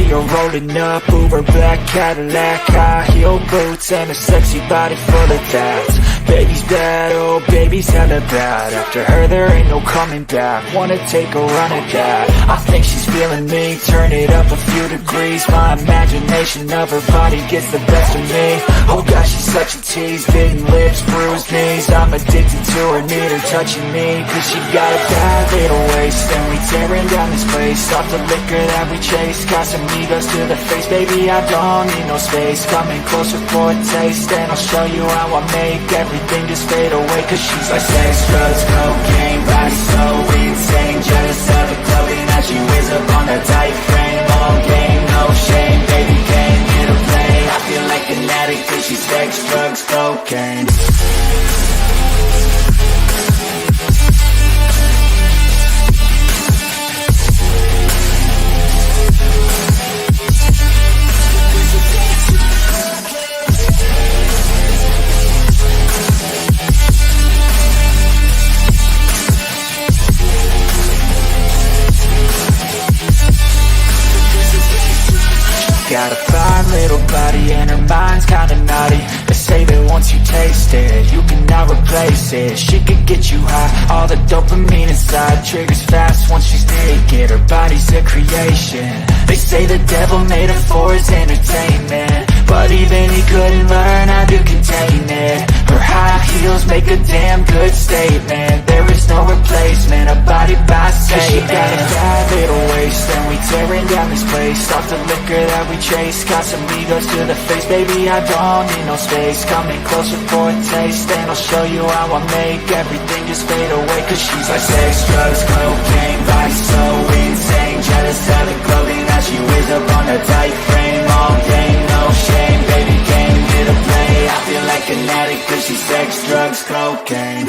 see her rolling up, Uber black Cadillac, high heel boots, and a sexy body full of tats. Baby's bad, oh baby's hella bad. After her there ain't no coming back. Wanna take a run at that. I think she's feeling me, turn it up a few degrees. My imagination of her body gets the best of me. Oh gosh, she's such a tease, bitten lips, bruised knees. I'm addicted to her, need her touching me, cause she got a bad little waist. And we tearing down this place, off the liquor that we chase. Got some egos to the face, baby I don't need no space. Coming closer for a taste, and I'll show you how I make everything just fade away. Cause she's like sex, drugs, cocaine, body so insane. Jealous of the clothing that she wears up on a tight frame. All game, no shame, baby can't get a play. I feel like an addict cause she's sex, drugs, cocaine. Got a fine little body and her mind's kinda naughty. They say that once you taste it, you cannot replace it. She could get you high, all the dopamine inside triggers fast once she's naked. Her body's a creation. They say the devil made her for his entertainment, but even he couldn't learn how to contain it. Her high heels make a damn good statement. There is no replacement, a body by Satan. She got a bad little waist, and we tearing down this place. Off the liquor that we chase, got some egos to the face. Baby, I don't need no space. Coming closer for a taste, and I'll show you how I make everything just fade away. Cause she's like sex, drugs, cocaine, body so insane. Jealous of the clothing that she wears up on a tight frame. All game, no shame, baby can't get a play. I feel like an addict cause she's sex, drugs, cocaine.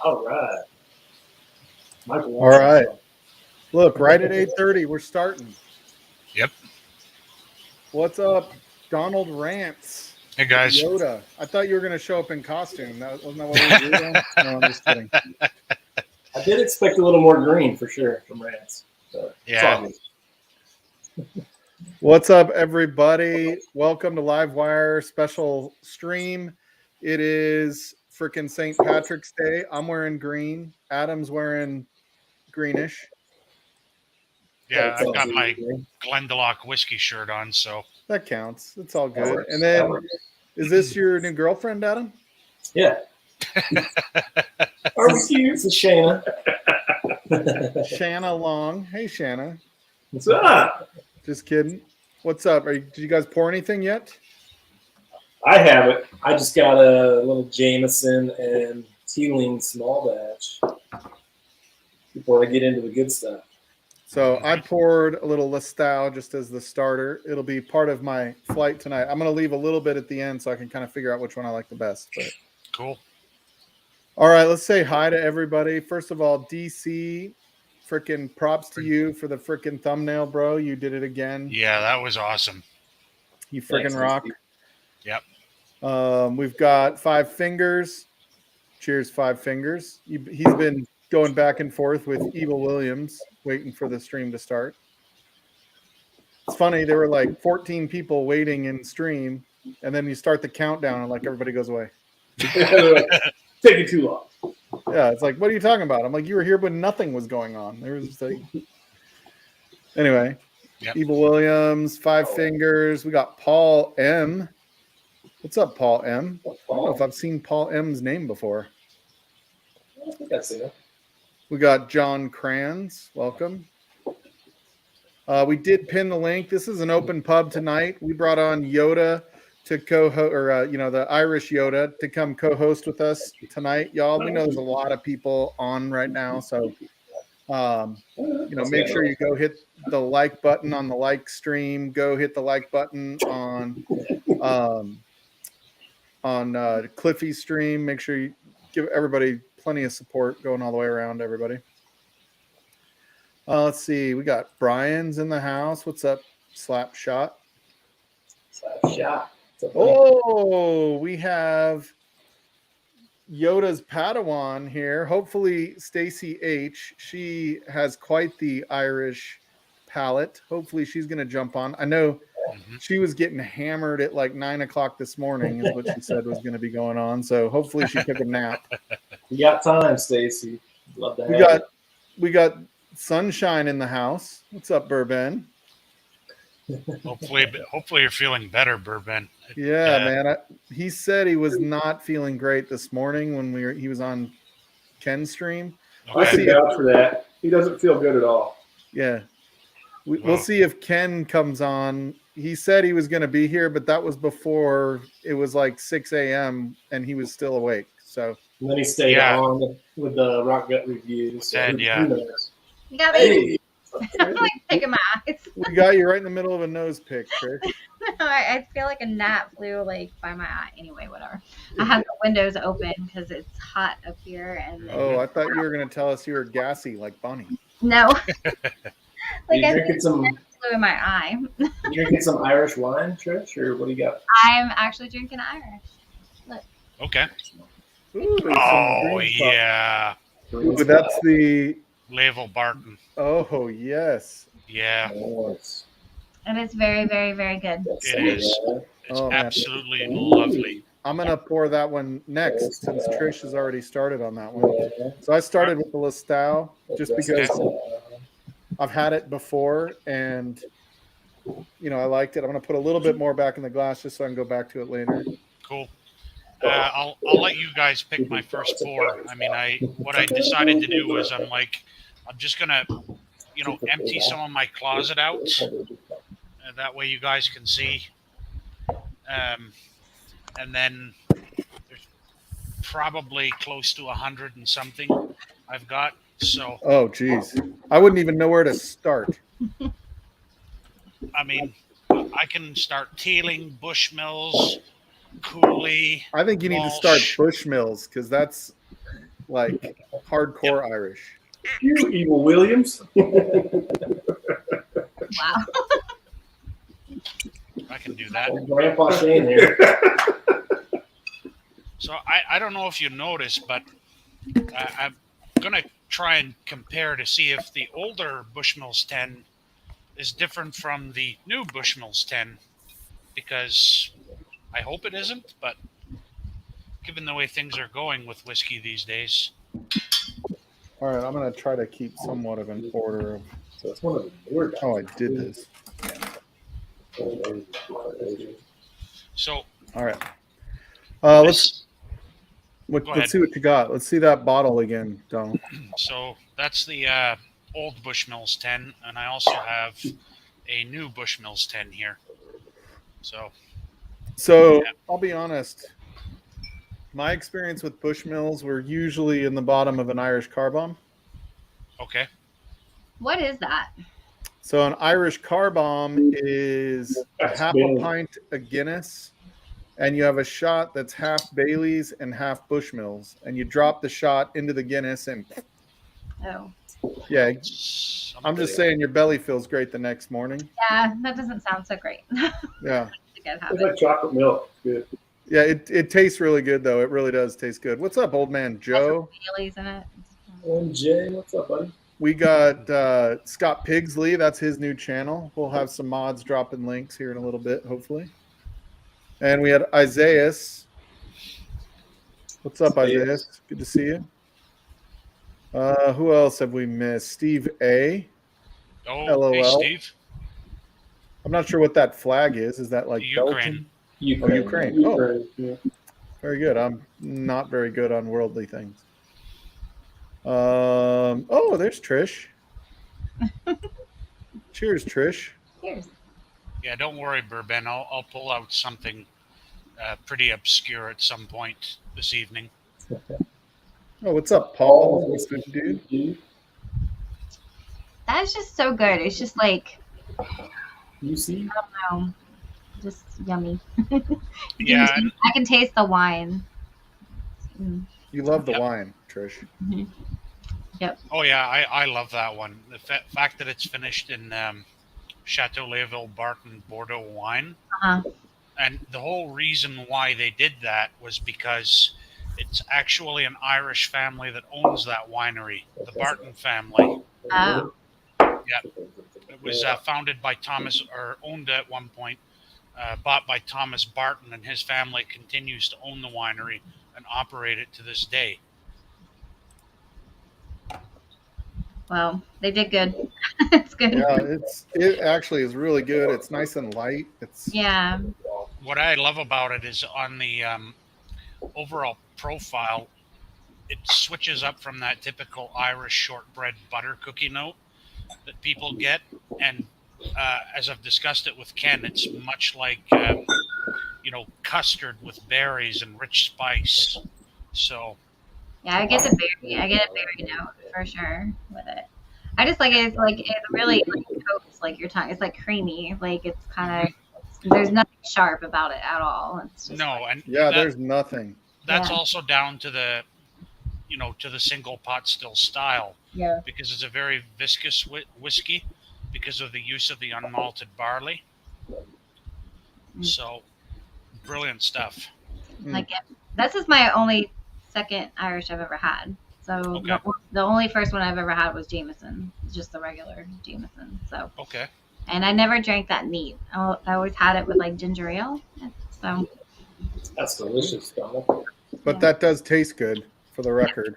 All right. Michael. All right. Look, right at 8:30, we're starting. Yep. What's up, Donald Rance? Hey, guys. Yoda. I thought you were going to show up in costume. Wasn't that what we were doing? No, I'm just kidding. I did expect a little more green for sure from Rance. So Yeah. What's up, everybody? Welcome to Livewire special stream. It is freaking St. Patrick's Day. I'm wearing green. Adam's wearing greenish. Yeah, I've got my Glendalough whiskey shirt on, so. That counts. It's all good. And then, is this your new girlfriend, Adam? Yeah. Barbecue. This is Shana. Shanna Long. Hey, Shanna. What's up? Just kidding. What's up? Did you guys pour anything yet? I haven't. I just got a little Jameson and Teeling small batch before I get into the good stuff. So I poured a little Stahl just as the starter. It'll be part of my flight tonight. I'm going to leave a little bit at the end so I can kind of figure out which one I like the best. But. Cool. All right, let's say hi to everybody. First of all, DC, freaking props to you for the freaking thumbnail, bro. You did it again. Yeah, that was awesome. You freaking rock. Yep. We've got Five Fingers. Cheers, Five Fingers. He's been going back and forth with Evil Williams, waiting for the stream to start. It's funny, there were like 14 people waiting in stream, and then you start the countdown and like everybody goes away. Taking too long. Yeah, it's like, what are you talking about? I'm like, you were here when nothing was going on. There was just like, anyway. Yep. Evil Williams, Five Fingers. We got Paul M. What's up, Paul M? I don't know if I've seen Paul M's name before. I think I've seen it. We got John Kranz. Welcome. We did pin the link. This is an open pub tonight. We brought on Yoda to co-host, or the Irish Yoda to come co-host with us tonight, y'all. We know there's a lot of people on right now, so make sure you go hit the like button on the like stream. Go hit the like button on Cliffy's stream. Make sure you give everybody plenty of support going all the way around, everybody. Let's see. We got Brian's in the house. What's up, Slap Shot? Slap Shot. Oh, we have Yoda's Padawan here. Hopefully, Stacy H. She has quite the Irish palate. Hopefully, she's going to jump on. I know she was getting hammered at like 9 o'clock this morning, is what she said was going to be going on. So hopefully, she took a nap. You got time, Stacy. Love to have we got Sunshine in the house. What's up, Bourbon? Hopefully you're feeling better, Bourbon. Yeah, man. He said he was not feeling great this morning when he was on Ken's stream. I can vouch for that. He doesn't feel good at all. Yeah. We'll see if Ken comes on. He said he was going to be here, but that was before it was like 6 a.m. and he was still awake. So and then he stayed on with the Rock Gut review. So You got me. I'm like picking my eyes. We got you right in the middle of a nose pick, Trish. I feel like a gnat flew like by my eye. Anyway, whatever. I have the windows open because it's hot up here. And I thought you were going to tell us you were gassy like Bunny. No. Like I drinking some flew in my eye. You drinking some Irish wine, Trish, or what do you got? I'm actually drinking Irish. Look. Okay. Ooh, yeah. Ooh, that's the Level Barton. Oh yes. Yeah. And it's very, very, very good. It is. It's absolutely lovely. I'm gonna pour that one next since Trish has already started on that one. So I started with the Stahl just because I've had it before and I liked it. I'm gonna put a little bit more back in the glass just so I can go back to it later. Cool. I'll let you guys pick my first pour. I mean, what I decided to do was I'm just gonna empty some of my closet out. That way you guys can see. And then there's probably close to 100 and something I've got. So. Oh, geez. I wouldn't even know where to start. I mean, I can start Teeling, Bushmills, Cooley. I think you need to start Bushmills because that's like hardcore Irish. You Evil Williams. Wow. I can do that. Grandpa Shane here. So I don't know if you noticed, but I'm going to try and compare to see if the older Bushmills 10 is different from the new Bushmills 10, because I hope it isn't, but given the way things are going with whiskey these days. All right, I'm going to try to keep somewhat of an order of. So it's one of the newer guys. Oh, I did this. So, all right. Let's see what you got. Let's see that bottle again, Donald. So that's the old Bushmills 10, and I also have a new Bushmills 10 here. So yeah. I'll be honest. My experience with Bushmills were usually in the bottom of an Irish car bomb. Okay. What is that? So an Irish car bomb is half a pint of Guinness, and you have a shot that's half Bailey's and half Bushmills, and you drop the shot into the Guinness and. Oh. Yeah. I'm just saying your belly feels great the next morning. Yeah, that doesn't sound so great. Yeah. It's like chocolate milk. Good. Yeah, it tastes really good though. It really does taste good. What's up, old man Joe? Bailey's in it. And Jay, what's up, buddy? We got Scott Pigsley. That's his new channel. We'll have some mods dropping links here in a little bit, hopefully. And we had Isaiah. What's up, Isaiah? Good to see you. Who else have we missed? Steve A. Oh, LOL. hey, Steve. I'm not sure what that flag is. Is that like Ukraine. Belgium? Ukraine. Ukraine. Oh. Yeah. Very good. I'm not very good on worldly things. Oh, there's Trish. Cheers, Trish. Cheers. Yeah, don't worry, Bourbon. I'll pull out something pretty obscure at some point this evening. Oh, what's up, Paul? What's good, dude? That's just so good. It's just like, You see? I don't know, just yummy. Yeah, and I can taste the wine. Mm. You love the Yep. wine, Trish. Mm-hmm. Yep. oh yeah, I love that one. The fact that it's finished in Chateau Leoville Barton Bordeaux wine, Uh-huh. and the whole reason why they did that was because it's actually an Irish family that owns that winery, the Barton family. Oh. It was founded by Thomas, or owned at one point, bought by Thomas Barton, and his family continues to own the winery and operate it to this day. Well, they did good. It's good. Yeah, it actually is really good. It's nice and light. It's Yeah. What I love about it is on the overall profile, it switches up from that typical Irish shortbread butter cookie note that people get, and as I've discussed it with Ken, it's much like custard with berries and rich spice. So Yeah, I get a berry note for sure with it. I just like it. It's really like coats like your tongue. It's like creamy. Like it's kind of there's nothing sharp about it at all. It's just no, and yeah, there's nothing. that's Yeah. also down to the to the single pot still style, yeah. because it's a very viscous whiskey because of the use of the unmalted barley. Mm. So brilliant stuff. Like it. This is my only second Irish I've ever had. So Okay. the only first one I've ever had was Jameson, just the regular Jameson. So Okay. and I never drank that neat. I always had it with like ginger ale. So That's delicious, Donald. But that does taste good, for the record.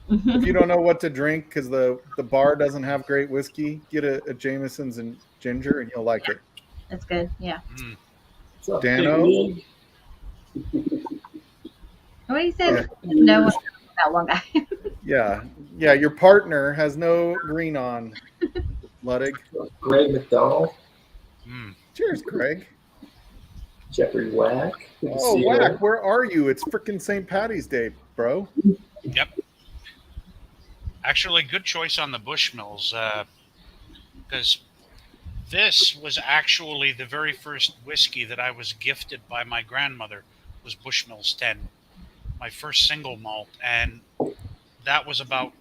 If you don't know what to drink because the bar doesn't have great whiskey, get a Jameson's and ginger and you'll like it. it's good. Yeah. Mm. What's up, Dano? Big What do you say? Yeah. No one that one guy. Yeah. Yeah, your partner has no green on, Ludwig. League? Greg McDonald, Mm. Cheers, Greg. Jeffrey Wack. Good to Oh, see you. Whack, where are you? It's freaking St. Patty's Day, bro. Yep. Actually, good choice on the Bushmills, because this was actually the very first whiskey that I was gifted by my grandmother. Was Bushmills 10, my first single malt, and that was about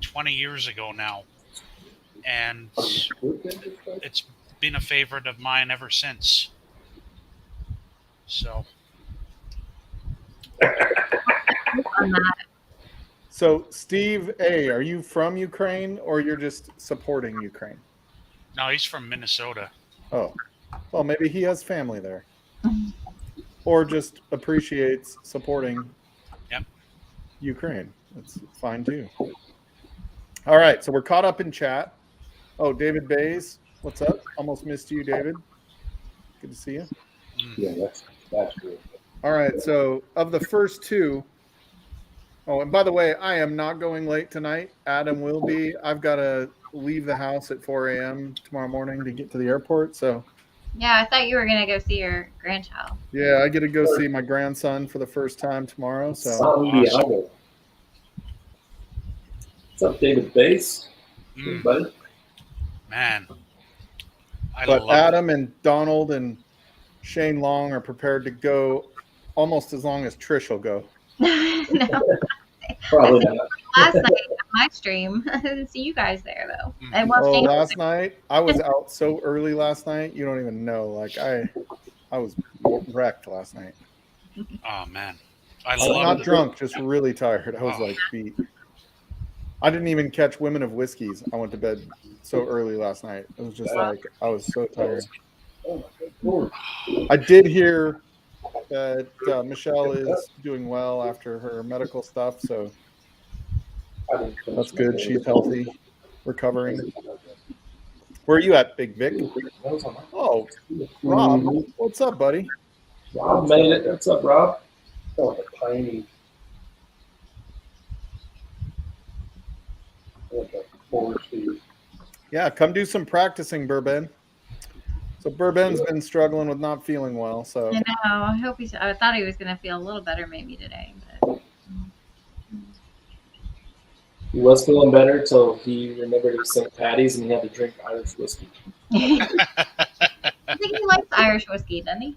20 years ago now, and it's been a favorite of mine ever since. So On that. So, Steve A., are you from Ukraine or you're just supporting Ukraine? no, he's from Minnesota. Oh, well, maybe he has family there. Or just appreciates supporting Yep. Ukraine. That's fine too. All right, so we're caught up in chat. Oh, David Bays, what's up? Almost missed you, David. Good to see you. Yeah, that's good. All right, so of the first two, oh, and by the way, I am not going late tonight. Adam will be. I've got to leave the house at 4 a.m. tomorrow morning to get to the airport. So, Yeah, I thought you were gonna go see your grandchild. yeah, I get to go see my grandson for the first time tomorrow. So, San Diego. What's up, David Bass? Hey, Mm, buddy. man, I but love it. Adam and Donald and Shane Long are prepared to go almost as long as Trish will go. No, Probably not. last night on my stream, I didn't see you guys there though. Mm. And well, Oh, Shane- last night I was out so early last night. You don't even know. Like I was wrecked last night. Oh man, I Not love it. drunk, just really tired. I was like beat. I didn't even catch Women of Whiskeys. I went to bed so early last night. It was just like I was so tired. Oh, my good Lord. I did hear that Michelle is doing well after her medical stuff. So That's good. She's healthy, recovering. Where are you at, Big Vic? Oh, Rob, what's up, buddy? Rob made it. What's up, Rob? Oh, like a tiny. Like a forward speed. Yeah, come do some practicing, Bourbon. So Bourbon's been struggling with not feeling well. So I know. I hope he's. I thought he was going to feel a little better maybe today, but He was feeling better until he remembered it was St. Patty's and he had to drink Irish whiskey. I think he likes Irish whiskey, doesn't he?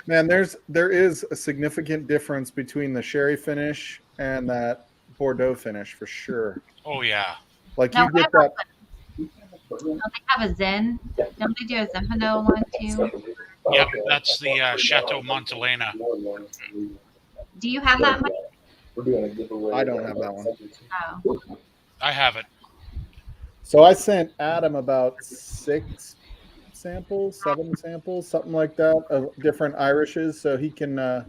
man, there is a significant difference between the sherry finish and that Bordeaux finish for sure. Oh yeah. Like Now, you get that. Don't they have a Zen? Don't they do a Zinfandel one too? Yep, that's the Chateau Montelena. Do you have that, Mike? We're doing a giveaway. I don't have that one. Oh. I have it. So I sent Adam about 6 samples, 7 samples, something like that, of different Irishes, so he can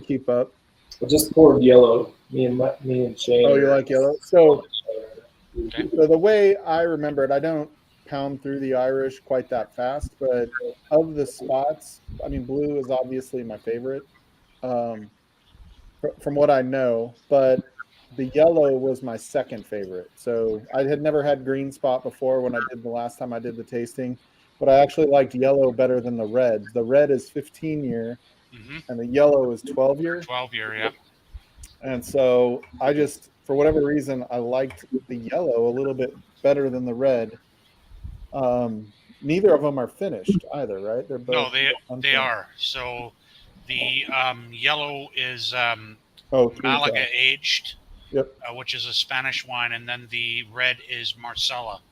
keep up. I just poured yellow. Me and Shane. Oh, you like yellow? So Okay. So the way I remember it, I don't pound through the Irish quite that fast, but of the spots, I mean, blue is obviously my favorite, from what I know, but the yellow was my second favorite. So I had never had green spot before when I did the last time I did the tasting, but I actually liked yellow better than the red. The red is 15 year and the yellow is 12 year. 12-year, yeah. And so I just, for whatever reason, I liked the yellow a little bit better than the red. Neither of them are finished either, right? They're both. No, they are. So the yellow is Malaga aged, yep. Which is a Spanish wine, and then the red is Marsala.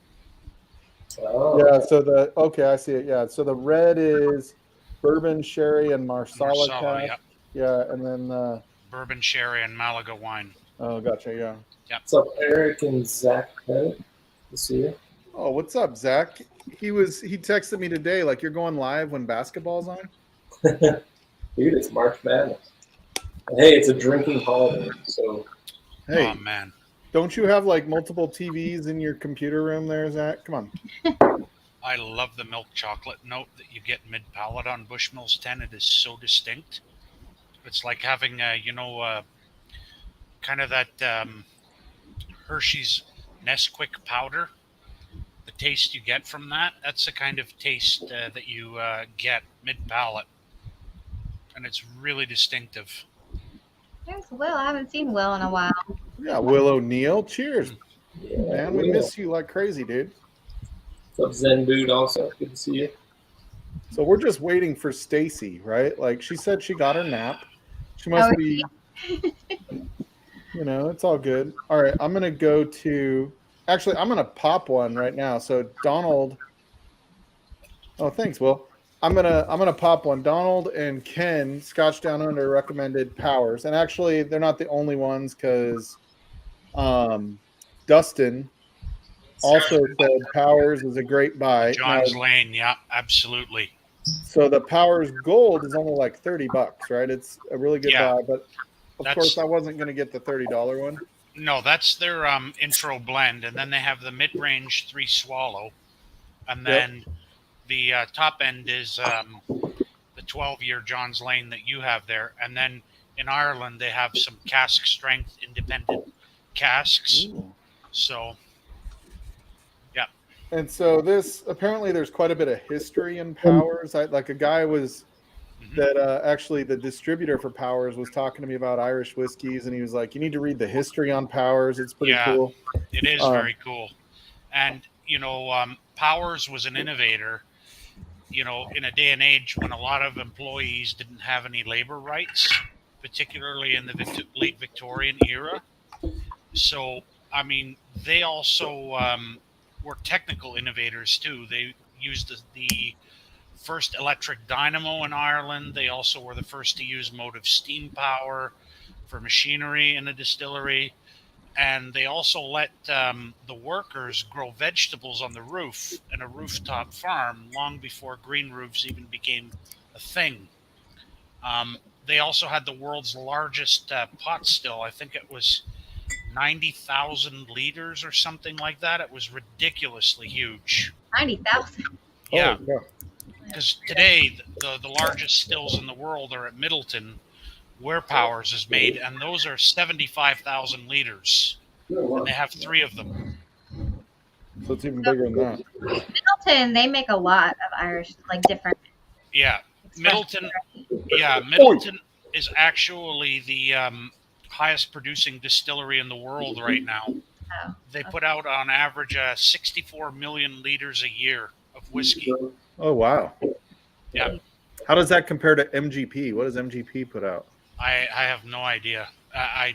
Oh. Yeah. So I see it. Yeah. So the red is bourbon, sherry, and Marsala cask. Yep. Yeah, and then bourbon, sherry, and Malaga wine. Oh, gotcha. Yeah. Yep. What's up, Eric and Zach? Good to see you. Oh, what's up, Zach? He texted me today, like, you're going live when basketball's on. Dude, it's March Madness. And hey, it's a drinking holiday, so. Hey, oh man, don't you have like multiple TVs in your computer room there, Zach? Come on. I love the milk chocolate note that you get mid palate on Bushmills 10. It is so distinct. It's like having kind of that Hershey's Nesquik powder. The taste you get from that's the kind of taste that you get mid palate, and it's really distinctive. There's Will. I haven't seen Will in a while. Yeah, Will O'Neill. Cheers, Yeah, man. We miss you like crazy, dude. What's up, Zen Dude? Also, good to see you. So we're just waiting for Stacy, right? Like she said, she got her nap. She must be. You know, it's all good. All right, I'm gonna go to. Actually, I'm gonna pop one right now. So Donald. Oh, thanks, Will. I'm gonna pop one. Donald and Ken, Scotch Down Under, recommended Powers, and actually they're not the only ones because Dustin also said Powers is a great buy. John's Lane, yeah, absolutely. So the Powers Gold is only like $30, right? It's a really good buy, but of course I wasn't going to get the $30 one. No, that's their intro blend, and then they have the mid-range 3 Swallow, and then the top end is the 12-year John's Lane that you have there, and then in Ireland they have some cask strength independent casks. Ooh. So, yeah. And so this apparently there's quite a bit of history in Powers. Like a guy was that actually the distributor for Powers was talking to me about Irish whiskeys, and he was like, "You need to read the history on Powers. It's pretty cool." It is very cool, and you know, Powers was an innovator. You know, in a day and age when a lot of employees didn't have any labor rights, particularly in the late Victorian era. So, I mean, they also were technical innovators too. They used the first electric dynamo in Ireland. They also were the first to use motive steam power for machinery in a distillery. And they also let the workers grow vegetables on the roof in a rooftop farm long before green roofs even became a thing. They also had the world's largest pot still. I think it was 90,000 liters or something like that. It was ridiculously huge. 90,000. Yeah, Oh, yeah. because today the largest stills in the world are at Middleton, where Powers is made, and those are 75,000 liters. And they have 3 of them. So it's even bigger than that. Middleton, they make a lot of Irish, like different. Yeah, expressions. Middleton is actually the highest producing distillery in the world right now. Oh, They put out on average 64 million liters a year of whiskey. Oh, wow. Yeah. How does that compare to MGP? What does MGP put out? I have no idea. I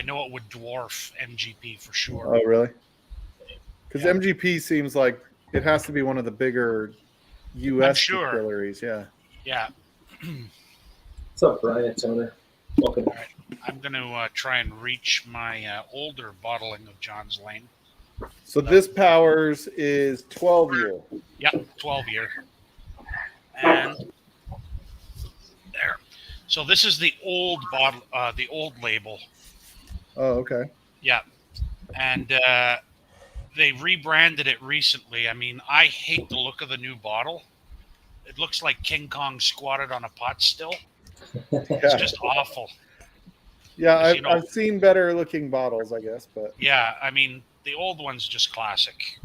know it would dwarf MGP for sure. Oh, really? Because MGP seems like it has to be one of the bigger U.S. distilleries. Yeah. Yeah. What's up, Brian Toner? Welcome. All right. I'm going to try and reach my older bottling of John's Lane. So this Powers is 12 year. Yep, 12 year. And there. So this is the old bottle, the old label. Oh, okay. Yeah. And they rebranded it recently. I mean, I hate the look of the new bottle. It looks like King Kong squatted on a pot still. It's just awful. Yeah, I've seen better looking bottles, I guess, but yeah, I mean, the old one's just classic.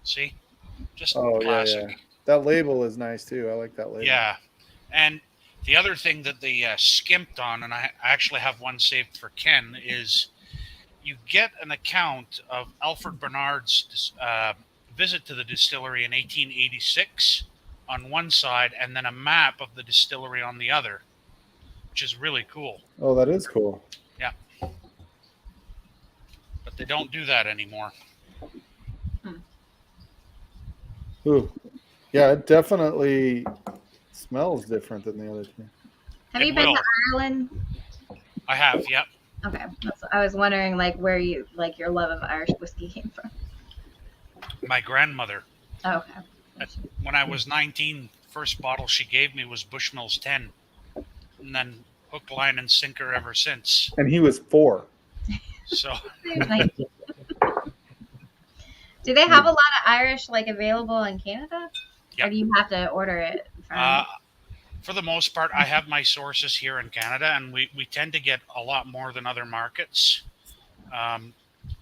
See? Just classic. Yeah. That label is nice too. I like that label. Yeah. And the other thing that they skimped on, and I actually have one saved for Ken, is you get an account of Alfred Bernard's visit to the distillery in 1886 on one side, and then a map of the distillery on the other, which is really cool. Oh, that is cool. Yeah. But they don't do that anymore. Ooh. Yeah, it definitely smells different than the other two. Have you been to Ireland? I have, yep. Okay. I was wondering, like, where you, like, your love of Irish whiskey came from. My grandmother. Oh, okay. When I was 19, first bottle she gave me was Bushmills 10. And then hook, line, and sinker ever since. And he was 4. So. Do they have a lot of Irish, like, available in Canada? Yep. Or do you have to order it from... For the most part, I have my sources here in Canada, and we tend to get a lot more than other markets. I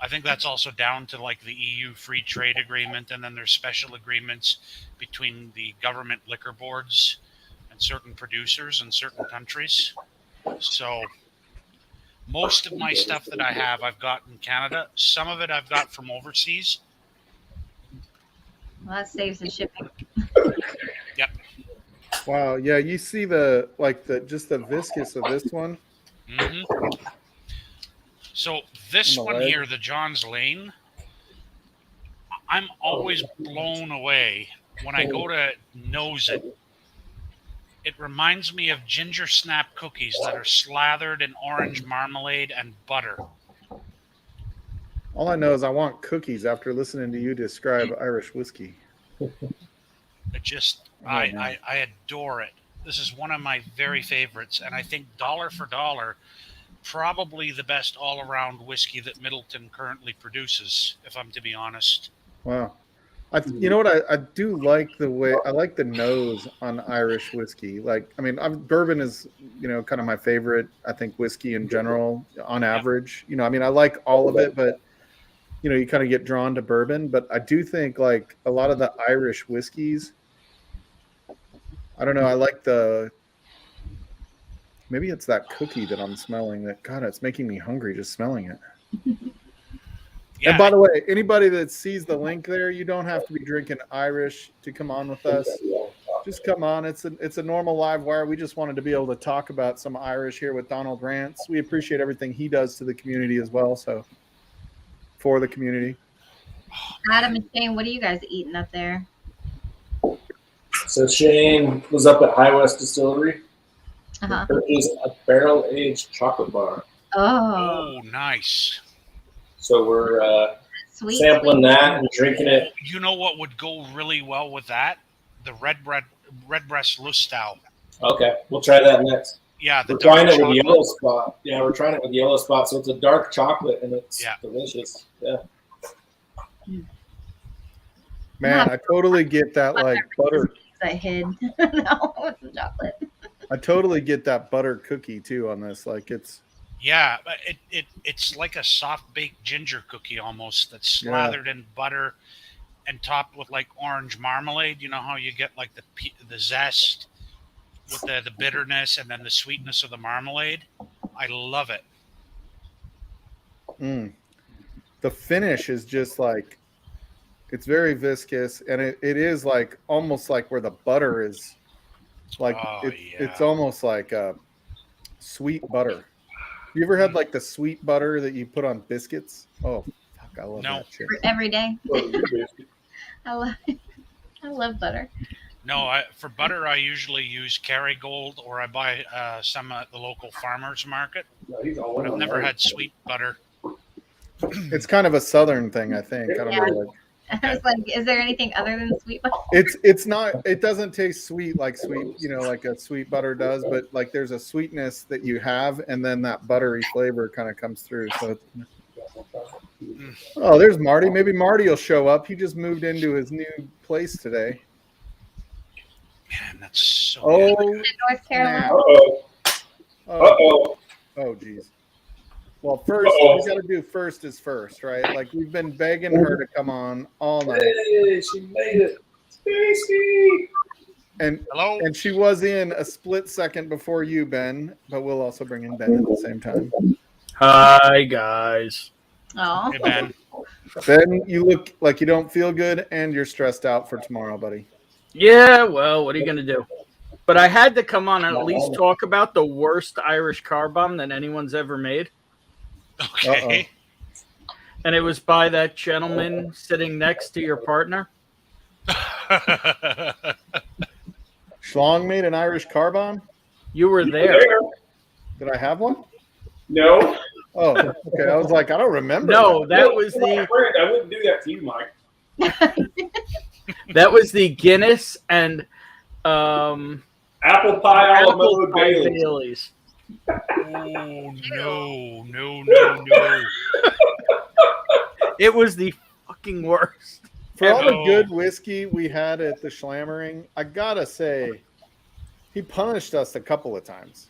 think that's also down to like the EU free trade agreement, and then there's special agreements between the government liquor boards and certain producers in certain countries. So most of my stuff that I have, I've got in Canada. Some of it I've got from overseas. Well, that saves the shipping. Yep. Wow. Yeah, you see the viscous of this one. Mm-hmm. So this On the one leg. here, the John's Lane, I'm always blown away when I go to nose it. It reminds me of ginger snap cookies that are slathered in orange marmalade and butter. All I know is I want cookies after listening to you describe Irish whiskey. It just, I adore it. This is one of my very favorites, and I think dollar for dollar, probably the best all-around whiskey that Middleton currently produces, if I'm to be honest. Wow. You know what? I do like the way I like the nose on Irish whiskey. Like, I mean, bourbon is, kind of my favorite. I think whiskey in general, on average. I mean, I like all of it, but you kind of get drawn to bourbon. But I do think like a lot of the Irish whiskeys. I don't know. I like maybe it's that cookie that I'm smelling. That God, it's making me hungry just smelling it. Yeah. And by the way, anybody that sees the link there, you don't have to be drinking Irish to come on with us. Just come on. It's a normal live wire. We just wanted to be able to talk about some Irish here with Donald Rance. We appreciate everything he does to the community as well. So for the community. Adam and Shane, what are you guys eating up there? So Shane was up at High West Distillery. Uh-huh. Purchased a barrel-aged chocolate bar. Oh, Nice. So we're sweet. sampling that and drinking it. You know what would go really well with that? The Redbreast Lustau. Okay, we'll try that next. Yeah, the We're dark trying it with chocolate. yellow spot. Yeah, we're trying it with yellow spot. So it's a dark chocolate and it's delicious. Yeah. Man, I totally get that like butter. I hid no with the chocolate. I totally get that butter cookie too on this. Like it's Yeah, but it's like a soft baked ginger cookie almost that's slathered in butter and topped with like orange marmalade. You know how you get like the zest with the bitterness and then the sweetness of the marmalade. I love it. the finish is just like it's very viscous, and it is like almost like where the butter is like it's almost like a sweet butter. You ever had like the sweet butter that you put on biscuits? Oh fuck, I love that shit. Every day. I love butter. No, for butter I usually use Kerrygold or I buy some at the local farmers market. But I've never had sweet butter. It's kind of a southern thing, I think. I don't know. Like, I was like, is there anything other than sweet butter? it's not. It doesn't taste sweet like sweet, like a sweet butter does. But like, there's a sweetness that you have, and then that buttery flavor kind of comes through. So, oh, there's Marty. Maybe Marty will show up. He just moved into his new place today. Man, that's so. Oh, North Carolina. Oh, geez. Well, first, what we got to do first is first, right? Like, we've been begging her to come on all night. Hey, she made it. Stacy! Hello? And she was in a split second before you, Ben, but we'll also bring in Ben at the same time. Hi, guys. Oh. Hey, Ben. Ben, you look like you don't feel good and you're stressed out for tomorrow, buddy. Yeah, well, what are you going to do? But I had to come on and at least talk about the worst Irish car bomb that anyone's ever made. Okay. And it was by that gentleman sitting next to your partner. Schlong made an Irish car bomb? You were there. Did I have one? No. Oh, okay. I was like, I don't remember. No, that was the. I wouldn't do that to you, Mike. That was the Guinness and apple pie a la Mode Bailey's. Oh no! It was the fucking worst. For all the good whiskey we had at the Schlammering, I gotta say, he punished us a couple of times.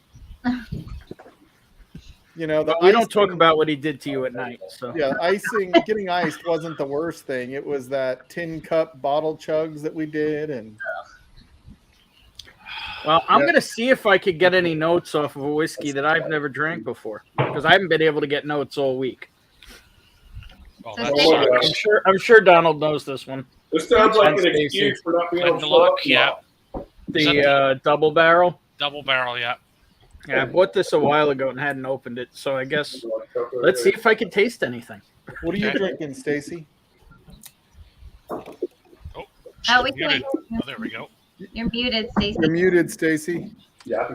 We don't talk about what he did to you at night. So yeah, getting iced wasn't the worst thing. It was that tin cup bottle chugs that we did, and. Well, I'm going to see if I could get any notes off of a whiskey that I've never drank before, because I haven't been able to get notes all week. Well, I'm sure Donald knows this one. This sounds like an excuse for not being able to look. Yeah. The double barrel. Double barrel, yeah. Yeah, I bought this a while ago and hadn't opened it, so I guess let's see if I can taste anything. What are you drinking, Stacy? Oh, we can. Oh, there we go. You're muted, Stacy. You're muted, Stacy. Yeah.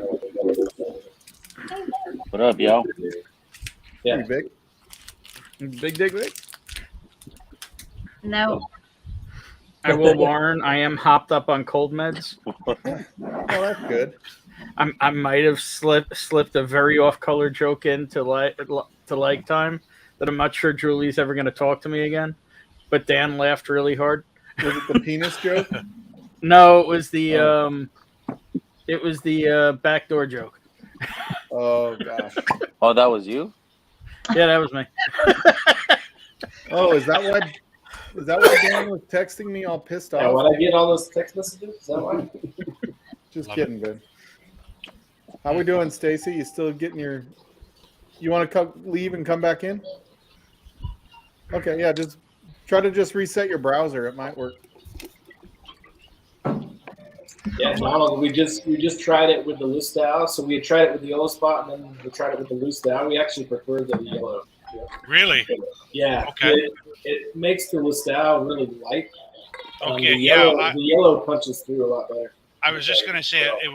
What up, y'all? Yeah. Big. Big dig, big. No. I will warn, I am hopped up on cold meds. Oh, that's good. I might have slipped a very off-color joke into like time that I'm not sure Julie's ever going to talk to me again. But Dan laughed really hard. Was it the penis joke? No, it was the backdoor joke. Oh gosh. Oh, that was you? Yeah, that was me. Oh, is that why Dan was texting me all pissed off? Yeah, when I get all those text messages, is that why? Just kidding, Ben. How we doing, Stacy? You still getting your? You want to leave and come back in? Okay, yeah. Just try to reset your browser. It might work. Yeah, Donald, we just tried it with the Lustau. So we had tried it with the yellow spot, and then we tried it with the Lustau. We actually prefer the yellow. Yeah. Really? Yeah. Okay. It makes the Lustau really light. Okay. The yellow punches through a lot better. I was just gonna say it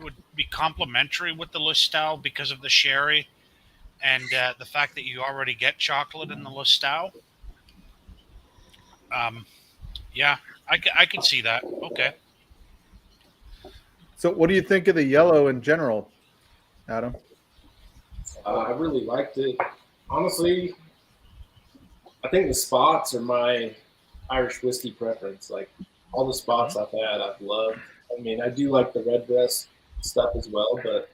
would be complementary with the Lustau because of the sherry and the fact that you already get chocolate in the Lustau. Yeah, I can see that. Okay. So, what do you think of the yellow in general? Adam? I really liked it. Honestly, I think the spots are my Irish whiskey preference. Like all the spots I've had, I've loved. I mean, I do like the redbreast stuff as well, but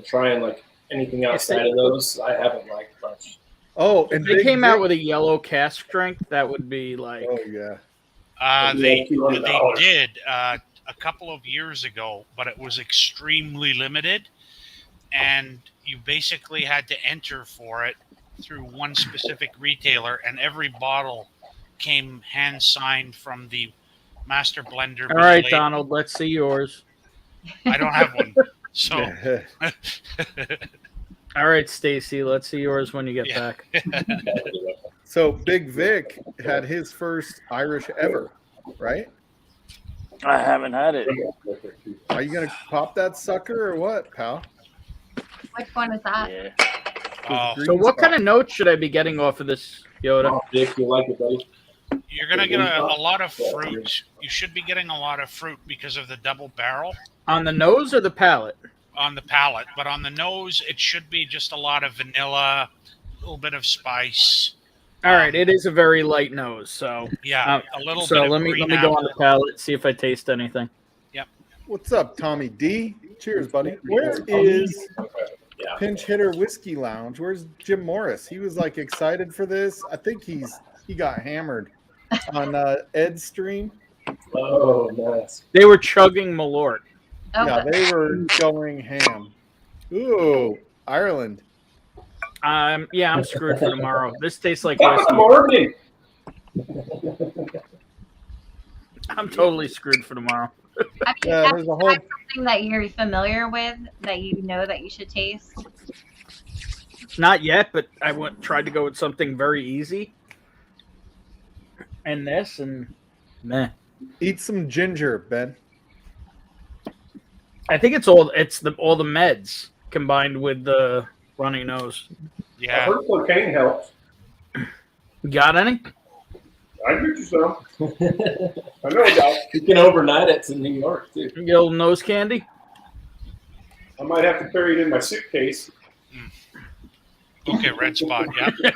trying like anything outside of those, I haven't liked much. Oh, If they came out with a yellow cask strength, that would be like. Oh yeah. They $200. did a couple of years ago, but it was extremely limited, and you basically had to enter for it through one specific retailer, and every bottle came hand signed from the master blender. All right, Donald, let's see yours. I don't have one, so. All right, Stacy, let's see yours when you get back. So Big Vic had his first Irish ever, right? I haven't had it. Are you gonna pop that sucker or what, pal? Which one is that? Yeah. So what kind of notes should I be getting off of this, Yoda? Oh, Dick, you like it, buddy? You're going to get a lot of fruit. You should be getting a lot of fruit because of the double barrel. On the nose or the palate? On the palate. But on the nose, it should be just a lot of vanilla, a little bit of spice. All right, it is a very light nose, so yeah, a little so bit of let me green go on the apple. palate, see if I taste anything. Yep. What's up, Tommy D? Cheers, buddy. Where is Pinch Hitter Whiskey Lounge? Where's Jim Morris? He was like excited for this. I think he got hammered on Ed's stream. Oh, nice. They were chugging Malort. Oh, Yeah, they were going ham. Ooh, Ireland. Yeah, I'm screwed for tomorrow. This tastes like Good whiskey. morning. I'm totally screwed for tomorrow. have you Yeah, have there's a you whole. tried something that you're familiar with that you know that you should taste? Not yet, but I tried to go with something very easy. And this, and meh. Eat some ginger, Ben. I think it's all the meds combined with the runny nose. I Yeah. heard cocaine helps. Got any? I get you some. I know a guy. You can overnight it to New York, too. Get a little nose candy? I might have to carry it in my suitcase. Okay, red spot.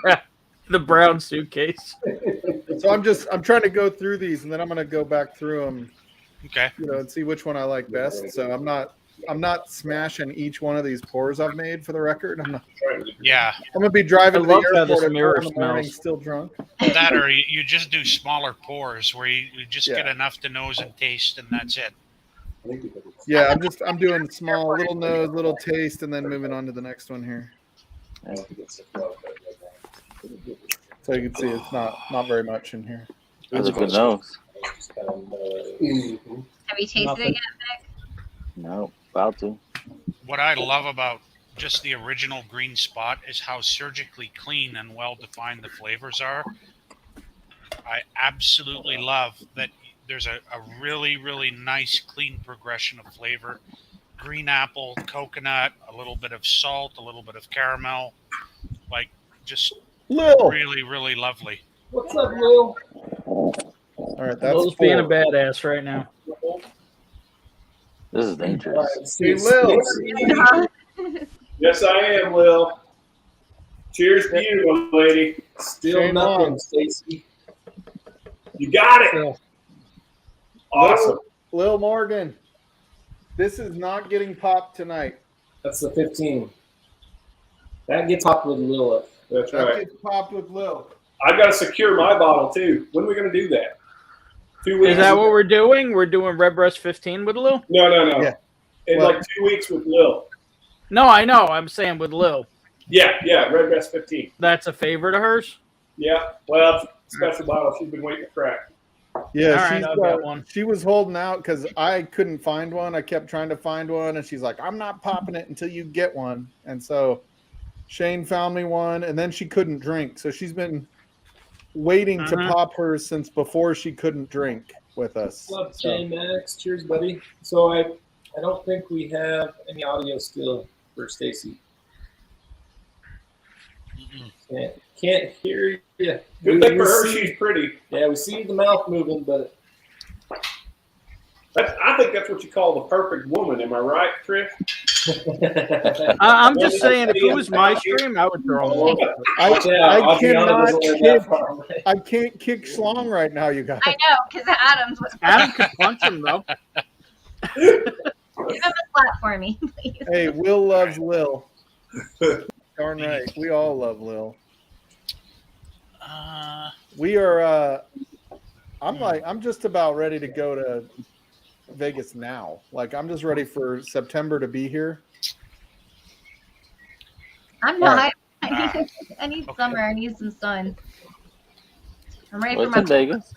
Yeah. The brown suitcase. So I'm trying to go through these, and then I'm gonna go back through them, Okay. and see which one I like best. So I'm not smashing each one of these pours I've made for the record. I'm Yeah. gonna be driving to I the love how airport this at mirror 4 in the morning, smells. still drunk. That or you just do smaller pours where you just Yeah. get enough to nose and taste, and that's it. Yeah, I'm doing small, little nose, little taste, and then moving on to the next one here. So you can see it's not very much in here. That's a good nose. Have you tasted Nothing. it yet, Vic? No, about to. What I love about just the original green spot is how surgically clean and well defined the flavors are. I absolutely love that there's a really, really nice, clean progression of flavor. Green apple, coconut, a little bit of salt, a little bit of caramel. Like, just Lil. really, really lovely. What's up, Lil? All right, that's Lil's being a 4. badass right now. This is dangerous. Hey, Lil. Yes, I am, Lil. Cheers to you, my lady. Still Shame nothing, on. Stacy. You got it. Awesome. Lil Morgan. This is not getting popped tonight. That's the 15. That gets popped with Lilith. That's That right. gets popped with Lil. I've got to secure my bottle, too. When are we going to do that? 2 weeks? Is that what we're doing? We're doing Redbreast 15 with Lil? No. Yeah. In Well- like 2 weeks with Lil. No, I know. I'm saying with Lil. Yeah, Redbreast 15. That's a favorite of hers? Yeah, well, special bottle she's been waiting to crack. Yeah, All right, I'll get one. she was holding out because I couldn't find one. I kept trying to find one, and she's like, "I'm not popping it until you get one." And so Shane found me one, and then she couldn't drink, so she's been waiting to pop hers since before she couldn't drink with us. What's up, So- J Max? Cheers, buddy. So I don't think we have any audio still for Stacy. Can't hear you. Good thing for her, she's pretty. Yeah, we see the mouth moving, but I think that's what you call the perfect woman. Am I right, Trish? I'm just saying, if it was my stream, I would throw him off. I can't kick Schlong right now, you guys. I know, because Adam's was. Adam could punch him though. Give him a slap for me, please. Hey, Will loves Lil. Darn right. We all love Lil. We are I'm just about ready to go to Vegas now. Like, I'm just ready for September to be here. I'm not. I need summer. I need some sun. I'm ready for my Vegas.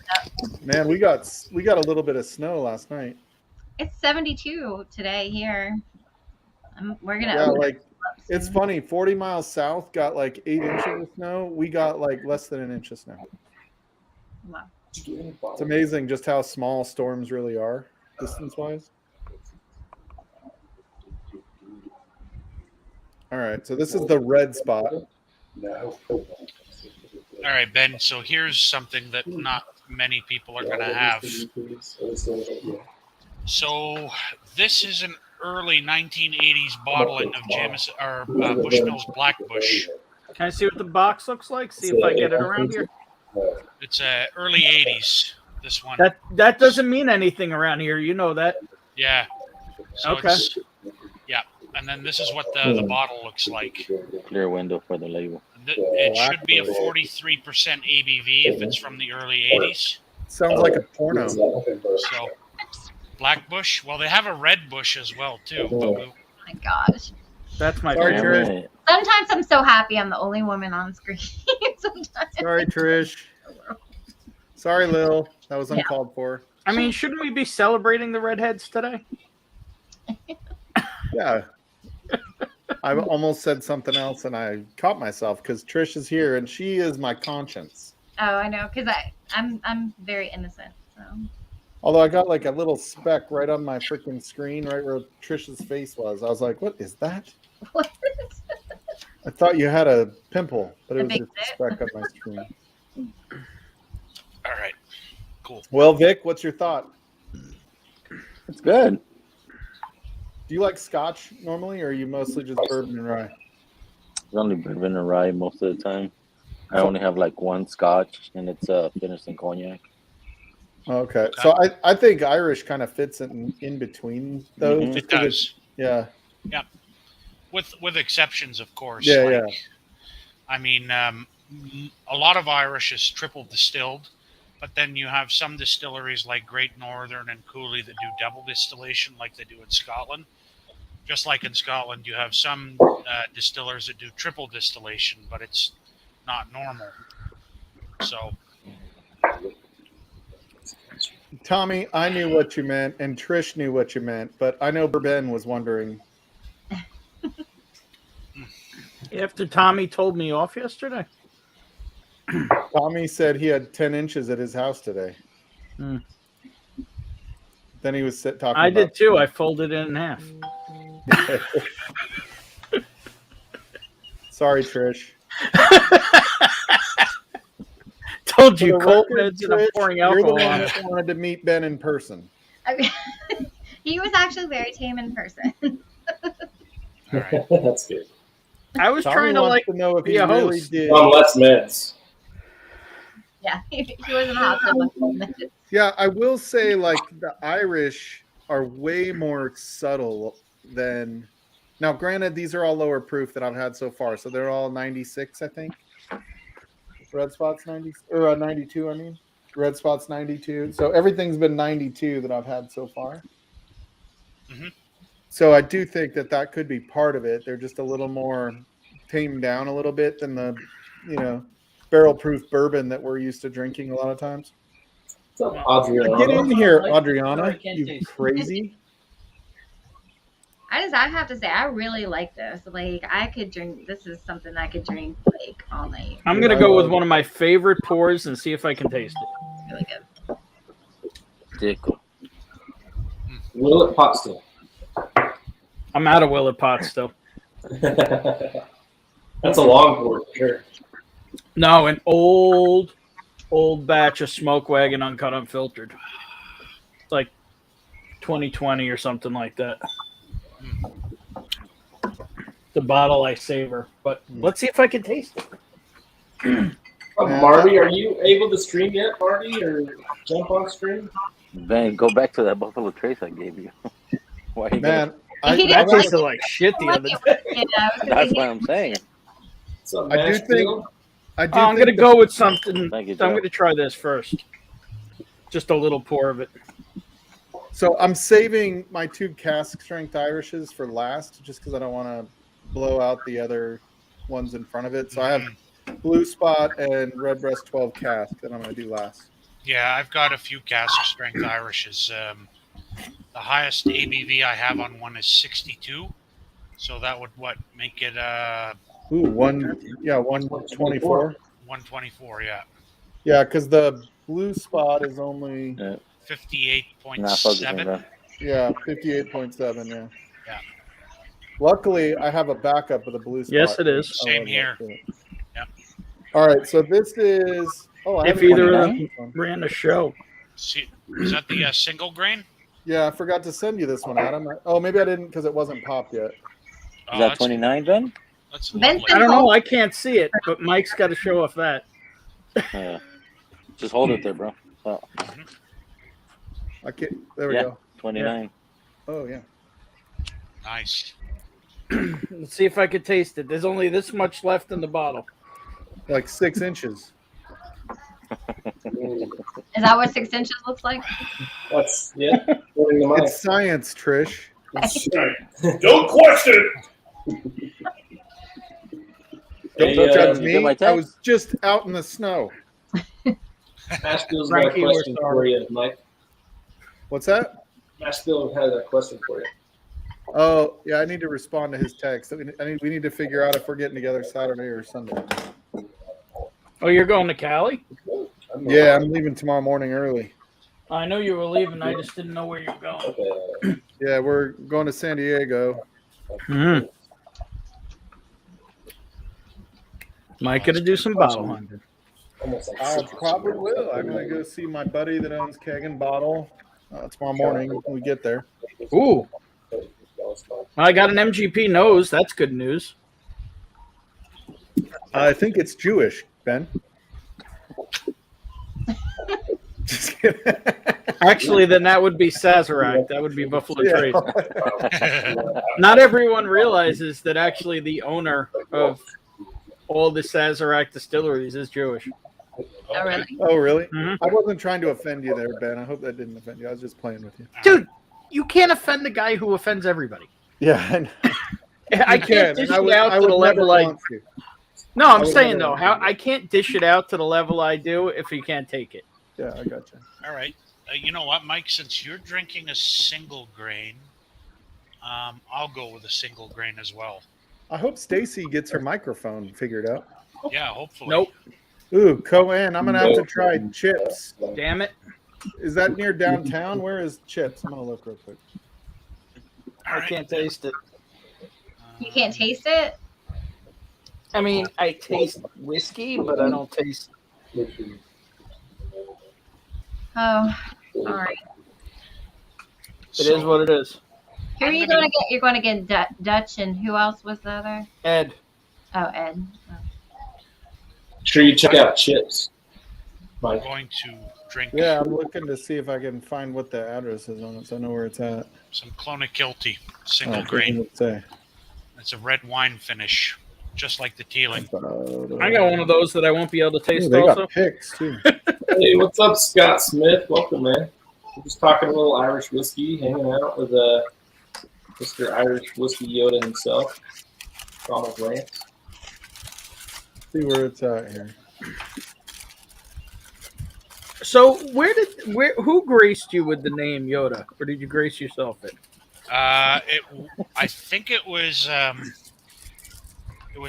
Man, we got a little bit of snow last night. It's 72 today here. We're gonna. Yeah, like it's funny. 40 miles south got like 8 inches of snow. We got like less than an inch of snow. Wow. It's amazing just how small storms really are, distance-wise. All right, so this is the red spot. All right, Ben. So here's something that not many people are going to have. So this is an early 1980s bottling of Jameson or Bushmills Black Bush. Can I see what the box looks like? See if I get it around here. It's early 80s. This one. That doesn't mean anything around here. You know that. Yeah. So okay. Yeah, and then this is what the bottle looks like. Clear window for the label. It should be a 43% ABV if it's from the early 80s. Sounds like a porno. So, Black Bush. Well, they have a red Bush as well too. But Oh my gosh. That's my Sorry, favorite. Trish. Sometimes I'm so happy I'm the only woman on screen. Sometimes. Sorry, Trish. Sorry, Lil. That was uncalled for. I mean, shouldn't we be celebrating the redheads today? Yeah. I almost said something else and I caught myself because Trish is here and she is my conscience. Oh, I know, because I'm very innocent. So. Although I got like a little speck right on my freaking screen, right where Trish's face was. I was like, "What is that?" What? I thought you had a pimple, but it was big just a speck on my screen. all right, cool. Well, Vic, what's your thought? It's good. Do you like Scotch normally, or are you mostly just bourbon and rye? It's only bourbon and rye most of the time. I only have like one Scotch, and it's Finiston Cognac. Okay, so I think Irish kind of fits in between those. Mhm. It does. Yeah. Yeah. With exceptions, of course. Yeah, like, yeah. I mean, a lot of Irish is triple distilled, but then you have some distilleries like Great Northern and Cooley that do double distillation like they do in Scotland. Just like in Scotland, you have some distillers that do triple distillation, but it's not normal. So, Tommy, I knew what you meant, and Trish knew what you meant, but I know Ben was wondering. After Tommy told me off yesterday. Tommy said he had 10 inches at his house today. Hmm. Then he was talking I about did too. I folded it in half. Sorry, Trish. Told you, For the cold record, meds and I'm Trish, pouring you're the alcohol one on it. that wanted to meet Ben in person. I mean, he was actually very tame in person. all right. That's good. I was Tommy trying to wants like to know if be he a really host. did. On less meds. Yeah, he was in the hospital. Yeah, I will say, like, the Irish are way more subtle than. Now, granted, these are all lower proof that I've had so far, so they're all 96, I think. Red Spot's 90 or 92. I mean, Red Spot's 92. So everything's been 92 that I've had so far. Mhm. So I do think that could be part of it. They're just a little more tamed down a little bit than the, barrel proof bourbon that we're used to drinking a lot of times. What's up, Adriana? Get in here, Adriana. You crazy. I have to say, I really like this. Like, I could drink. This is something I could drink like all night. I'm gonna go with one of my favorite pours and see if I can taste it. It's really good. Tickle. Willet pot still. I'm out of Willet Pot still. That's a long pour for sure. No, an old batch of Smoke Wagon Uncut Unfiltered. It's like 2020 or something like that. the bottle I savor. But let's see if I can taste it. Marty, are you able to stream yet, Marty, or jump on stream? Ben, go back to that Buffalo Trace I gave you. Why you Man, He That didn't tasted like shit the other day. That's what I'm saying. Some I do mash think- bill? I do I'm think gonna go with something. Thank you, I'm Joe. gonna try this first. Just a little pour of it. so. I'm saving my 2 cask strength Irishes for last, just because I don't want to blow out the other ones in front of it. So I have Blue Spot and Redbreast 12 cask that I'm going to do last. Yeah, I've got a few cask strength Irishes. The highest ABV I have on one is 62. So that would make it Ooh, 124. 124, yeah. Yeah, because the Blue Spot is only 58.7. yeah 58.7. Yeah. Yeah. Luckily, I have a backup of the Blue Spot. Yes, it is. Same here. Yep. All right, so this is. Oh, I If haven't either of done them this one. ran a show. See, is that the single grain? Yeah, I forgot to send you this one, Adam. Oh, maybe I didn't because it wasn't popped yet. Oh, Is that 29, Ben? That's Ben's lovely. I don't know. I can't see it, but Mike's got to show off that. Yeah. Just hold it there, bro. Oh, I can't. There we Yeah. go. 29. Oh yeah. Nice. Let's see if I could taste it. There's only this much left in the bottle. Like 6 inches. Is that what 6 inches looks like? That's holding the mic. It's science, Trish. Don't question it. Don't Hey, judge you me. get my I text? was just out in the snow. Ashbill's got a Frankie, we're question sorry. for you, Mike. What's that? Ashbill has a question for you. Oh yeah, I need to respond to his text. We need to figure out if we're getting together Saturday or Sunday. Oh, you're going to Cali? Yeah, I'm leaving tomorrow morning early. I know you were leaving. I just didn't know where you were going. Okay. Yeah, we're going to San Diego. Mm. Mike gonna do some bottle hunting. Almost like I 6 probably will. I'm gonna go see my buddy that owns Keg and Bottle tomorrow morning when we get there. Ooh, I got an MGP nose. That's good news. I think it's Jewish, Ben. Just kidding. Actually, then that would be Sazerac. That would be Buffalo Yeah. Trace. Not everyone realizes that actually the owner of all the Sazerac distilleries is Jewish. Oh, really? Oh, really? Mhm. I wasn't trying to offend you there, Ben. I hope that didn't offend you. I was just playing with you. Dude, you can't offend the guy who offends everybody. Yeah, I know. I You can't can, dish and I it would, out I to would the level never I. want to. No, I I'm would saying never though, want how to. I can't dish it out to the level I do if you can't take it. Yeah, I got you. All right. You know what, Mike? Since you're drinking a single grain, I'll go with a single grain as well. I hope Stacy gets her microphone figured out. Yeah, hopefully. Nope. Ooh, Cohen, I'm gonna have to try Chips. Damn it. Is that near downtown? Where is Chips? I'm gonna look real quick. All I right. can't taste it. You can't taste it? I mean, I taste whiskey, but I don't taste. Oh, sorry. It is what it is. Who are you going to get? You're going to get Dutch, and who else was the other? Ed. Oh, Ed. Oh. Sure, you check out Chips. I'm Mike. going to drink Yeah, I'm looking to see if I can find what the address is on it, so I know where it's at. some Clonakilty single Oh, grain. what does it It's a red wine finish, just like the Teeling. say? I got one of those that I won't be able to taste Ooh, they also. got picks too. Hey, what's up, Scott Smith? Welcome, man. We're just talking a little Irish whiskey, hanging out with Mr. Irish Whiskey Yoda himself, Donald Rance. See where it's at here. So who graced you with the name Yoda, or did you grace yourself it? I think it was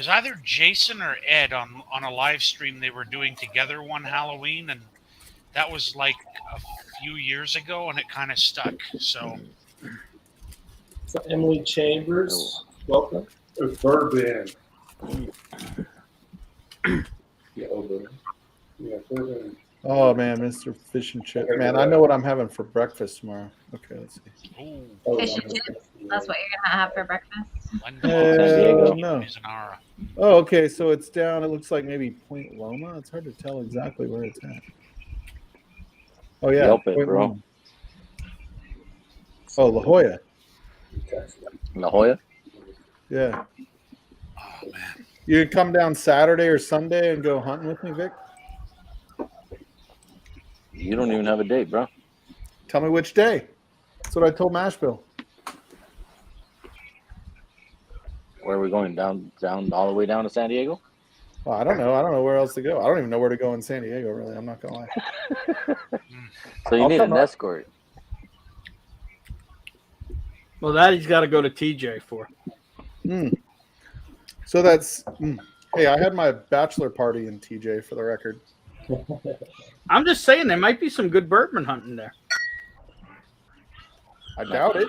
either Jason or Ed on a live stream they were doing together one Halloween, and that was like a few years ago, and it kind of stuck. So So Emily Chambers, welcome. It's bourbon. Yeah, over. Yeah, bourbon. Oh man, Mr. Fish and Chip. Man, I know what I'm having for breakfast tomorrow. Okay, let's see. ooh, Oh, Fish and chips. That's what you're going to have for breakfast. Wonderful. don't know. Mizunara. Oh, okay. So it's down. It looks like maybe Point Loma. It's hard to tell exactly where it's at. Oh yeah, Yelp it, Point bro. Loma. Oh, La Jolla. La Jolla? Yeah. Oh man. You can come down Saturday or Sunday and go hunting with me, Vic? You don't even have a date, bro. Tell me which day. That's what I told Mashville. Where are we going? Down all the way down to San Diego? Well, I don't know. I don't know where else to go. I don't even know where to go in San Diego, really. I'm not going to lie. So you I'll need come an up. escort. Well, that he's got to go to TJ for. So that's... Hey, I had my bachelor party in TJ, for the record. I'm just saying there might be some good bourbon hunting there. I doubt it.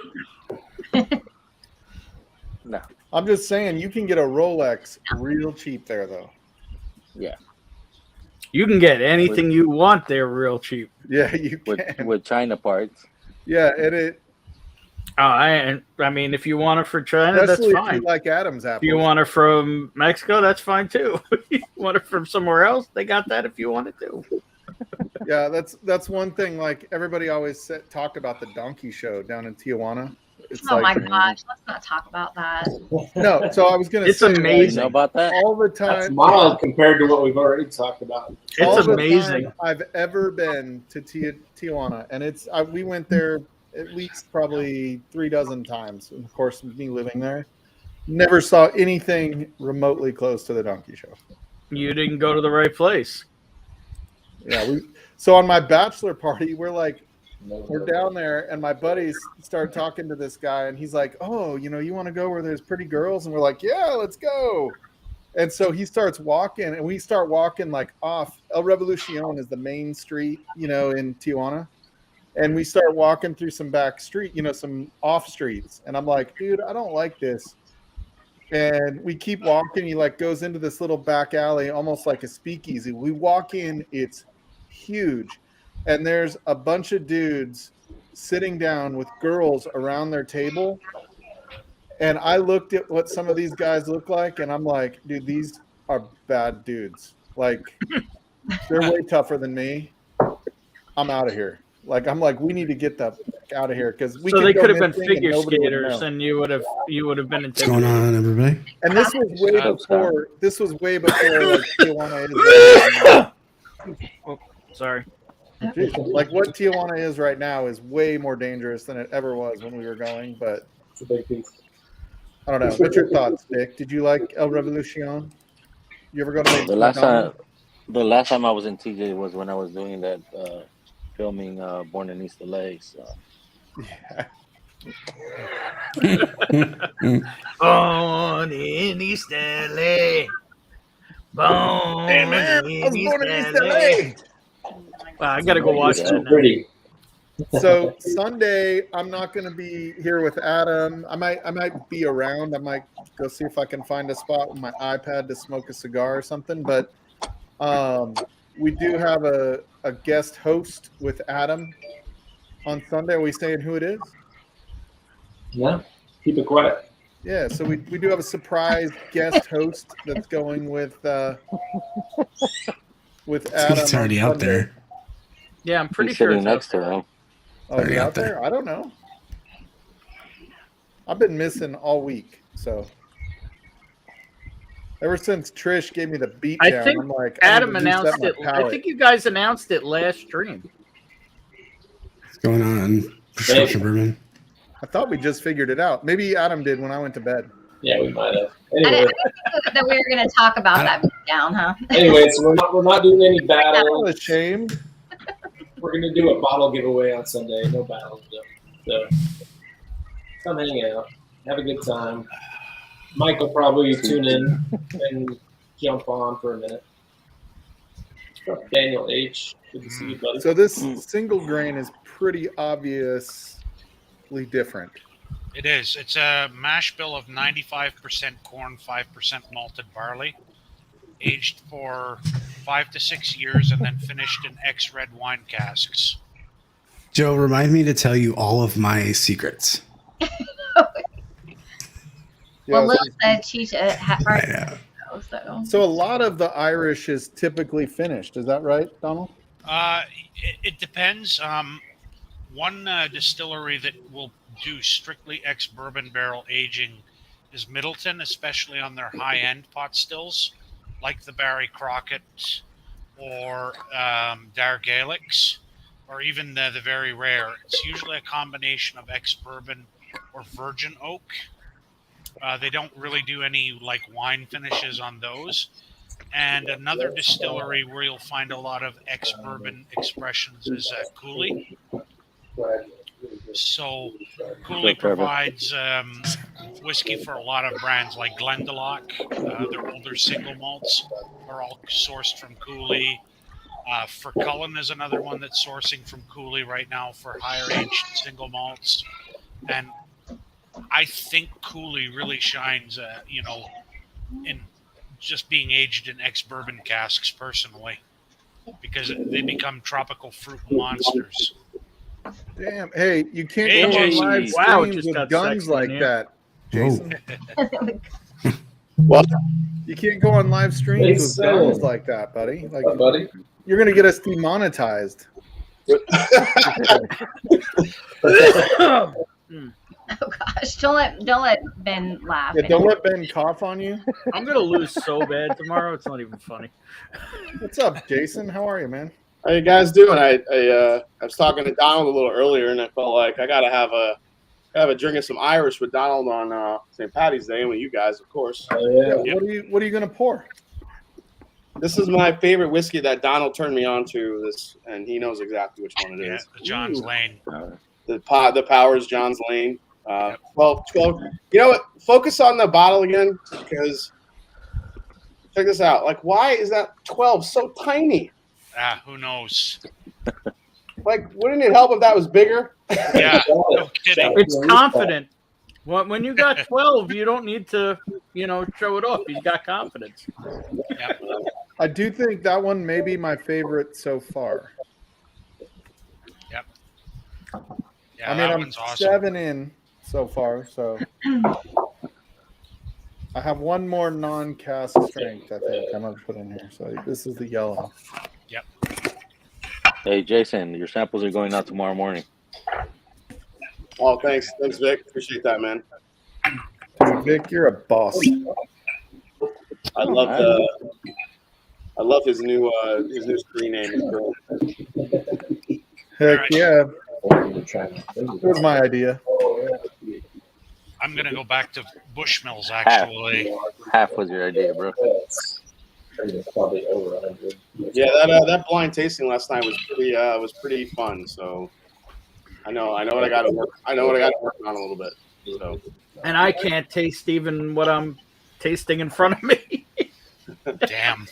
No. I'm just saying you can get a Rolex real cheap there, though. Yeah. You can get anything you want there real cheap. Yeah, you can. With China parts. Yeah, it Oh, I mean, if you want it for China, that's especially if fine. you like Adam's If apples. you want it from Mexico, that's fine too. You want it from somewhere else, they got that if you want it too. Yeah, that's one thing. Like everybody always talked about the donkey show down in Tijuana. It's Oh like, my gosh, let's not talk about that. No, so I was gonna It's say, like, You amazing. know about that? all the That's time. mild compared to what we've already talked about. all It's the amazing. time I've ever been to Tijuana, and we went there at least probably 36 times. And of course, me living there, never saw anything remotely close to the donkey show. You didn't go to the right place. Yeah, so on my bachelor party, we're down there, and my buddies start talking to this guy, and he's like, "Oh, you want to go where there's pretty girls?" And we're like, "Yeah, let's go." And so he starts walking, and we start walking like off. El Revolucion is the main street, in Tijuana, and we start walking through some back street, some off streets, and I'm like, "Dude, I don't like this." And we keep walking. He goes into this little back alley, almost like a speakeasy. We walk in, it's huge. And there's a bunch of dudes sitting down with girls around their table. And I looked at what some of these guys look like, and I'm like, dude, these are bad dudes. They're way tougher than me. I'm out of here. I'm like, we need to get the fuck out of here because we. So they could have been missing and figure nobody would skaters, know. and you would have been What's going on, everybody? And this was way Stop, before. This was way before Tijuana is. Sorry. Jeez, what Tijuana is right now is way more dangerous than it ever was when we were going. But It's a big piece. I don't know. What's your thoughts, Nick? Did you like El Revolucion? You ever go to The last time I was in TJ was when I was doing that filming Born in East LA. So. Yeah. Born in East LA. Born in East LA. Wow, I gotta go watch It's that too now. pretty. So Sunday, I'm not going to be here with Adam. I might be around. I might go see if I can find a spot with my iPad to smoke a cigar or something. But we do have a guest host with Adam on Sunday. Are we saying who it is? Yeah, keep it quiet. Yeah, so we do have a surprise guest host that's going with Adam. It's already on out Sunday. there. Yeah, I'm pretty He's sure sitting it's next to him. Oh, is Already he out out there? I don't know. I've been missing all week, so ever since Trish gave me the beat I down, think I'm like, Adam I need to reset announced my it. I palate. think you guys announced it last stream. What's going on, prescription bourbon? I thought we just figured it out. Maybe Adam did when I went to bed. Yeah, we might have. I Anyway, didn't think that we were going to talk about that down, huh? so we're not doing any I'm battle. ashamed. We're gonna do a bottle giveaway on Sunday. No battles though. So come hang out, have a good time. Mike will probably tune in and jump on for a minute. Daniel H. Good to see you, buddy. So this single grain is pretty obviously different. It is. It's a mash bill of 95% corn, 5% malted barley, aged for 5 to 6 years, and then finished in ex-red wine casks. Joe, remind me to tell you all of my secrets. Yeah, Well, Yes. Lil said Chicha I know. So a lot of the Irish is typically finished. Is that right, Donald? It depends. One distillery that will do strictly ex-bourbon barrel aging is Middleton, especially on their high-end pot stills, like the Barry Crockett or Dargaelics, or even the very rare. It's usually a combination of ex-bourbon or virgin oak. They don't really do any like wine finishes on those. And another distillery where you'll find a lot of ex-bourbon expressions is Cooley. So Cooley provides whiskey for a lot of brands like Glendalough. Their older single malts are all sourced from Cooley. For Cullen is another one that's sourcing from Cooley right now for higher aged single malts. And I think Cooley really shines, in just being aged in ex-bourbon casks personally, because they become tropical fruit monsters. Damn. Hey, you can't Hey, go on Jason. live Wow, it streams just with got guns sexy in like here. that, Jason. What? You can't go on live streams Hey, with so- guns like that, buddy. Like What, buddy? you're gonna get us demonetized. Oh gosh, don't let Ben laugh. Yeah, don't let Ben cough on you. I'm gonna lose so bad tomorrow. It's not even funny. What's up, Jason? How are you, man? How you guys doing? I was talking to Donald a little earlier, and I felt like I gotta have a drink of some Irish with Donald on St. Patty's Day, and with you guys, of course. Yeah, what are you gonna pour? This is my favorite whiskey that Donald turned me on to. This, and he knows exactly which one it Yeah, is. the John's Ooh. Lane. The Powers John's Lane. 12. You know what? Focus on the bottle again, because check this out. Like, why is that 12 so tiny? Who knows? Like, wouldn't it help if that was bigger? Yeah, no kidding. It's confident. When you got 12, you don't need to, show it off. You got confidence. Yeah. I do think that one may be my favorite so far. Yeah, I mean, that I'm one's awesome. 7 in so far, so I have one more non-cask strength. I think I'm gonna put in here. So this is the yellow. Yep. Hey, Jason, your samples are going out tomorrow morning. Oh, thanks, Vic. Appreciate that, man. Dude, Vic, you're a boss. I love his new screen name. Heck All right. yeah, it was my idea. I'm gonna go back to Bushmills actually. Half was your idea, bro. Probably over 100. Yeah, that blind tasting last night was pretty fun. So I know what I got to work. I know what I got to work on a little bit. So And I can't taste even what I'm tasting in front of me. Damn.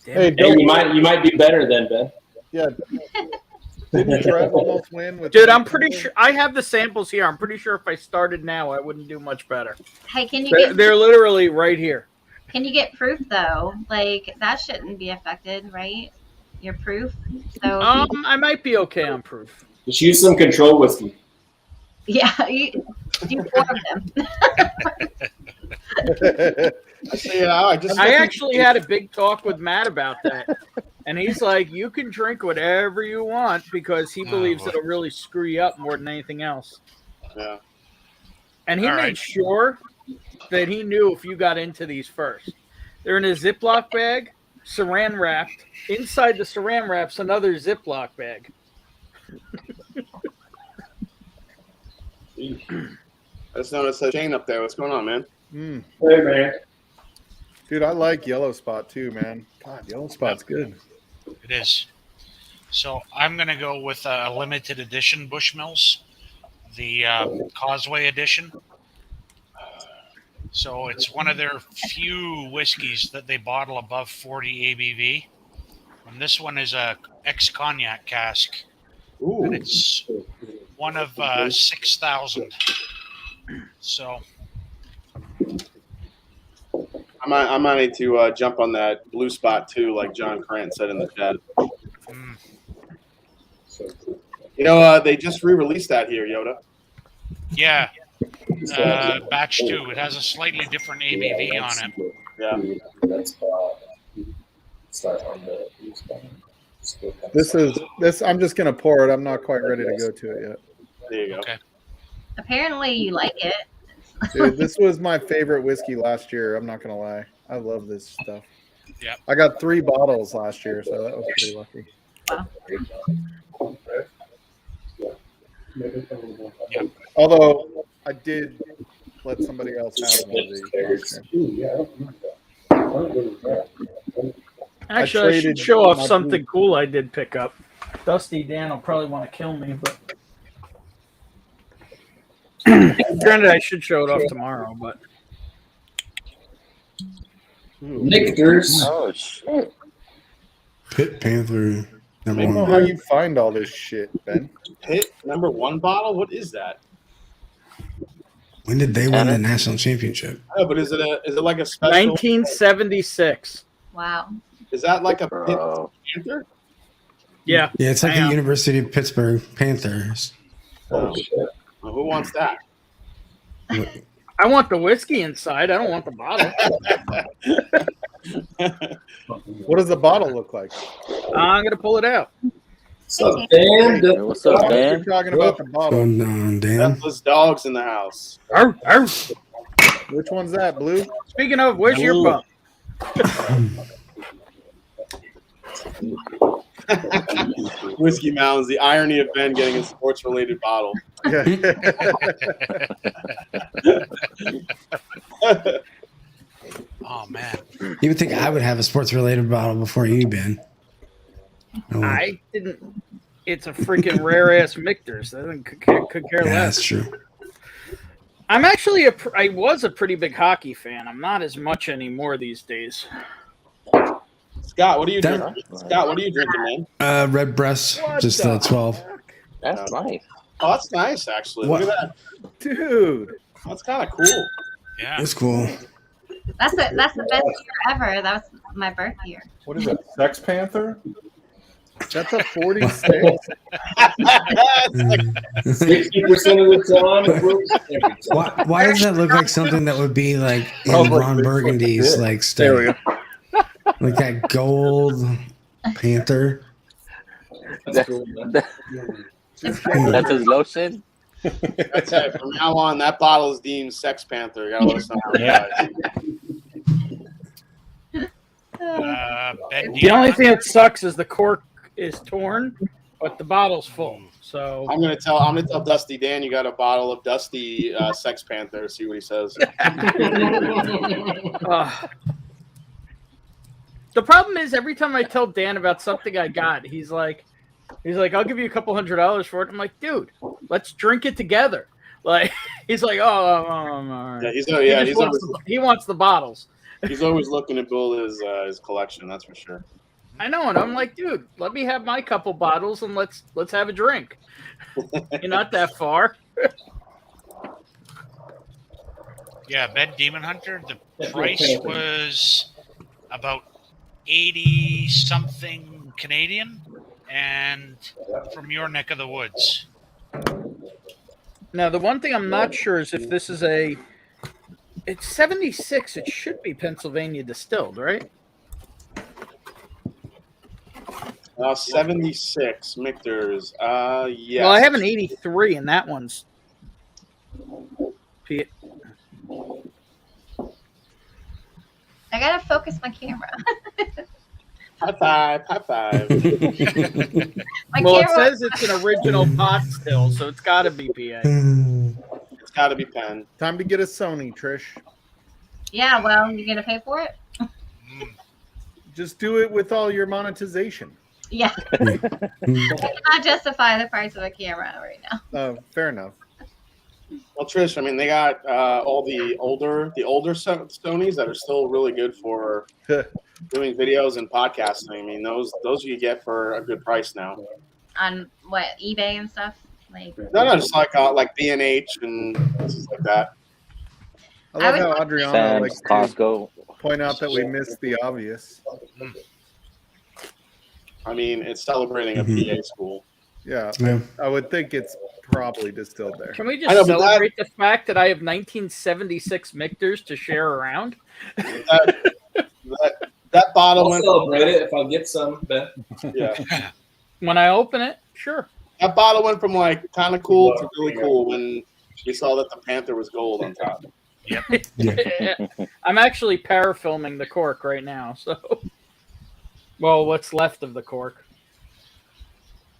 Hey, Hey, you might be better than Ben. Yeah. Didn't Trev almost win with? Dude, I'm pretty sure I have the samples here. I'm pretty sure if I started now, I wouldn't do much better. Hey, can you They're literally right here. Can you get proof though? Like that shouldn't be affected, right? Your proof. So I might be okay on proof. Just use some control whiskey. yeah, you do 4 of them. I actually had a big talk with Matt about that. And he's like, you can drink whatever you want because he believes it'll really screw you up more than anything else. Yeah. And he All made right. sure that he knew if you got into these first. They're in a Ziploc bag, saran wrapped. Inside the saran wrap's another Ziploc bag. I just noticed a chain up there. What's going on, man? Hey, man. Dude, I like Yellow Spot too, man. God, Yellow Spot's good. It is. So I'm going to go with a limited edition Bushmills, the Causeway edition. So it's one of their few whiskeys that they bottle above 40 ABV. And this one is a ex-cognac cask. Ooh. And it's one of 6,000. So I might need to jump on that blue spot too, like John Krantz said in the chat. You know, they just re-released that here, Yoda. yeah, batch 2. It has a slightly different ABV on it. Yeah. This. I'm just gonna pour it. I'm not quite ready to go to it yet. There you go. Okay. Apparently, you like it. Dude, this was my favorite whiskey last year. I'm not gonna lie. I love this stuff. Yep. I got 3 bottles last year, so that was pretty lucky. Yep. Although I did let somebody else have one of these last year. Actually, I should traded show off my something cool I did pick up. Dusty Dan will probably want to kill me, but granted, I should show it off tomorrow. But Nickers. Oh shit! Pit Panther I number don't know one. how you find all this shit, Ben. Hit number 1 bottle. What is that? When did they win the national championship? No, but is it like a special? 1976. Wow. Is that like a Pit Bro. Panther? Yeah. Yeah, it's like Damn. the University of Pittsburgh Panthers. Oh, well, who wants that? I want the whiskey inside. I don't want the bottle. What does the bottle look like? I'm gonna pull it out. So Dan, Hey, what's up, You're Dan? talking about the bottle. Going on, Dan. Restless dogs in the house. Arr, arr. Which one's that, Blue? Speaking of, where's your bump? Whiskey Mountains, the irony of Ben getting a sports-related bottle. Yeah. Oh man. You would think I would have a sports related bottle before you, Ben. Oh, I didn't. It's a freaking rare ass Michter's. I could care yeah, less. that's true. I'm actually I was a pretty big hockey fan. I'm not as much anymore these days. Scott, what are you That- drinking? Scott, what are you drinking, man? Red Breast, What just the 12. That's nice. Oh, that's nice, actually. What? Look at that. Dude. That's kind of cool. Yeah. That's cool. That's the best year ever. That was my birth year. What is it? Sex Panther? That's a 46. It's like 60% of the time, it works. Why does that look like something that would be like in Probably Ron Bigfoot Burgundy's did. like There we study? go. Like that gold panther? That's his lotion. That's it. From now on, that bottle is deemed Sex Panther. You gotta let us know how it Yeah. goes. Ben, The only thing that sucks is the cork is torn, but the bottle's full. So I'm gonna tell Dusty Dan you got a bottle of Dusty Sex Panther. See what he says. the problem is every time I tell Dan about something I got, he's like, I'll give you a couple $100 for it. I'm like, dude, let's drink it together. Like he's like, all right. He wants the bottles. he's always looking to build his collection. That's for sure. I know, and I'm like, dude, let me have my couple bottles and let's have a drink. You're not that far. Yeah, Ben Demon Hunter. The price was about 80 something Canadian, and from your neck of the woods. Now, the one thing I'm not sure is if this is it's 76. It should be Pennsylvania distilled, right? 76 Michter's. Yes. Well, I have an 83, and that one's. I gotta focus my camera. High five. High five. Well, it camera. says it's an original pot still, so it's got to be PA. It's got to be Penn. Time to get a Sony, Trish. Yeah, well, you gonna pay for it? Just do it with all your monetization. Yeah. I cannot justify the price of a camera right now. Fair enough. Well, Trish, I mean, they got all the older Sonys that are still really good for doing videos and podcasting. I mean, those you get for a good price now. On what, eBay and stuff? Like No, just like B&H and things like that. I love I how would- Adriana Sam's, likes to Costco. point out that we missed the obvious. I mean, it's celebrating a PA school. Yeah, Yeah. I would think it's probably distilled there. Can we I just know, but celebrate the fact that I have 1976 Michters to share around? That bottle I'll went. celebrate it if I get some, Ben. Yeah, When I open it, sure. that bottle went from like kind of cool to really cool when we saw that the Panther was gold on top. I'm actually parafilming the cork right now. So, well, what's left of the cork?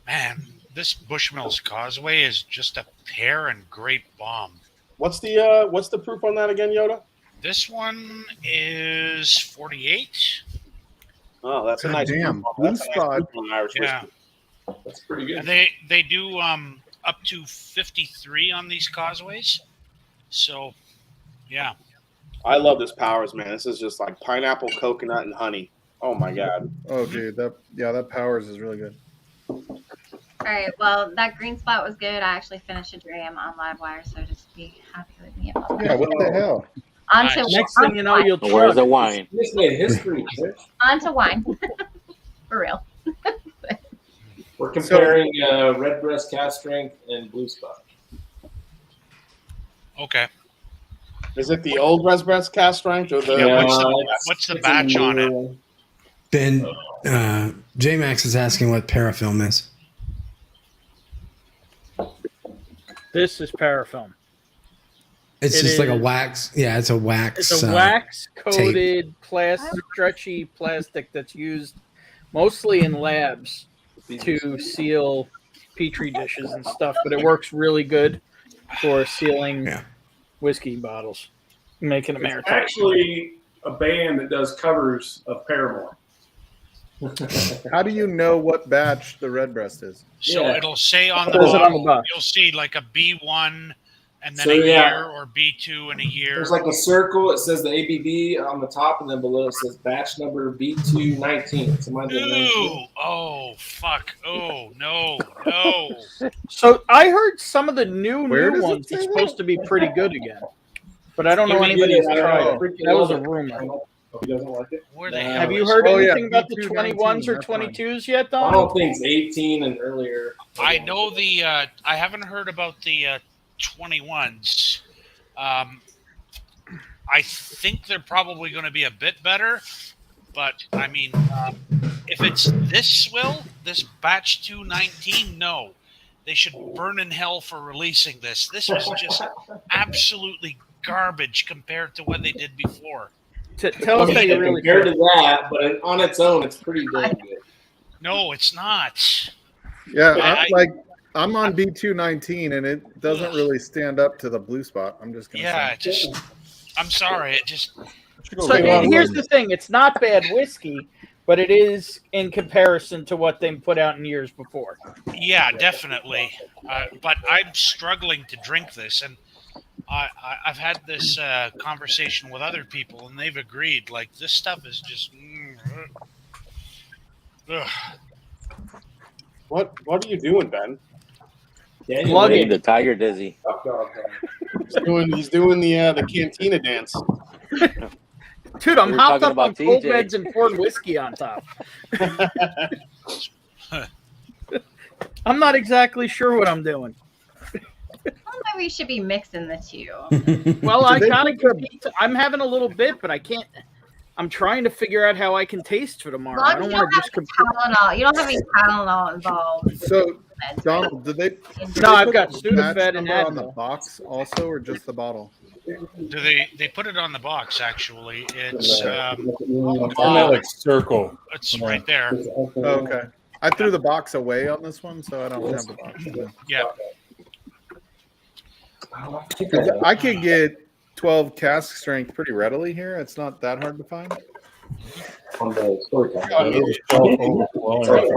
Man, this Bushmills Causeway is just a pear and grape bomb. What's the proof on that again, Yoda? This one is 48. Oh, that's a God nice damn, proof. blue That's a nice spot. proof on Irish Yeah. whiskey. That's pretty good. And they do up to 53 on these causeways. So, yeah. I love this Powers, man. This is just like pineapple, coconut, and honey. Oh my god. Oh, dude, that Powers is really good. All right. Well, that green spot was good. I actually finished a dram on Livewire, so just be happy with me about that. Yeah, what the hell? On to Next thing you know, you'll Where's the chug. wine? This made history, Trish. on to wine. For real. We're comparing Redbreast Cast Strength and Blue Spot. Okay. Is it the old Redbreast cast strength or the? Yeah, it's- what's the it's a batch on it? new- Ben, J-Max is asking what parafilm is. This is parafilm. It's It just like a is- wax. Yeah, it's a wax. It's a wax-coated stretchy plastic that's used mostly in labs to seal petri dishes and stuff, but it works really good for sealing Yeah. whiskey bottles, making them It's airtight. actually a band that does covers of Paramore. How do you know what batch the Redbreast is? So Yeah. it'll say on the What is it on bottle, the box? you'll see like a B1 and then So, a yeah. year, or B2 and a year. There's like a circle. It says the ABV on the top, and then below it says batch number B219. So mine's a 19. Ooh, oh, fuck. Oh, no, no. So I heard some of the new Where does it ones say are that? supposed to be pretty good again, but I don't know Maybe anybody who's I don't tried know. it. Freaking That was a love it. rumor. He doesn't like it. Where the No. hell Have you is heard Oh, yeah, anything about the B219, 21s or that's fine. 22s yet, I Don? don't think it's 18 and earlier. I know the. I haven't heard about the 21s. I think they're probably going to be a bit better, but I mean, if it's this swill, this batch 219, no, they should burn in hell for releasing this. This was just absolutely garbage compared to what they did before. Tell us how you really compared feel. to that, but on its own, it's pretty damn good. No, it's not. Yeah, I'm on B219 and it doesn't really stand up to the blue spot. I'm just gonna Yeah, say. it just. I'm sorry. It just. So here's the thing: it's not bad whiskey, but it is in comparison to what they put out in years before. Yeah, definitely. But I'm struggling to drink this, and I've had this conversation with other people, and they've agreed. Like, this stuff is just. Ugh. What are you doing, Ben? Daniel, Plug Made it. the tiger dizzy. up dog. He's doing the cantina dance. Dude, I'm We were hopped talking up on about cold TJ. beds and poured whiskey on top. I'm not exactly sure what I'm doing. I don't know, we should be mixing the two. Well, I they kind of put I'm having a little bit, but I can't. I'm trying to figure out how I can taste for tomorrow. I As long don't as you want to just don't compete. have Tylenol. You don't have any Tylenol involved. So, Donald, did they? No, I've put got the batch Sudafed and number on the Advil. box also, or just the bottle? Do they put it on the box? Actually, it's It's on that like circle. it's right there. Oh, okay. I threw the box away on this one, so I don't have the box. Yeah. I could get 12 cask strength pretty readily here. It's not that hard to find. On the story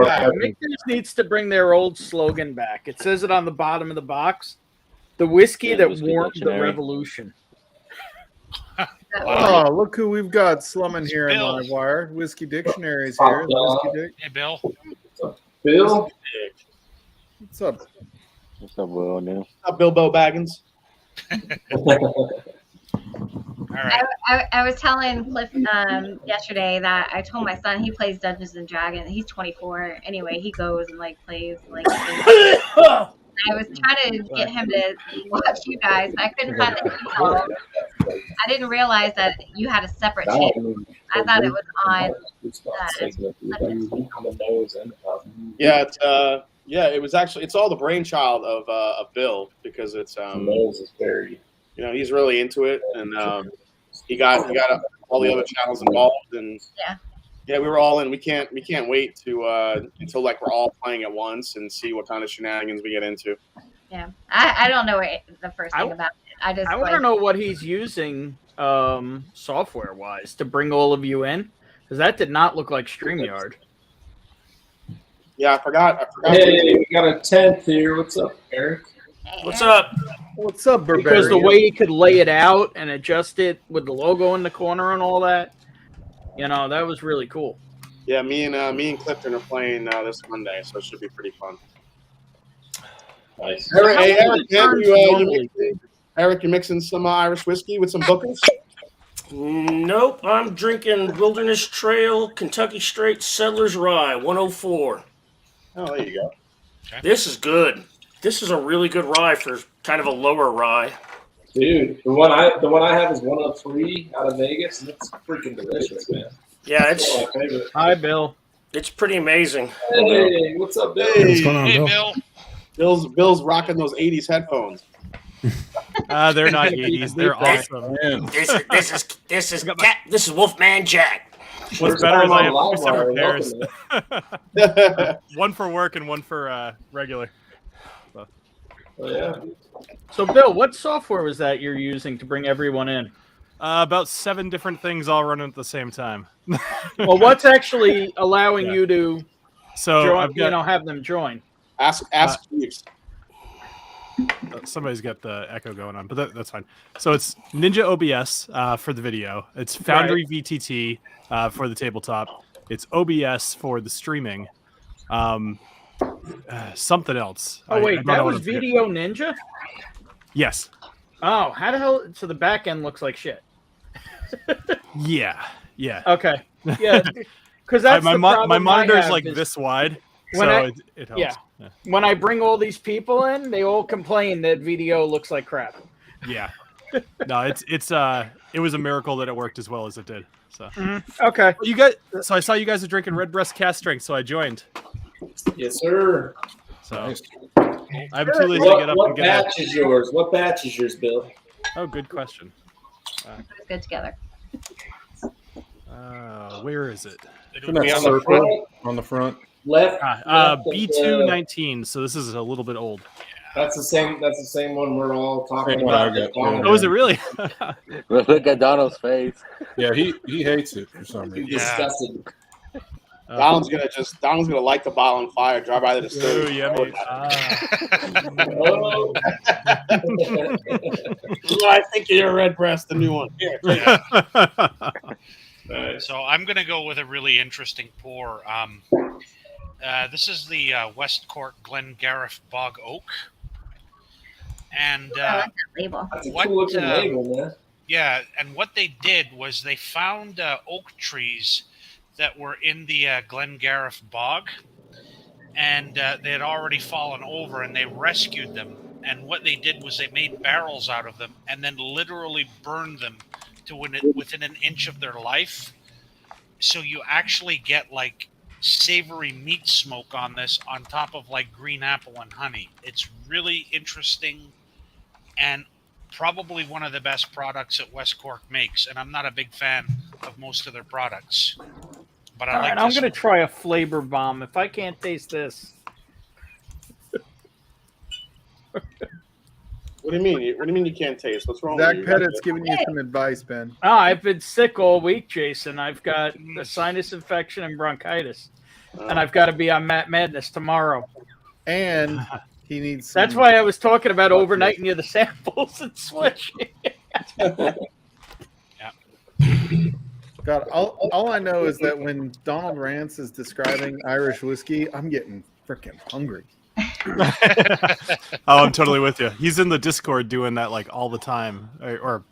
time. Mickey's needs to bring their old slogan back. It says it on the bottom of the box. The whiskey Yeah, that whiskey warmed the dictionary. revolution. Oh, look who we've got slumming here in Bill. Livewire. Whiskey Dictionary's here. Whiskey Dick. Hey, Bill. Bill, What's up? What's up, Will? New? Bilbo Baggins. All right. I was telling Cliff yesterday that I told my son he plays Dungeons and Dragons. He's 24. Anyway, he goes and like plays like I was trying to get him to watch you guys, but I couldn't find the email. I didn't realize that you had a separate channel. I thought it was on. It was actually it's all the brainchild of Bill because it's Mills is very, he's really into it, and he got all the other channels involved, and we were all in. We can't wait to until like we're all playing at once and see what kind of shenanigans we get into. Yeah, I don't know the first thing about it. I want to know what he's using software wise to bring all of you in, because that did not look like StreamYard. Yeah, I forgot. Hey, we got a 10th here. What's up, Eric? What's up? What's up, Barbarian? Because the way he could lay it out and adjust it with the logo in the corner and all that, that was really cool. Yeah, me and Clifton are playing this Monday, so it should be pretty fun. Nice. Eric, you mixing some Irish whiskey with some bookers? Nope, I'm drinking Wilderness Trail Kentucky Straight Settlers Rye 104. Oh, there you go. Okay. This is good. This is a really good rye for kind of a lower rye. Dude, the one I have is 103 out of Vegas, and it's freaking delicious, man. Yeah, It's my favorite. Hi, Bill. It's pretty amazing. Hey, what's up, Bill? What's going on, Hey, Bill? Bill. Bill's rocking those 80s headphones. They're not 80s. They're awesome. This is Wolfman Jack. What's better is I have 2 separate pairs. One for work and one for regular. So. Oh, yeah. So, Bill, what software was that you're using to bring everyone in? About 7 different things all running at the same time. Well, what's actually allowing you to join, got, have them join? Ask Jeeves. Somebody's got the echo going on, but that's fine. So it's Ninja OBS for the video. It's Foundry VTT for the tabletop. It's OBS for the streaming. Something else. Oh, wait, that was Video Ninja? Yes. Oh, how the hell? So the back end looks like shit. Yeah. Okay. Yeah, because that's my monitor is like is this wide, when so it helps. Yeah. When I bring all these people in, they all complain that video looks like crap. Yeah. No, it was a miracle that it worked as well as it did. So Okay. You guys. So I saw you guys are drinking Red Breast Cast Strength, so I joined. Yes, sir. So I'm too lazy to get up and get What batch is yours? What batch is yours, Bill? Oh, good question. It's good together. Where is it? On the front. Left. B219. So this is a little bit old. That's the same one we're all talking about. Oh, is it really? Look at Donald's face. Yeah, he hates it for some reason. Disgusted. Donald's gonna light the bottle on fire, drive by the distillery. Yummy. I think you're a Red Breast, the new one. Here. So I'm going to go with a really interesting pour. This is the West Cork Glengarriff Bog Oak. And I like that label. That's a cool looking label, man. Yeah, and what they did was they found oak trees that were in the Glengarriff Bog, and they had already fallen over, and they rescued them. And what they did was they made barrels out of them and then literally burned them to within an inch of their life. So you actually get like savory meat smoke on this on top of like green apple and honey. It's really interesting and probably one of the best products that West Cork makes. And I'm not a big fan of most of their products. But I like I'm this going to one. try a flavor bomb. If I can't taste this. What do you mean? What do you mean you can't taste? What's wrong Zach with you? Pettit's giving you some advice, Ben. Oh, I've been sick all week, Jason. I've got a sinus infection and bronchitis. And I've got to be on Matt Madness tomorrow. And he needs That's why I was talking about overnighting you the samples and switching. God, all I know is that when Donald Rance is describing Irish whiskey, I'm getting freaking hungry. Oh, I'm totally with you. He's in the Discord doing that like all the time, or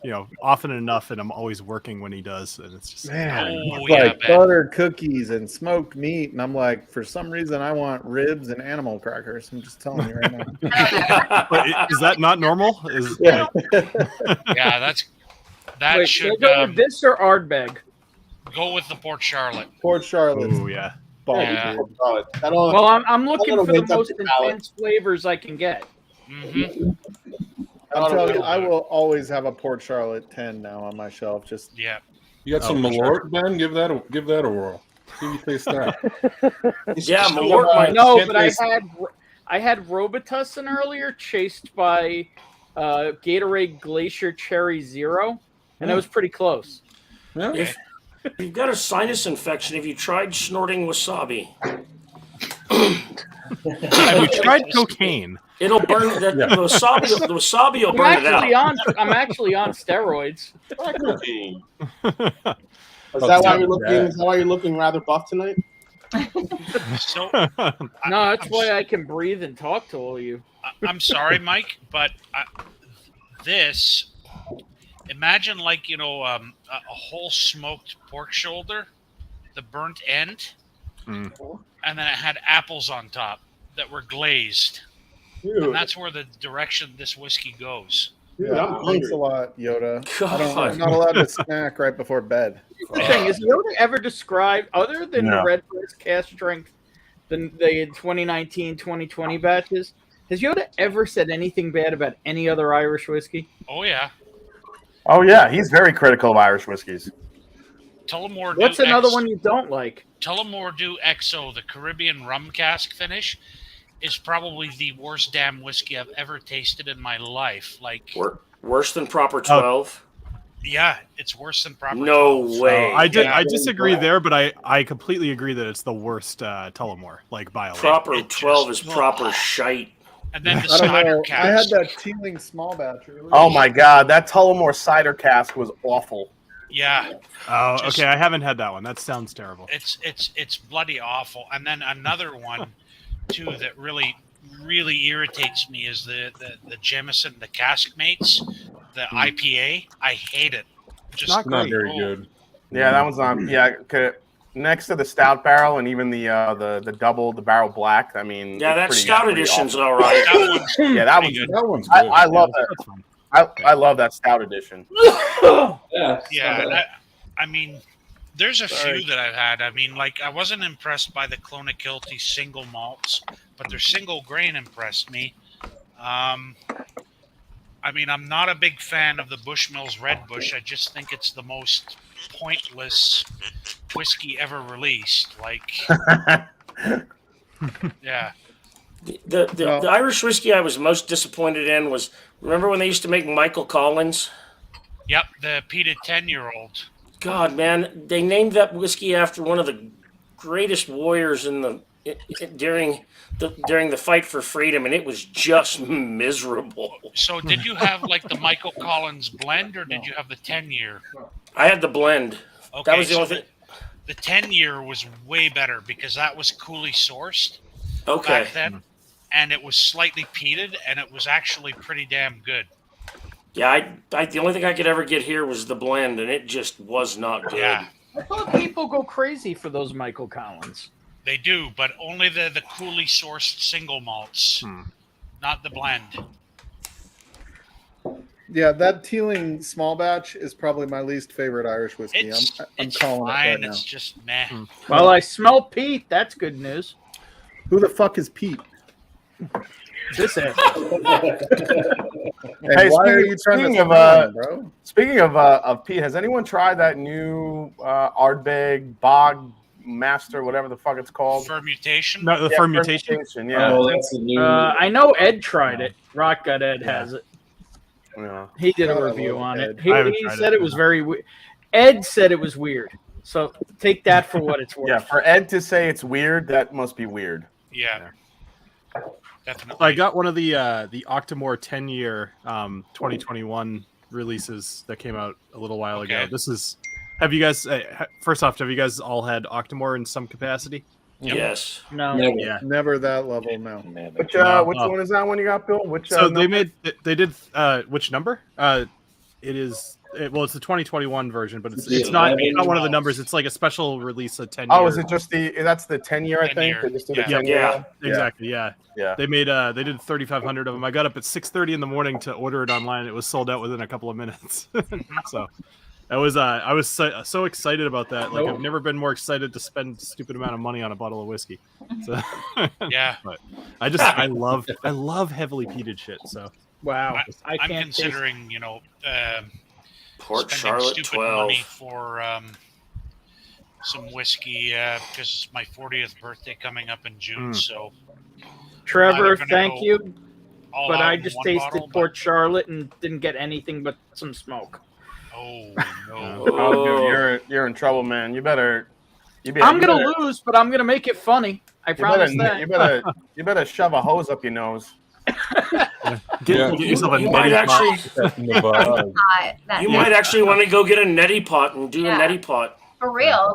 often enough, and I'm always working when he does, and it's just Man, Oh, it's yeah, like man. butter cookies and smoked meat, and I'm like, for some reason, I want ribs and animal crackers. I'm just telling you right now. But is that not normal? Is Yeah. Yeah, that Wait, should go with this or Ardbeg? go with the Port Charlotte. Port Charlotte. Oh yeah. Yeah. Well, I'm looking that'll for the rinse up most the palate. intense flavors I can get. Mm-hmm. I'm telling you, I will always have a Port Charlotte 10 now on my shelf. Just Yeah. You got some Malort, Ben? Give that a whirl. See if you taste that. Yeah, Malort might. No, can't but taste- I had Robitussin earlier, chased by Gatorade Glacier Cherry Zero, and that was pretty close. Yeah. If you've got a sinus infection, have you tried snorting wasabi? Have you tried cocaine? It'll burn the wasabi. The wasabi will burn it out. I'm actually on steroids. Is that why you're looking? Is that why you're looking rather buff tonight? So No, that's why I can breathe and talk to all of you. I'm sorry, Mike, but this. Imagine like a whole smoked pork shoulder, the burnt end, and then it had apples on top that were glazed. Dude. And that's where the direction this whiskey goes. Dude, I'm thanks hungry. a lot, Yoda. God. I'm not allowed to snack right before bed. Here's the thing: is Yoda ever described, other than No. the Red Horse cast strength, the 2019, 2020 batches? Has Yoda ever said anything bad about any other Irish whiskey? Oh yeah, Oh yeah, he's very critical of Irish whiskeys. Tullamore. What's another one you don't like? Tullamore Dew XO, the Caribbean rum cask finish, is probably the worst damn whiskey I've ever tasted in my life. Like, Worse than Proper 12? yeah, it's worse than proper. No 12. way. I disagree there, but I completely agree that it's the worst Tullamore, like by a lot. Proper It 12 just- is proper shite. And then the I don't Snyder know. I had cask. that Teeling small batch earlier. Oh my god, that Tullamore cider cask was awful. Yeah, Oh, Just- okay. I haven't had that one. That sounds terrible. it's bloody awful. And then another one too that really irritates me is the Jameson, the Cask Mates, the IPA. I hate it. Just Not Not great. very good. Yeah, that one's on. Yeah, next to the stout barrel and even the double, the barrel black. I mean, Yeah, it's that pretty- stout pretty edition's awful. all right. That one's Yeah, that pretty one's. good. That one's good. I love that. That's fine. I love that stout edition. Yeah. Yeah, and I mean, there's a few that I've had. I mean, like, I wasn't impressed by the Clonakilty single malts, but their single grain impressed me. I mean, I'm not a big fan of the Bushmills Red Bush. I just think it's the most pointless whiskey ever released. Like, yeah. The Irish whiskey I was most disappointed in was, remember when they used to make Michael Collins? Yep, the peated 10-year-old. God, man, they named that whiskey after one of the greatest warriors during the fight for freedom, and it was just miserable. So did you have, like, the Michael Collins blend, or did you have the 10-year? I had the blend. Okay, That was the so only thing. the 10-year was way better because that was coolly sourced Okay. back then, and it was slightly peated, and it was actually pretty damn good. Yeah, the only thing I could ever get here was the blend, and it just was not good. Yeah, I thought people go crazy for those Michael Collins. they do, but only the coolly sourced single malts, not the blend. Yeah, that Teeling small batch is probably my least favorite Irish whiskey. It's I'm calling it fine. right now. It's just meh. Well, I smell Pete. That's good news. Who the fuck is Pete? This is. And Hey, why are you trying to speaking of spy, bro? Speaking of Pete, has anyone tried that new Ardbeg Bog Master, whatever the fuck it's called? Fermutation. No, the fermentation. Yeah. Oh, that's a new. I know Ed tried it. Rock Gut Ed has it. Yeah. He did a God, I review love on Ed. it. He I haven't he tried said it. it was very weird. Ed said it was weird. So take that for what it's worth. Yeah, for Ed to say it's weird, that must be weird. Yeah, definitely. I got one of the Octomore 10-year 2021 releases that came out a little while ago. Okay. This is. Have you guys? First off, have you guys all had Octomore in some capacity? Yes. No. Never. Yeah. Never that level. No. Which No. one is that one you got, Bill? Which So number? they did which number? It's the 2021 version, but it's not one of the numbers. It's like a special release of 10 years. Oh, is it just that's the 10-year? I 10 think year. they just did Yeah. a 10-year. Yeah. Exactly. Yeah. Yeah. They made they did 3,500 of them. I got up at 6:30 in the morning to order it online. It was sold out within a couple of minutes. So I was so excited about that. Like I've never been more excited to spend a stupid amount of money on a bottle of whiskey. So Yeah. but I love heavily peated shit. So Wow. I I'm can't taste- considering, Port spending Charlotte stupid 12. money for some whiskey because it's my 40th birthday coming up in June. So Trevor, either gonna thank go you. all But out I in just one tasted bottle, Port Charlotte and didn't get anything but some smoke. Oh no! Oh, dude, you're in trouble, man. You better. I'm gonna lose, but I'm gonna make it funny. I promise that. You better shove a hose up your nose. get yourself a You might neti pot. actually, you might actually want to go get a neti pot and do a neti pot. For real,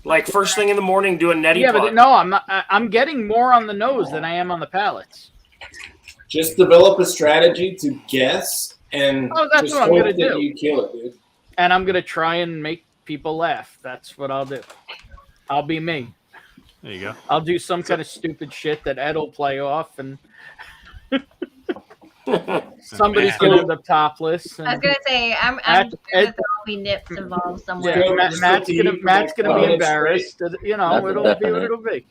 Like first thing in the morning, do a neti Yeah, pot. but no, I'm not. I'm getting more on the nose than I am on the palates. Just develop a strategy to guess and that's just what I'm hope gonna that do. you kill it, dude. And I'm gonna try and make people laugh. That's what I'll do. I'll be me. There you go. I'll do some kind of stupid shit that Ed will play off, and somebody's gonna end up topless. And I was gonna say, I'm Ed- sure Ed- that there'll be nips involved somewhere. yeah, Matt's gonna be embarrassed. You know, That's it'll be definite. what it'll be.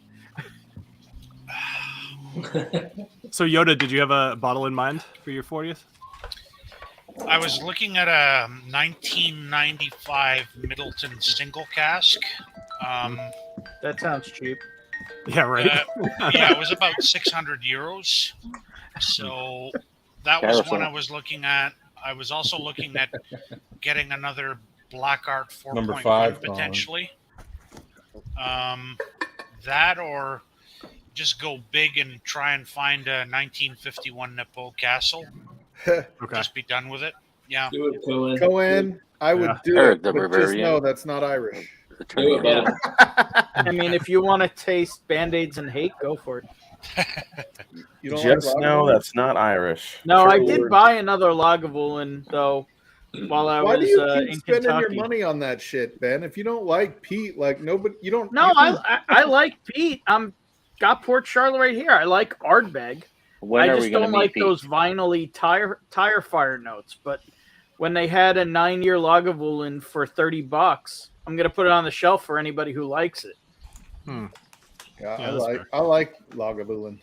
So Yoda, did you have a bottle in mind for your 40th? I was looking at a 1995 Middleton single cask. That sounds cheap. Yeah, right. Yeah, it was about 600 euros. So that was Carousel. one I was looking at. I was also looking at getting another Black Art Number 4.1 5, potentially. That or just go big and try and find a 1951 Napo Castle. Okay. Just be done with it. Yeah. Do it, Cohen. Cohen, I would do Eric it, the but just Bavarian. know that's not Irish. Do it, buddy. I mean, if you want to taste Band-Aids and hate, go for it. You don't Just like know Lagavulin? that's not Irish. No, I Sure. did buy another Lagavulin though while I Why was do you keep in spending Kentucky. your money on that shit, Ben? If you don't like Pete, like nobody, you don't. No, you can- I like Pete. Got Port Charlotte right here. I like Ardbeg. When I are just we gonna don't meet like Pete? those vinyl-y tire fire notes. But when they had a 9-year Lagavulin for $30, I'm gonna put it on the shelf for anybody who likes it. Yeah, Yeah, that's fair. I like Lagavulin.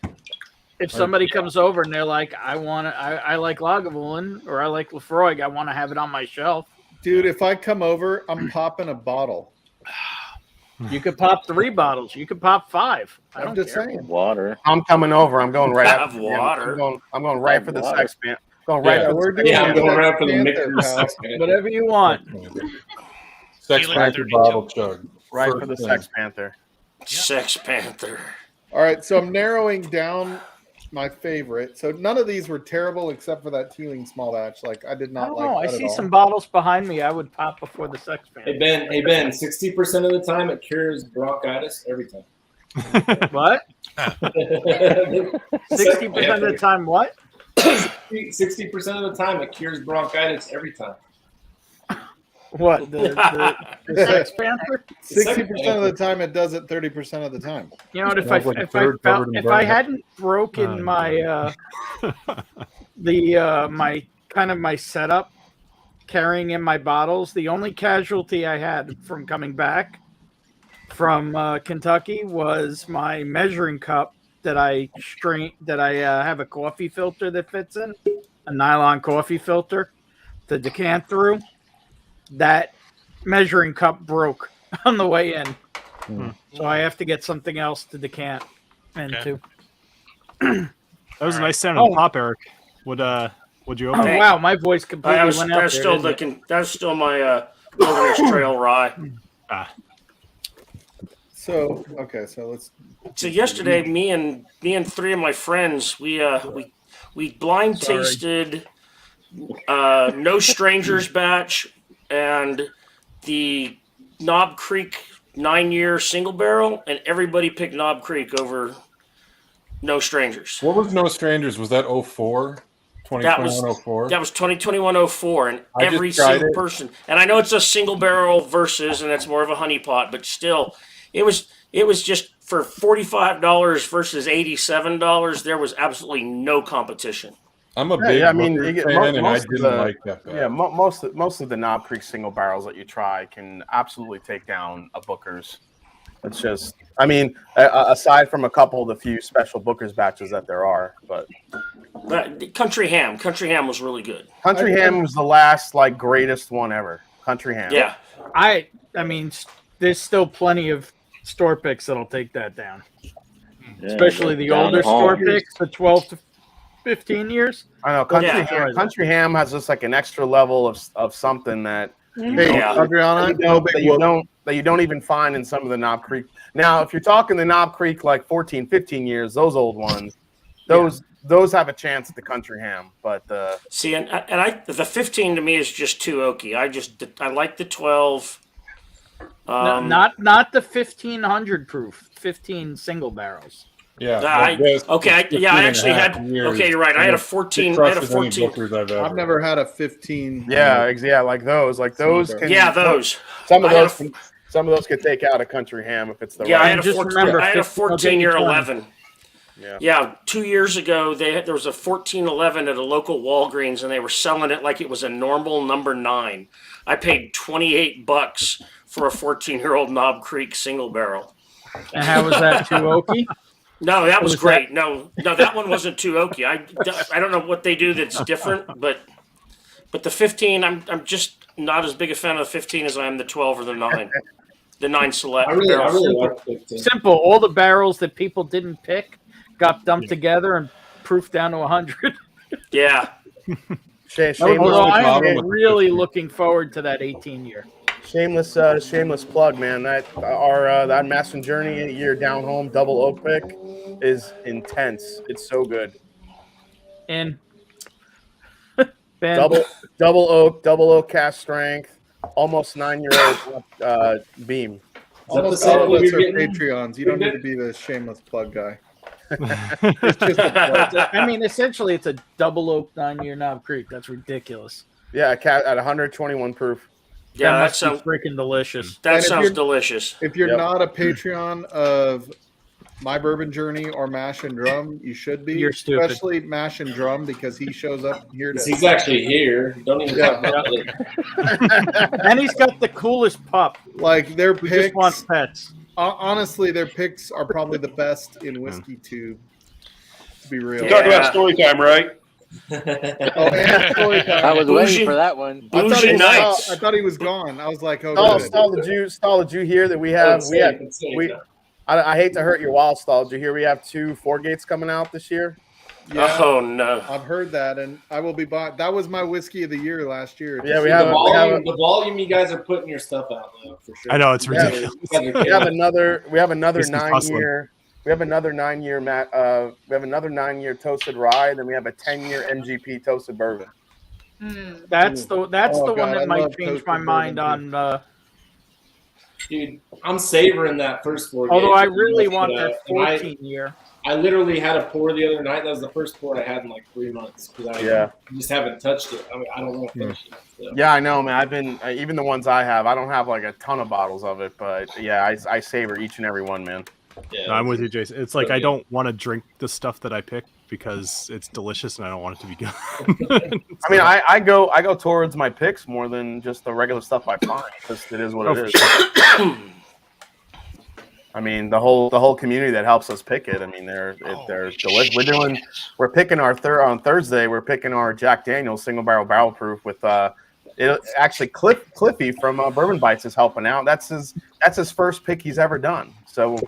If somebody comes over and they're like, I like Lagavulin or I like Lefroy, I want to have it on my shelf. Dude, if I come over, I'm popping a bottle. You could pop 3 bottles. You could pop 5. I I'm don't just care. saying. Water. I'm coming over. I'm going right Have after the game. water. I'm going right Have for the water. sex man. Going right Yeah, for we're the doing I'm going right for the Panther, mixer pal. sex, man. Whatever you want. Sex Feeling Panther 32. bottle chug. right First for the thing. Sex Panther. Sex Panther. All right, so I'm narrowing down my favorite. So none of these were terrible except for that Teeling small batch. Like I did I not don't like know. that I at see all. some bottles behind me. I would pop before the sex Hey fan. Ben, 60% of the time it cures bronchitis every time. What? 60% of the time, what? 60% of the time it cures bronchitis every time. What? The sex panther? 60% of the time it does it 30% of the time. You know what? If Smells like a turd covered in if I burn. hadn't broken my my setup carrying in my bottles, the only casualty I had from coming back from Kentucky was my measuring cup that I have a coffee filter that fits in, a nylon coffee filter to decant through. That measuring cup broke on the way in. So I have to get something else to decant into. That was a nice sound on the pop, Eric. Would you open? Oh, wow, my voice completely went out That's there, still didn't it? looking. That's still my Wilderness Trail rye. So okay, so let's. So yesterday, me and 3 of my friends, we blind tasted No Strangers batch and the Knob Creek 9-year single barrel, and everybody picked Knob Creek over No Strangers. What was No Strangers? Was that 04? 2021-04? That was 2021-04, and I just every tried single it. person. And I know it's a single barrel versus, and it's more of a honey pot, but still, it was just for $45 versus $87. There was absolutely no competition. I'm a big fan, and I didn't like that bad. Yeah, most of the Knob Creek single barrels that you try can absolutely take down a Booker's. It's just, I mean, aside from a couple of the few special Booker's batches that there are, but Country Ham was really good. Country Ham was the last greatest one ever. Country Ham. Yeah, I mean, there's still plenty of store picks that'll take that down, especially the older store picks, the 12 to 15 years. I know Country Ham has just an extra level of something that Adriana, that you don't even find in some of the Knob Creek. Now, if you're talking the Knob Creek 14, 15 years, those old ones, those have a chance at the Country Ham. But see, and the 15 to me is just too oaky. I like the 12. Not the 1500 proof, 15 single barrels. Yeah. I actually had. Okay, you're right. I had a 14. I've never had a 15. Yeah, like those. Those Some of those could take out a Country Ham if it's the right. I had a 14-year 11. Yeah, 2 years ago there was a 1411 at a local Walgreens, and they were selling it like it was a normal number 9. I paid $28 for a 14-year-old Knob Creek single barrel. And how was that, too oaky? No, that was great. No, that one wasn't too oaky. I don't know what they do that's different, but the 15, I'm just not as big a fan of the 15 as I am the 12 or the 9. The 9 select. I really like 15. Simple. All the barrels that people didn't pick got dumped together and proofed down to 100. Yeah. Although I am really looking forward to that 18-year. Shameless plug, man. That Master Journey year down home double oak pick is intense. It's so good. And double oak cast strength, almost 9-year-old beam. Almost all of us are Patreons. You don't need to be the shameless plug guy. It's just a plug. I mean, essentially, it's a double oak 9-year Knob Creek. That's ridiculous. Yeah, at 121 proof. Yeah, that sounds freaking delicious. That sounds delicious. If you're not a Patreon of My Bourbon Journey or Mash and Drum, you should be. You're stupid. Especially Mash and Drum, because he shows up here. He's actually here. Don't even talk about it. And he's got the coolest pup. Their picks. Just wants pets. Honestly, their picks are probably the best in Whiskey Tube. To be real. You're talking about story time, right? I was waiting for that one. I thought he was gone. I was like, Stahl, did you hear that we have I hate to hurt your wild Stahl. Did you hear we have 2 Four Gates coming out this year? Yeah, oh no! I've heard that, and I will be bought. That was my whiskey of the year last year. Yeah, we have the volume you guys are putting your stuff out though, for sure. I know it's ridiculous. We have another 9-year. We have another 9-year we have another 9-year toasted rye, and then we have a 10-year MGP toasted bourbon. That's the one that might change my mind on. Dude, I'm savoring that first pour. Although I really want that 14-year. I literally had a pour the other night. That was the first pour I had in 3 months because I just haven't touched it. I mean, I don't want to finish it. So. Yeah, I know, man. I've been even the ones I have. I don't have a ton of bottles of it, but yeah, I savor each and every one, man. Yeah, no, I'm with you, Jason. It's I don't want to drink the stuff that I pick because it's delicious and I don't want it to be good. I mean, I go towards my picks more than just the regular stuff I find. Just it is what it is. Sure. I mean, the whole community that helps us pick it. I mean, they're delicious. We're picking on Thursday. We're picking our Jack Daniel's single barrel proof with actually Cliffy from Bourbon Bites is helping out. That's his first pick he's ever done. So.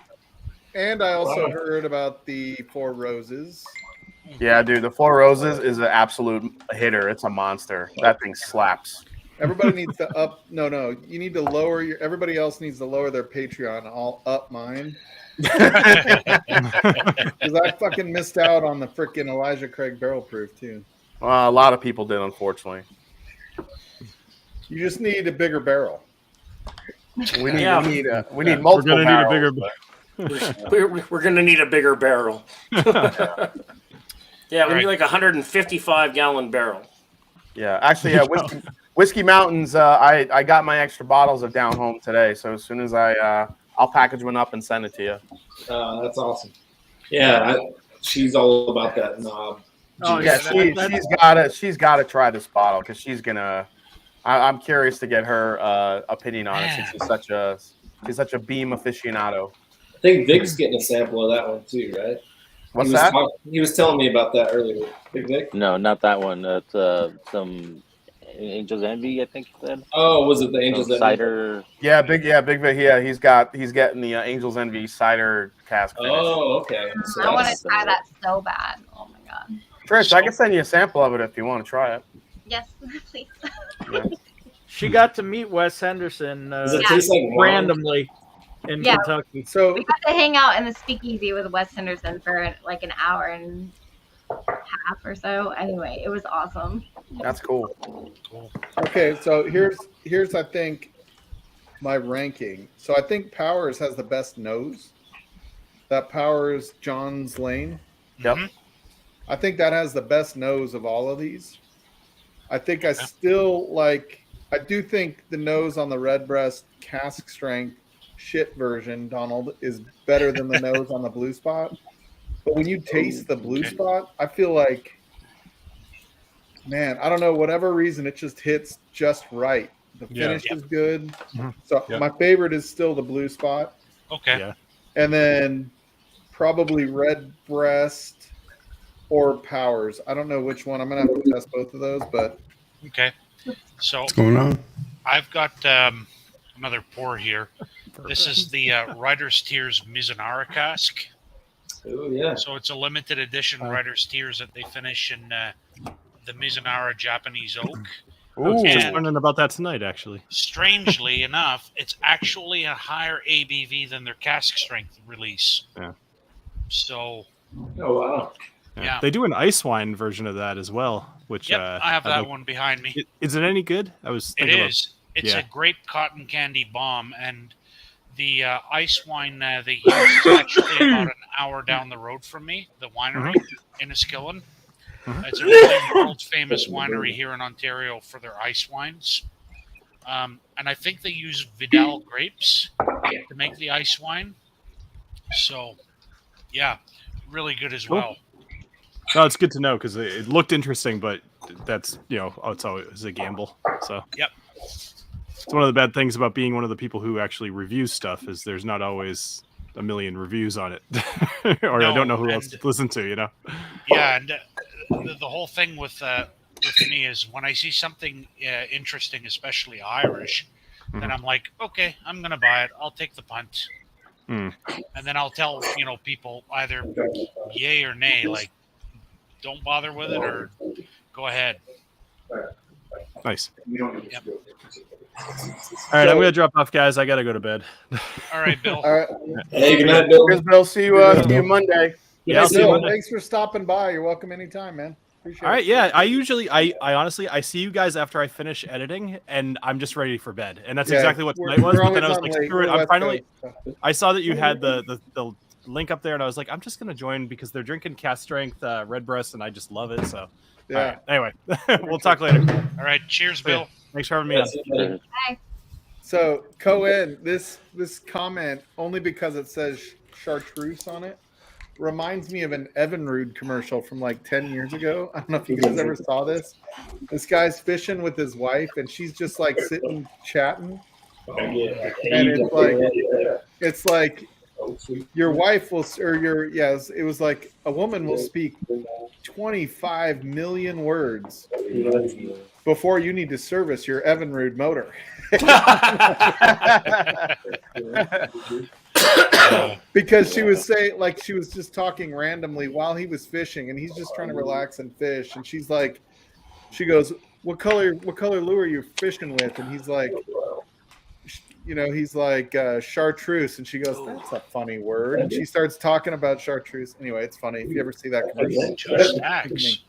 And I also heard about the Four Roses. Yeah, dude, the Four Roses is an absolute hitter. It's a monster. That thing slaps. Everybody needs to up. No, you need to lower your. Everybody else needs to lower their Patreon. I'll up mine. Because I fucking missed out on the freaking Elijah Craig barrel proof too. A lot of people did, unfortunately. You just need a bigger barrel. We need We're multiple gonna barrels. need a bigger. We're going to need a bigger barrel. Yeah, we need like a 155-gallon barrel. Yeah, actually, Whiskey Mountains. I got my extra bottles of Down Home today, so as soon as I'll package one up and send it to you. That's awesome. Yeah, she's all about that knob. Oh yeah, she's gotta try this bottle because she's gonna. I'm curious to get her opinion on it since she's such a beam aficionado. I think Vic's getting a sample of that one too, right? What's that? He was telling me about that earlier. Big Vic? No, not that one. That's some Angel's Envy, I think you said. Oh, was it the Angel's Envy? Cider? Yeah, Big Vic. Yeah, he's getting the Angel's Envy cider cask. Finish. Oh, okay. So I want to try that so bad. Oh my god. Trish, I can send you a sample of it if you want to try it. Yes, please. Yeah. She got to meet Wes Henderson Does it taste like wine? randomly in Kentucky. So we got to hang out in the speakeasy with Wes Henderson for like an hour and a half or so. Anyway, it was awesome. That's cool. Okay, so here's I think my ranking. So I think Powers has the best nose. That Powers John's Lane. Yep. I think that has the best nose of all of these. I think I do think the nose on the Redbreast cask strength shit version, Donald, is better than the nose on the Blue Spot. But when you taste the Blue Spot, I feel like, man, I don't know, whatever reason, it just hits just right. The finish is good. Mm-hmm. So my favorite is still the Blue Spot. Okay. Yeah. And then probably Redbreast or Powers. I don't know which one. I'm going to have to test both of those, but. Okay. So What's going on? I've got another pour here. This is the Writer's Tears Mizunara cask. Oh, yeah. So it's a limited edition Writer's Tears that they finish in the Mizunara Japanese oak. I was just And learning about that tonight, actually. strangely enough, it's actually a higher ABV than their cask strength release. Yeah. So. Oh, wow. Yeah. They do an ice wine version of that as well, which I have that one behind me. Is it any good? I was It thinking is. It's a grape cotton candy bomb, and the ice wine they use is actually about an hour down the road from me, the winery in Enniskillen. It's a really world-famous winery here in Ontario for their ice wines. And I think they use Vidal grapes to make the ice wine. So, yeah, really good as well. No, it's good to know because it looked interesting, but that's, it's always a gamble. So, yep. It's one of the bad things about being one of the people who actually reviews stuff is there's not always a million reviews on it, or I don't know who else to listen to. Yeah, and the whole thing with me is when I see something interesting, especially Irish, then I'm like, okay, I'm gonna buy it. I'll take the punt, and then I'll tell people either yay or nay, like don't bother with it or go ahead. Nice. Yep. All right, I'm gonna drop off, guys. I gotta go to bed. All right, Bill. All right. Hey, good night, Bill. Cheers, Bill. See you Monday. Yeah, I'll see you Monday. Thanks for stopping by. You're welcome anytime, man. Appreciate All right, it. yeah. I honestly, I see you guys after I finish editing, and I'm just ready for bed. And that's exactly what tonight was. But then I was like, screw it. I'm finally. I saw that you had the link up there, and I was like, I'm just gonna join because they're drinking cask strength Redbreast, and I just love it. So, yeah. Anyway, we'll talk later. All right, cheers, Bill. Thanks for having me on. Bye. So, Cohen, this comment, only because it says chartreuse on it, reminds me of an Evinrude commercial from like 10 years ago. I don't know if you guys ever saw this. This guy's fishing with his wife, and she's just like sitting chatting. And it's like your wife will, it was like a woman will speak 25 million words before you need to service your Evinrude motor. Because she was saying, like, she was just talking randomly while he was fishing, and he's just trying to relax and fish. And she's like, she goes, what color lure are you fishing with? And he's like, chartreuse. And she goes, that's a funny word. And she starts talking about chartreuse. Anyway, it's funny. If you ever see that commercial. 2 stacks.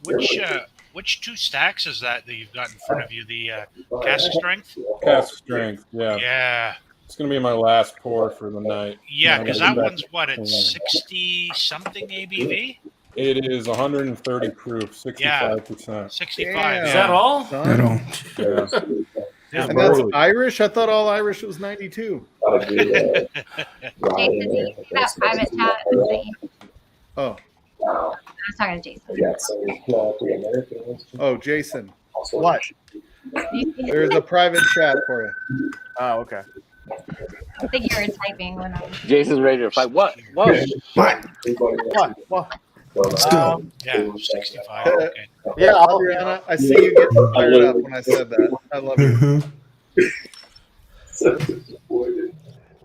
Which 2 stacks is that you've got in front of you? The cask strength? Cask strength, yeah. Yeah. It's gonna be my last pour for the night. Yeah, I'm because gonna that get one's back what, to it's 60 something ABV? It is 130 proof, 65%. Yeah, 65. Is that all? At all. Yeah. And that's Irish? I thought all Irish was 92. Jason, do you see that private chat? Oh. I was talking to Jason. Oh, Jason. What? There's a private chat for you. Oh, okay. I think you were typing when I. Jason's ready to fight. What? What? What? Let's go. Yeah, 65. Okay. Yeah, Adriana, I see you getting fired up when I said that. I love you.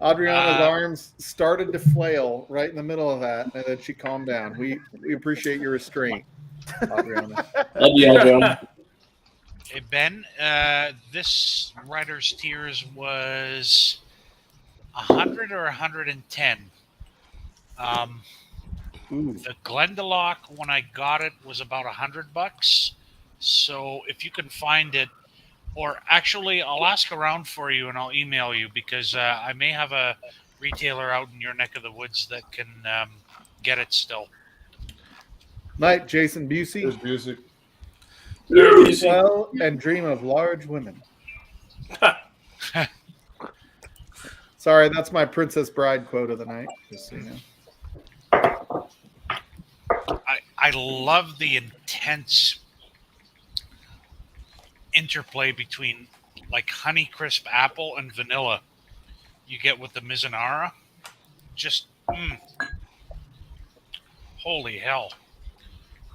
Adriana's arms started to flail right in the middle of that, and then she calmed down. We appreciate your restraint, Adriana. Love you, Adriana. Hey, Ben, this writer's tiers was 100 or 110. The Glendalough, when I got it, was about $100. So if you can find it, or actually, I'll ask around for you and I'll email you because I may have a retailer out in your neck of the woods that can get it still. Night, Jason Busey. There's music. Live well and dream of large women. Sorry, that's my Princess Bride quote of the night. Just so you know. I love the intense interplay between like Honeycrisp apple and vanilla you get with the Mizunara. Just holy hell.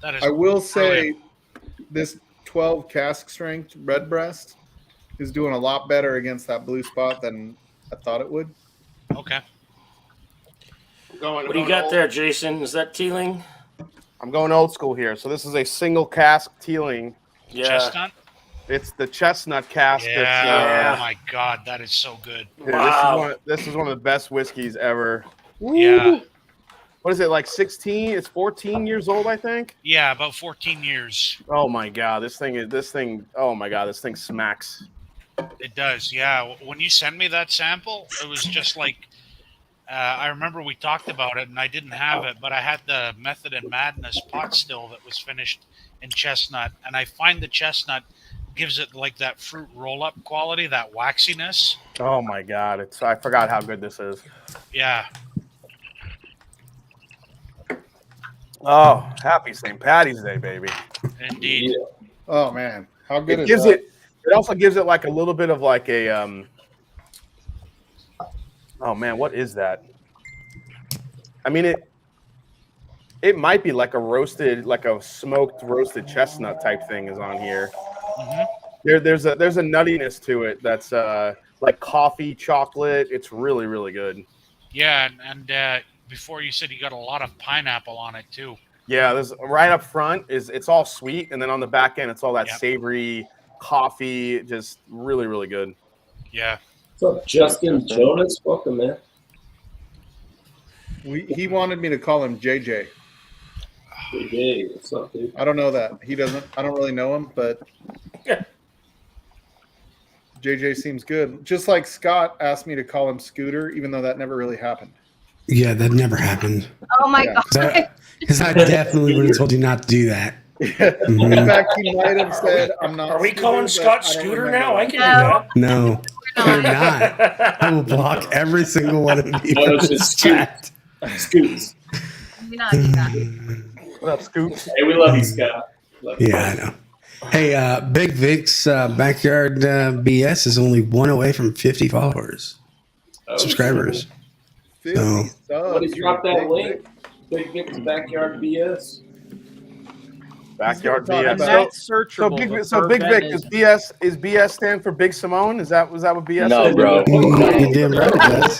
That is I will say brilliant. this 12 cask strength Redbreast is doing a lot better against that blue spot than I thought it would. Okay. What do you got there, Jason? Is that Teeling? I'm going old school here. So this is a single cask Teeling. Yeah. Chestnut? It's the chestnut cask. Yeah. Oh my God, that is so good. Wow. This is one of the best whiskeys ever. Yeah. What is it, like 16? It's 14 years old, I think. Yeah, about 14 years. Oh my God, this thing smacks. It does, yeah. When you sent me that sample, it was just like, I remember we talked about it and I didn't have it, but I had the Method and Madness pot still that was finished in chestnut. And I find the chestnut gives it like that fruit roll-up quality, that waxiness. Oh my God, I forgot how good this is. Yeah. Oh, happy St. Patty's Day, baby. Indeed. Oh man, how good It is that? It also gives it like a little bit of like a oh man, what is that? I mean it might be like a smoked roasted chestnut type thing is on here. Mm-hmm. There's a nuttiness to it that's like coffee, chocolate. It's really, really good. Yeah, and before you said you got a lot of pineapple on it too. Yeah, there's right up front it's all sweet, and then on the back end it's all that savory coffee, just really, really good. Yeah. What's up, Justin Jonas? Welcome, man. He wanted me to call him JJ. JJ, what's up, dude? I don't know that. He doesn't. I don't really know him, but JJ seems good. Just like Scott asked me to call him Scooter, even though that never really happened. Yeah, that never happened. Oh my God. Because I definitely would have told you not to do that. In fact, he might have said, "I'm not." Are we calling Scott Scooter now? I can do that. No, you're not. I will block every single one of you. No, it's just chat. Scoots. Do not do that. What up, Scoots? Hey, we love you, Scott. Love you. Yeah, I know. Hey, Big Vic's Backyard BS is only one away from 50 followers, subscribers. So, What did you drop that link? Big Vic's Backyard BS. Backyard And BS. that's searchable. Big Vic is BS stand for Big Simone? Was that what BS? No, is? bro. you damn right it does.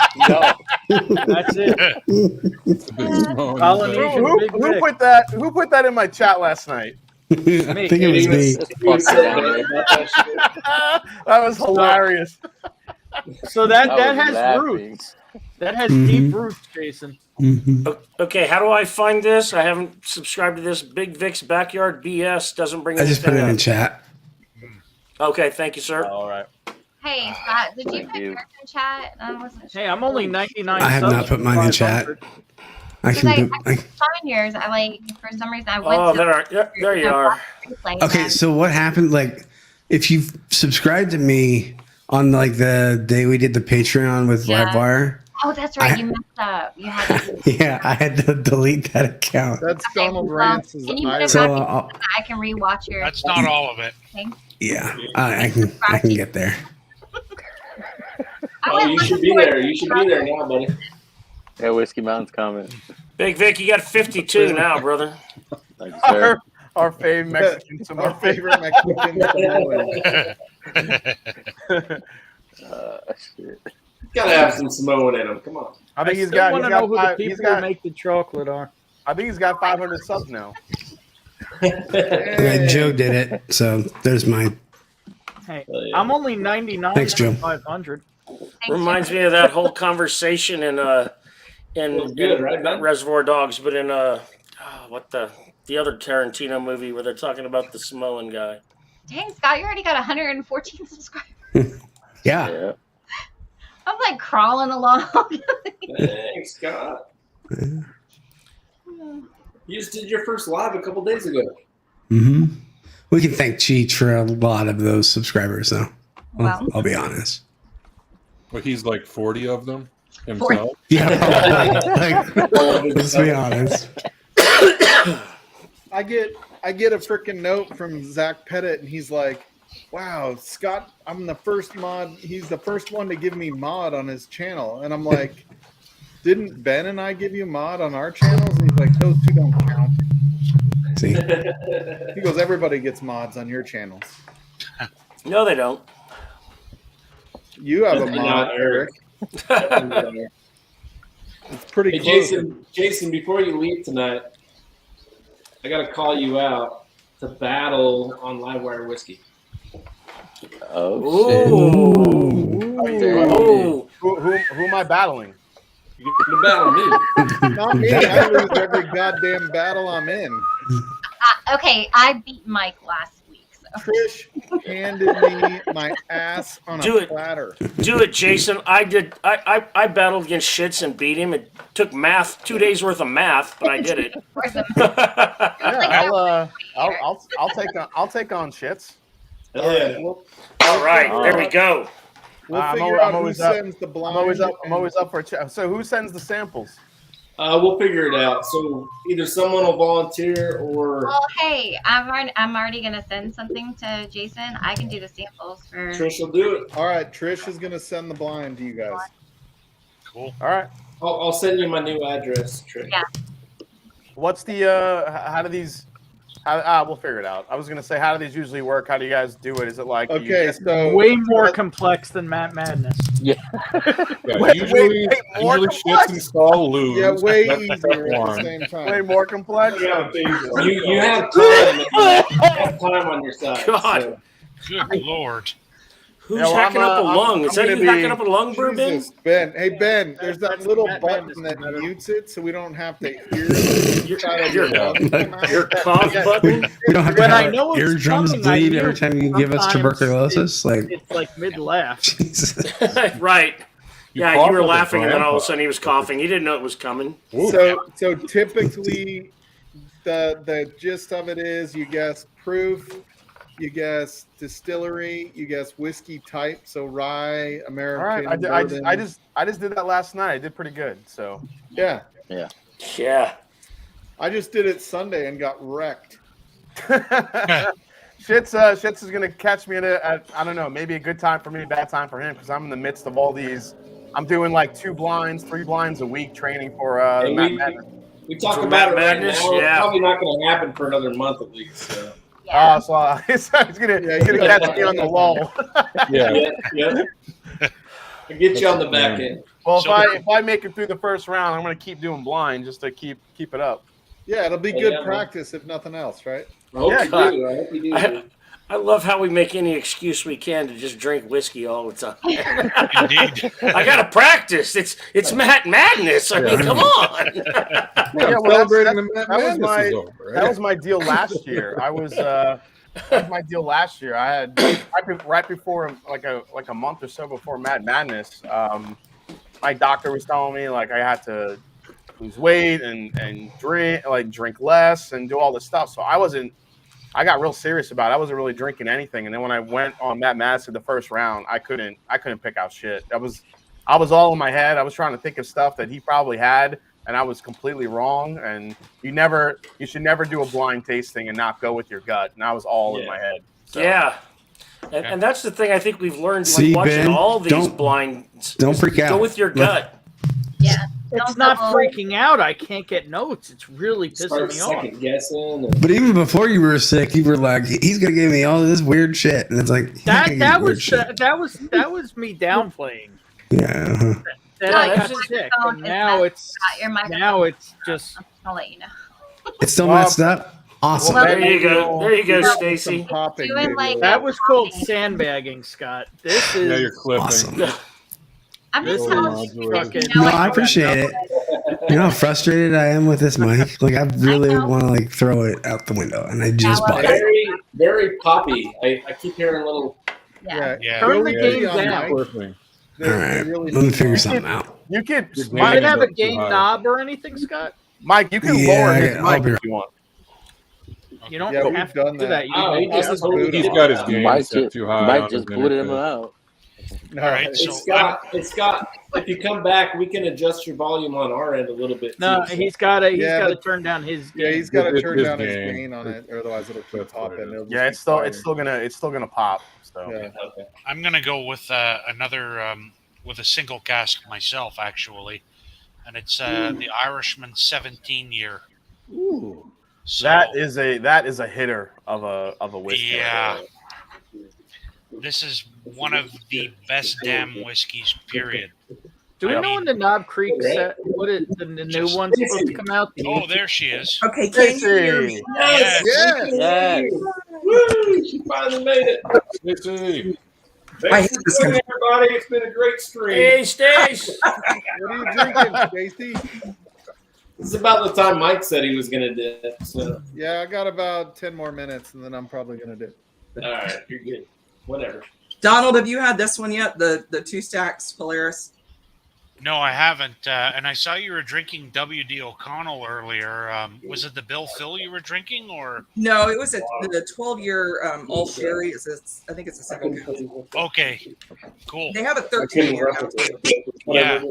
That's it. Polynesian Big Who Vic. put that in my chat last night? I think it was me. That was hilarious. So that I was has laughing. roots. That has deep roots, Jason. Okay, how do I find this? I haven't subscribed to this. Big Vic's Backyard BS doesn't bring I just put it anything in up. chat. Okay, thank you, sir. All right. Hey, Scott, did you Thank put you. yours in chat? I wasn't sure. Hey, I'm only 99. I have not put mine in chat. I Because can do. I find yours. I like for some reason I went. Oh, to there you are. Okay, so what happened? Like, if you subscribed to me on like the day we did the Patreon with Livewire, Oh, that's right. You messed up. You had to. yeah, I had to delete that account. That's Donald Rance's Can you put Irish. it So back in I'll- so that I can rewatch your. That's not all of it. thing? Yeah, I can get there. Oh, you should be there. You should be there now, buddy. Yeah, Whiskey Mountain's comment. Big Vic, you got 52 now, brother. Thank you, sir. Our favorite Mexican Our Samoan. favorite Mexican Samoan. Shit. Gotta have some Samoan in him. Come on. I think he's still got. want He's to know got. who the Five, people he's got. who make the chocolate are. I think he's got 500 subs now. Yeah, Joe did it, so there's mine. Hey, I'm only 99. Thanks, Joe. 500. Reminds me of that whole conversation in good, right, man? Reservoir Dogs, but in what the other Tarantino movie where they're talking about the Samoan guy. Dang, Scott, you already got 114 subscribers. Yeah. Yeah. I'm like crawling along. Thanks, Scott. You just did your first live a couple days ago. Mm-hmm. We can thank Cheech for a lot of those subscribers, though. Wow. I'll be honest. Well, he's like 40 of them himself. Yeah, like, let's be honest. I get a freaking note from Zach Pettit, and he's like, "Wow, Scott, I'm the first mod. He's the first one to give me mod on his channel." And I'm like, "Didn't Ben and I give you mod on our channels?" And he's like, "Those two don't count." See, He goes, "Everybody gets mods on your channels. No, they don't. You have a Not mod, Eric. It's pretty Hey, close." Jason, before you leave tonight, I gotta call you out to battle on Livewire Whiskey. Oh, Ooh. Who am I battling? You get to battle me. Not me. I lose every goddamn battle I'm in. Okay, I beat Mike last week. So. Trish handed me my ass on Do a it. platter. Do it, Jason. I did. I battled against Shitz and beat him. It took 2 days worth of math, but I did it. Yeah, I'll take on Shits. Hell yeah. All right, there we go. We'll I'm figure out who always up. sends the blind. I'm always up for a chat. So who sends the samples? We'll figure it out. So either someone will volunteer or Well, hey, I'm already gonna send something to Jason. I can do the samples for. Trish will do it. All right, Trish is gonna send the blind to you guys. Cool. All right. I'll send you my new address, Trish. Yeah. What's the how do these? We'll figure it out. I was gonna say, how do these usually work? How do you guys do it? Is it like Okay, so Way more complex than Matt Madness. Yeah, Wait, usually more Shitz complex? and Stahl lose. yeah, way That's easier step at the one. same time. way more complex? You have time. You have time on your side. God. So. Good Lord. Who's Yeah, well, hacking up a lung? Is that gonna you hacking be- up a lung, Bourbon? Jesus, Ben. Hey, Ben, there's that That's little Matt button Madness that better. mutes it so we don't have to hear it. Your cough button? we don't have to When I have know our it's eardrums coming, I bleed hear every time you give us sometimes tuberculosis. Like, It's like mid laugh. Jesus. Right. Yeah, cough you were like a laughing, and then all of a grandpa. sudden he was coughing. He didn't know it was coming. So typically, the gist of it is you guess proof, you guess distillery, you guess whiskey type. So rye, All American. right. bourbon. I just did that last night. I did pretty good. So Yeah, Yeah. I just did it Sunday and got wrecked. Shitz is gonna catch me at I don't know, maybe a good time for me, bad time for him, because I'm in the midst of all these. I'm doing like 2 blinds, 3 blinds a week training for And Matt we- Madness. We talk For about it Matt right Madness, now. It's yeah. probably not going to happen for another month at least. So. Yeah. So he's gonna Yeah, catch you me on the lull. Yeah. Yeah. I'll get you on the back end. Well, So- if I make it through the first round, I'm gonna keep doing blind just to keep it up. Yeah, it'll be Yeah, good man. practice if nothing else, right? I hope Yeah, you God. do. I hope you do. I love how we make any excuse we can to just drink whiskey all the time. Indeed. I gotta practice. It's Matt Madness. I mean, come on. Yeah, well, Celebrating that the Matt was Madness my is over, right? that was my deal last year. I was That was my deal last year. I had right before like a month or so before Mad Madness. My doctor was telling me like I had to lose weight and drink less and do all this stuff. So I got real serious about it. I wasn't really drinking anything. And then when I went on Matt Madison the first round, I couldn't pick out shit. I was all in my head. I was trying to think of stuff that he probably had, and I was completely wrong. And you should never do a blind tasting and not go with your gut. And I was all in my head. So. Yeah. And that's the thing I think we've learned See, watching Ben, all these blinds. Don't freak out. Go with your gut. Yeah. It's not freaking out. I can't get notes. It's really pissing me off. Second guessing. But even before you were sick, you were like, "He's gonna give me all this weird shit," and it's like that was me downplaying. Yeah. Uh-huh. Then I got sick, and now it's just. I'll let you know. It's still messed up. Awesome. Well, there you go. There you go, Stacy. That was called sandbagging, Scott. This is. Yeah, you're clipping. Awesome. I'm just telling you. No, I appreciate it. You know how frustrated I am with this mic? Like, I really want to like throw it out the window, and I just bought it. Very, very poppy. I keep hearing little. Yeah. Turn the game down. All right, let me figure something out. You could have a game knob or anything, Scott? Mike, you can lower his mic if you want. You don't Yeah, have we've to done do that. that. He's got his game Mike set just, too high. Mike just booted him out. All right, so It's got. If you come back, we can adjust your volume on our end a little bit. No, too, he's got to turn down his. Yeah, he's got to It's turn his down his game. gain on it, or otherwise it'll keep popping. Yeah, it's still gonna pop. So Yeah. Okay. I'm gonna go with another with a single cask myself, actually, and it's the Irishman 17 year. Ooh. So, that is a hitter of a whiskey. Yeah. This is one of the best damn whiskeys, period. Do we know when the Knob Creek set? What is the new one's supposed to come out? Oh, there she is. Okay, can you hear me? Yes. Woo! She finally made it. Stacy. Thanks for joining, everybody. It's been a great stream. Hey, Stace. What are you drinking, Stacy? This is about the time Mike said he was going to do it. So. Yeah, I got about 10 more minutes, and then I'm probably going to do it. All right, you're good. Whatever. Donald, have you had this one yet? The Two Stacks Polaris? No, I haven't. And I saw you were drinking W.D. O'Connell earlier. Was it the Bill Phil you were drinking, or? No, it was the 12-year all sherry. I think it's a second. Okay, cool. They have a 13-year now too. Yeah.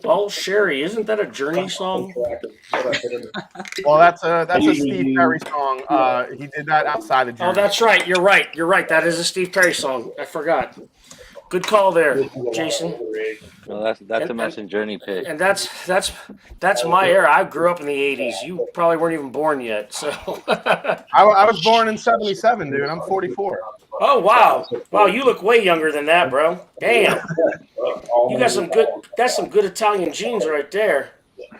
Oh, Sherry, isn't that a Journey song? Well, that's a Steve Perry song. He did that outside of Journey. Oh, that's right. You're right. That is a Steve Perry song. I forgot. Good call there, Jason. Well, that's a Messenger Journey pick. And that's my era. I grew up in the '80s. You probably weren't even born yet. So I was born in '77, dude. I'm 44. Oh wow, you look way younger than that, bro. Damn, you got some good. That's some good Italian genes right there.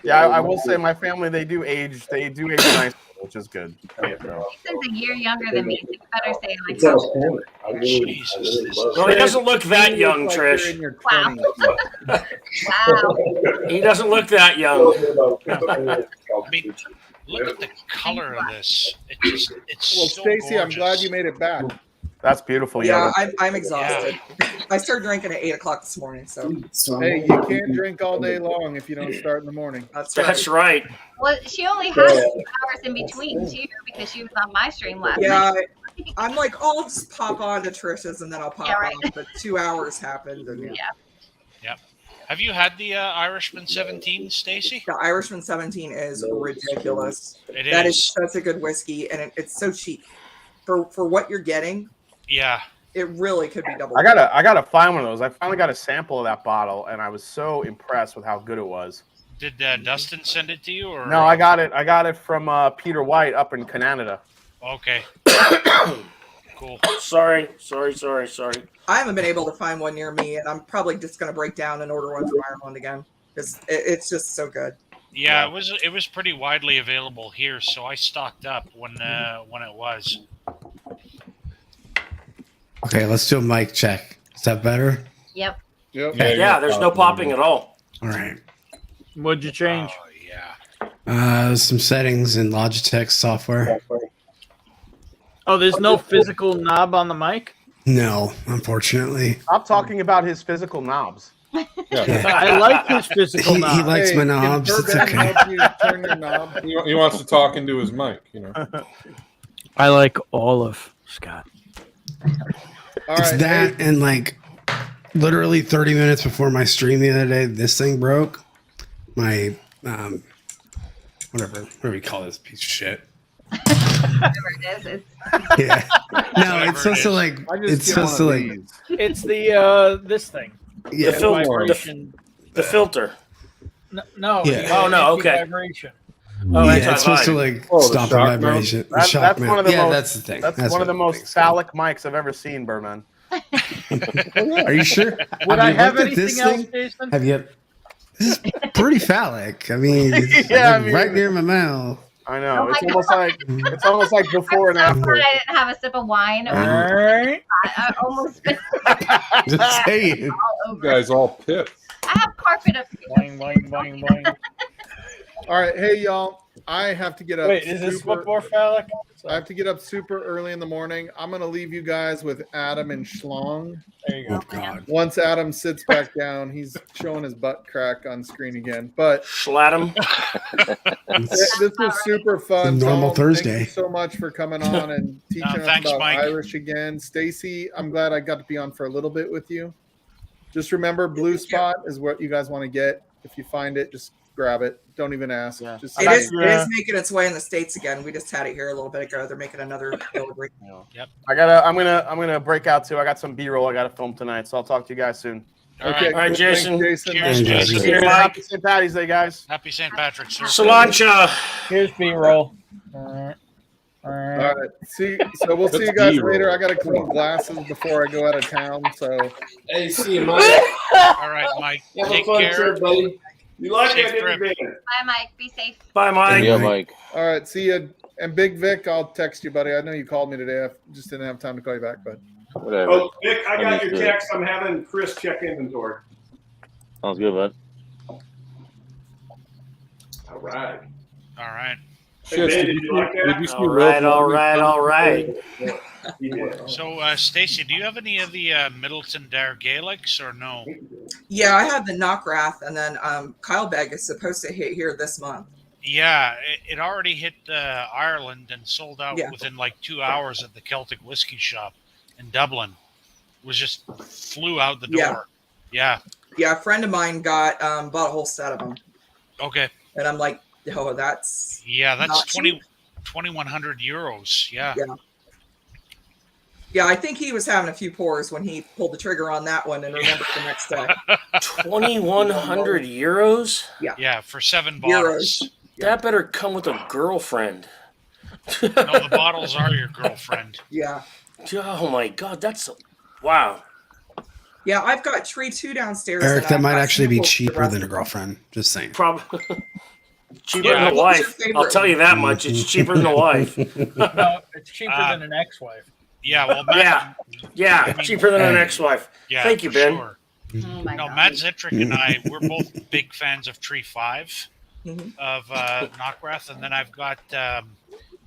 Yeah, I will say my family they do age nice, which is good. He's a year younger than me, so you better say like. Jesus. Well, he doesn't look that young, Trish. Wow. Wow. He doesn't look that young. I mean, look at the color of this. It's Well, so Stacy, I'm gorgeous. glad you made it back. That's beautiful. Yeah, Yoda. I'm exhausted. I started drinking at 8:00 this morning, so. Hey, you can't drink all day long if you don't start in the morning. That's right. Well, she only had 2 hours in between too, because she was on my stream last Yeah, night. I'm like, I'll just pop on to Trish's and then I'll pop right. on. But 2 hours happened, and Yep. Have you had the Irishman 17, Stacy? the Irishman 17 is ridiculous. It That is. is such a good whiskey, and it's so cheap for what you're getting. Yeah. It really could be double. I gotta find one of those. I finally got a sample of that bottle, and I was so impressed with how good it was. Did Dustin send it to you, or No, I got it from Peter White up in Canada. Okay. Cool. Sorry. I haven't been able to find one near me, and I'm probably just going to break down and order one from Ireland again because it's just so good. Yeah, it was pretty widely available here, so I stocked up when it was. Okay, let's do a mic check. Is that better? Yep. Yeah, there's no popping at all. All right. What'd you change? Oh, yeah. Some settings in Logitech software. Oh, there's no physical knob on the mic? No, unfortunately. Stop talking about his physical knobs. I like his physical He knobs. likes my knobs. Can It's Bourbon okay. help you turn your knob? He wants to talk into his mic, you know. I like olive, Scott. All It's right, that hey, and like literally 30 minutes before my stream the other day, this thing broke. My whatever you call this piece of shit. Whatever it is, Yeah. No, it's supposed to like it's supposed to like It's the this thing. Yeah. The filter. Vibration. The filter. No. Yeah. the Oh, no, okay. Vibration. Oh, yeah, it's supposed to like stop the shock vibration. The That's shock one of the mount. Yeah, most. that's the thing. That's one of the most phallic mics I've ever seen, Berman. Are you sure? Would I you have looked at this anything else, thing? Jason? Have you? This is pretty phallic. I mean, it's Yeah, like I mean- right near my mouth. I know. Oh It's my almost like before and I'm so after. glad I didn't have a sip of wine. Alright. I almost spit Just saying. all You over. guys all pissed. I have carpet up here. Boing, boing, boing, boing. all right, hey y'all. I have to get up. Wait, is this super- what more phallic? I have to get up super early in the morning. I'm gonna leave you guys with Adam and Schlong. There you go. Oh God. Once Adam sits back down, he's showing his butt crack on screen again. But Schlatum. this was super fun. Normal Tom, Thursday. Thank you so much for coming on and teaching us thanks, about Mike. Irish again. Stacy, I'm glad I got to be on for a little bit with you. Just remember, Blue Spot is what you guys want to get. If you find it, just grab it. Don't even ask. Yeah. Just It is making its way in the States again. We just had it here a little bit ago. They're making another delivery. I'm gonna break out too. I got some B-roll I gotta film tonight, so I'll talk to you guys soon. Okay, All right, cool. Jason. Thanks, Jason. Cheers, Thank you. Jason. See you tomorrow. Happy St. Patty's Day, guys. Happy St. Patrick's. Day. Cilantro. Here's B-roll. All right. So we'll see you guys later. I got to clean glasses before I go out of town. So Hey, see you, Mike. All right, Mike. Have a Take fun care. trip, buddy. You like Safe that, didn't you, trip. Ben? Bye, Mike. Be safe. Bye, Mike. Yeah, Mike. all right, see you. And Big Vic, I'll text you, buddy. I know you called me today. I just didn't have time to call you back, but Whatever. Oh, Vic, I got your Understood. text. I'm having Chris check inventory. Sounds good, bud. All right. All right. Hey, Shit, Ben, did did you like did that? you see All right, Rogue all One? right, all right. Yeah. So, Stacy, do you have any of the Middleton Dare Gaelics or no? Yeah, I have the Knockrath, and then Kyle Beg is supposed to hit here this month. Yeah, it already hit Ireland and sold out Yeah. within like 2 hours at the Celtic Whiskey Shop in Dublin. It was just flew out the door. Yeah. Yeah, a friend of mine got bought a whole set of them, Okay. and I'm like, oh, that's Yeah, that's not 2,100 euros. Yeah. Yeah. Yeah, I think he was having a few pours when he pulled the trigger on that one and remembered the next day. 2,100 euros? Yeah, for 7 Euros. bottles. That better come with a girlfriend. No, the bottles are your girlfriend. Yeah. Oh my God, that's wow. Yeah, I've got Tree 2 downstairs. Eric, and that I've might got actually be samples for the cheaper rest than a of them. girlfriend. Just saying. Probably cheaper Yeah. than a What was your wife. favorite I'll tell you that much. It's cheaper than a wife. No, it's cheaper than an ex-wife. Yeah, well, Matt, Yeah, cheaper than an ex-wife. yeah, Thank you, for Ben. Sure. Oh my No, God. Matt Zitrick and I, we're both big fans of Tree 5 Mhm. of Knockrath, and then I've got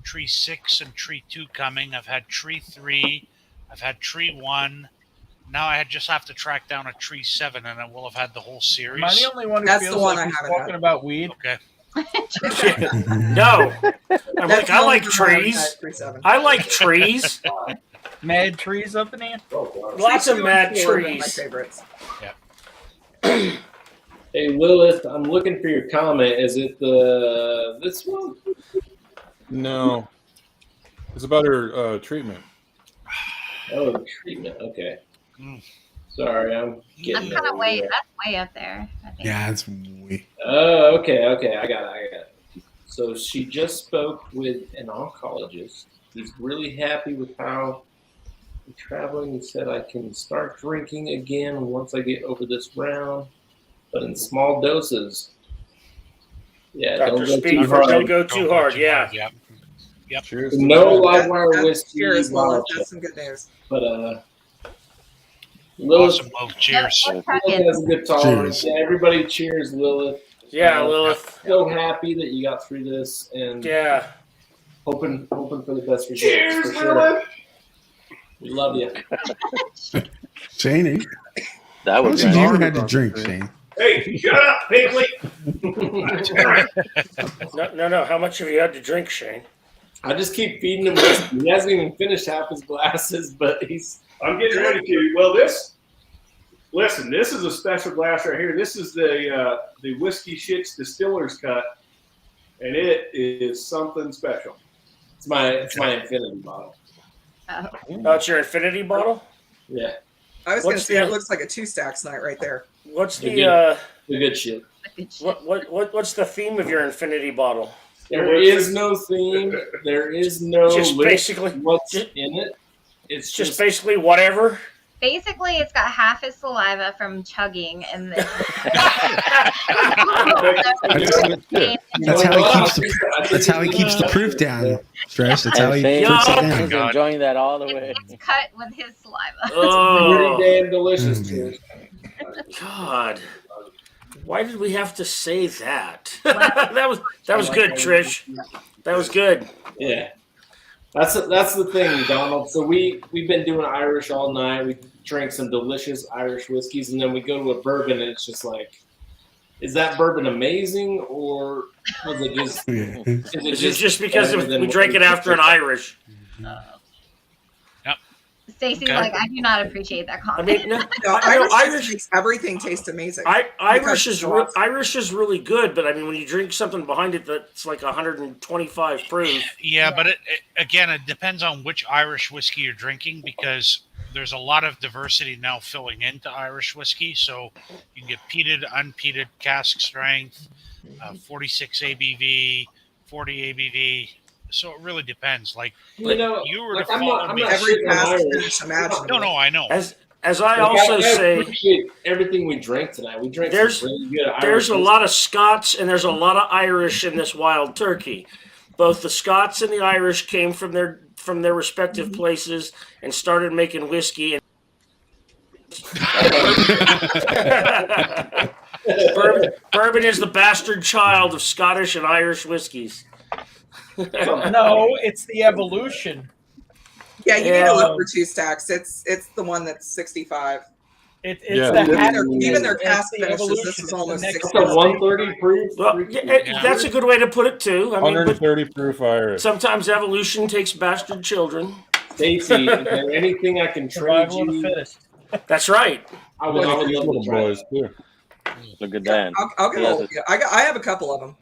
Tree 6 and Tree 2 coming. I've had Tree 3, I've had Tree 1. Now I just have to track down a Tree 7, and I will have had the whole series. Am I the only one who That's the feels one like I he's haven't talking had. about weed? Okay. No, I'm That's like I the like only one I've trees. had, Tree 7. I like trees. Mad trees up in here? Lots of Tree 2 mad and 4 have been trees. My favorites. Hey, Lilith, I'm looking for your comment. Is it this one? No. It's about her treatment. Oh, the treatment. Okay. Mm. Sorry, I'm That's getting kind of it. way. That's way up there. I think. Yeah, it's we. Oh, okay. I got it. So she just spoke with an oncologist. He's really happy with how I'm traveling. He said I can start drinking again once I get over this round, but in small doses. Yeah, Dr. don't go Speed too for hard. don't go too hard. Yeah. Yep. Yep. Cheers. to No that. live wire That's whiskey. cheers, Lilith. bottle That's some good news. But Lilith, Awesome, Mo. Cheers. Let's crack Lilith it. has a good tolerance. Cheers. Yeah, everybody cheers, Lilith. Yeah, Lilith. So happy that you got through this, and Yeah. hoping for the best results. Cheers, for sure. Dylan. We love you. Shane, That how was much have you nice. had to drink, Shane? Hey, shut up, Piglet. No. How much have you had to drink, Shane? I just keep feeding him whiskey. He hasn't even finished half his glasses, but I'm getting ready to. Well, listen, this is a special glass right here. This is the Whiskey Shitz Distiller's cut, and it is something special. It's my infinity bottle. Oh, it's your infinity bottle? Yeah. I was going to say it looks like a 2-stacks night right there. What's the good shit? What's the theme of your infinity bottle? There is no theme. There is no just basically what's in it. It's just basically whatever. Basically, it's got half his saliva from chugging, and then That's how he keeps the proof down. Stress. That's how he Shane puts it is down. enjoying that all the way. it's cut with his saliva. Oh, pretty damn delicious. God. Why did we have to say that? that was good, Trish. That was good. Yeah. That's the thing, Donald. So we've been doing Irish all night. We drank some delicious Irish whiskeys, and then we go to a bourbon, and it's just like, is that bourbon amazing, or was it just? Is it just because we drank it after an Irish? Stacey's like, I do not appreciate that comment. I mean, Irish makes everything taste amazing. Irish is really good, but I mean, when you drink something behind it that's like 125 proof. Yeah, but it depends on which Irish whiskey you're drinking, because there's a lot of diversity now filling into Irish whiskey. So you can get peated, unpeated, cask strength, 46 ABV, 40 ABV. So it really depends. Like, you were to follow me. Every cask finish imaginable. No, I know. As I also say, appreciate everything we drank tonight. We drank there's some really good Irish there's a whiskey. lot of Scots and there's a lot of Irish in this wild turkey. Both the Scots and the Irish came from their respective places and started making whiskey. Bourbon is the bastard child of Scottish and Irish whiskeys. No, it's the evolution. Yeah, you need to look for 2-stacks. It's the one that's 65. It's the even their cask the finishes. evolution. This is almost It's the 60. next 130 proof. Well, that's a good way to put it too. I mean, 130 proof Irish. sometimes evolution takes bastard children. Stacey, is there anything I can trade Survival of the you? fittest. That's right. I would love Little to try boys that. too. Look at that. I'll get He has hold of you. I have a couple of them.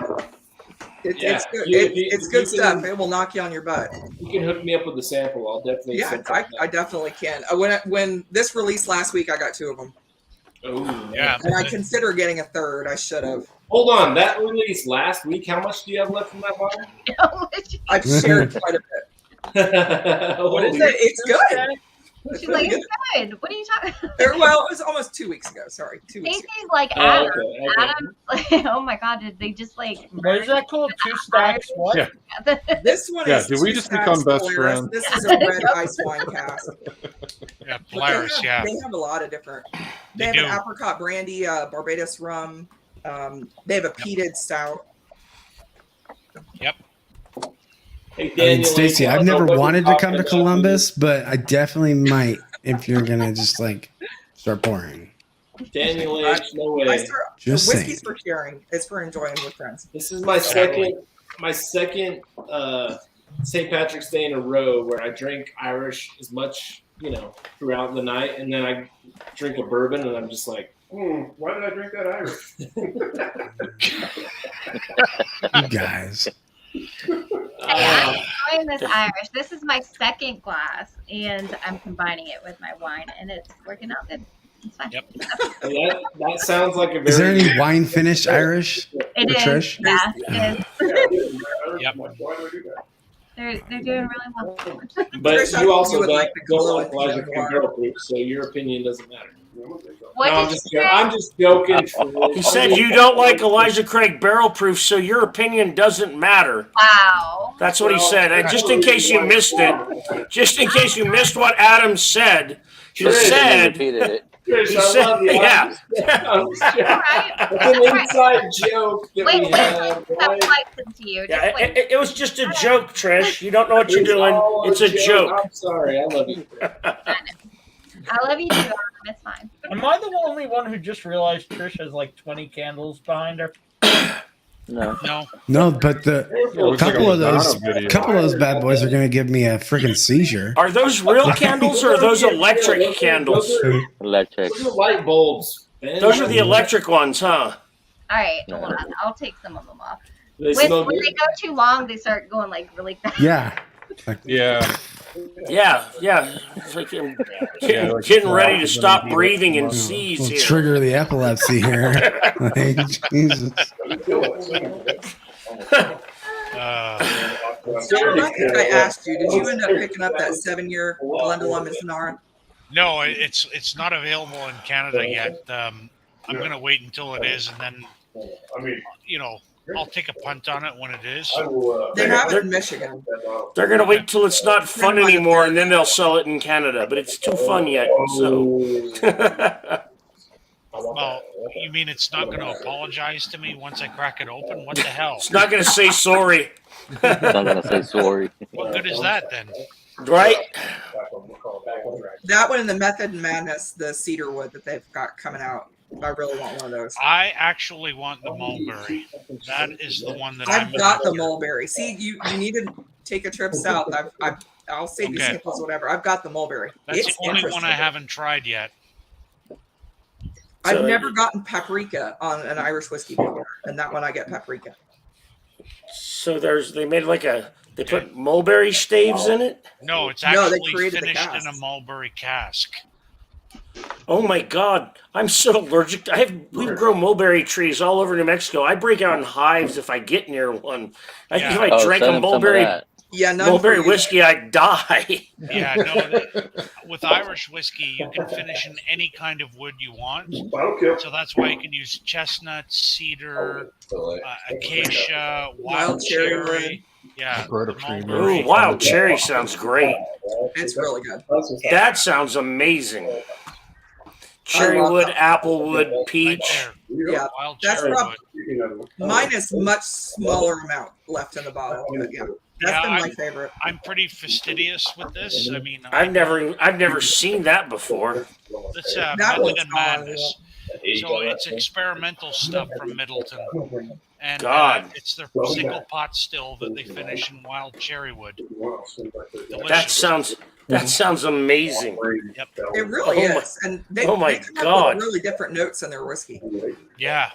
Yeah. It's good. If It's good you can- stuff. It will knock you on your butt. You can hook me up with the sample. I'll definitely. Yeah, send I definitely can. When this released last week, I got 2 of them, Oh Yeah. and I consider getting a third. I should have. Hold on, that released last week. How much do you have left in that bottle? I've shared quite a bit. What is it? It's good. She's like, it's good. What are you talking about? Well, it was almost 2 weeks ago. Sorry, 2 weeks ago. Stacey's like, Oh, Adam. okay. Adam, like, oh my God, did they just like. What is that called? 2-stacks? What? Yeah. This one Yeah, is. did we just 2-stacks become best Polaris. friends? This is a red ice wine cask. Yeah, But Polaris, they have a lot of different. They have do. an apricot brandy, Barbados rum. They have a peated stout. Yep. Hey, I mean, Daniel, Stacey, I've I don't never know what wanted you're to come to talking about. Columbus, but I definitely might if you're gonna just like start pouring. Daniel H, no way. Just Whiskey's saying. for sharing. It's for enjoying with friends. This is my second St. Patrick's Day in a row where I drink Irish as much, throughout the night, and then I drink a bourbon, and I'm just like, Why did I drink that Irish? You guys. I'm enjoying this Irish. This is my second glass, and I'm combining it with my wine, and it's working out good. It's fine. Yep. that sounds like a very. Is there any wine finished Irish? It is. Trish? Yeah, it is. Yep. Why do I do that? They're doing really well. But Trish, I you think also you would don't like the don't glow like at the Elijah end Craig of Barrel Proof, so your opinion doesn't matter. What No, did you say? I'm just joking. He said you don't like Elijah Craig barrel proof, so your opinion doesn't matter. Wow. That's what he said. And just in case you missed it, just in case you missed what Adam said, he Trish. said Repeated it. Trish, He I said- love you. yeah. It's an inside joke that we have. Stop flexing to you. Yeah, it was just a joke, Trish. You don't know what you're doing. all It's a joke. I'm sorry. I love you. I love you too, Adam. It's fine. Am I the only one who just realized Trish has like 20 candles behind her? No. No, but the looks like couple a of those Madonna video. couple of those bad boys are gonna give me a freaking seizure. Are those real candles or are those electric candles? Electric. Those are light bulbs. man. Those are the electric ones, huh? All right, hold on. I'll take some of them off. They When smell they good. go too long, they start going like really fast. Yeah. Yeah. Yeah. It's like I'm Yeah, like getting ready to it's stop gonna be breathing and Will seize here. trigger the epilepsy here. Like, Jesus. John, I think I asked you. Did you end up picking up that 7-year Glendalough Sonara? No, it's not available in Canada yet. I'm going to wait until it is, and then, I'll take a punt on it when it is. They have it in Michigan. They're gonna wait till it's not fun anymore, and then they'll sell it in Canada. But it's too fun yet. So. Well, you mean it's not going to apologize to me once I crack it open? What the hell? It's not gonna say sorry. It's not gonna say sorry. What good is that then? Right? That one and the Method and Madness, the cedar wood that they've got coming out. I really want one of those. I actually want the mulberry. That is the one that I've got the mulberry. See, you need to take a trip south. I'll save you Okay. samples, whatever. I've got the mulberry. That's It's the only one interesting. I haven't tried yet. I've never gotten paprika on an Irish whiskey before, and that one I get paprika. So they made they put mulberry staves in it. No, it's No, they actually created the finished in a cask. mulberry cask. Oh my God, I'm so allergic. We grow mulberry trees all over New Mexico. I break out in hives if I get near one. If I drank a mulberry mulberry whiskey, I'd die. Yeah, no. With Irish whiskey, you can finish in any kind of wood you want. So that's why you can use chestnut, cedar, acacia, wild cherry. Yeah. Ooh, wild cherry sounds great. It's really good. That sounds amazing. Cherrywood, applewood, peach. Yeah, that's probably mine is much smaller amount left in the bottle. But yeah, that's been my favorite. I'm pretty fastidious with this. I mean, I've never seen that before. It's That Method one's and Madness. So it's experimental stuff from Middleton. And God. it's their single pot still that they finish in wild cherry wood. That sounds amazing. Yep. It really Oh my- is, and they oh my they come up God. with really different notes in their whiskey. Yeah.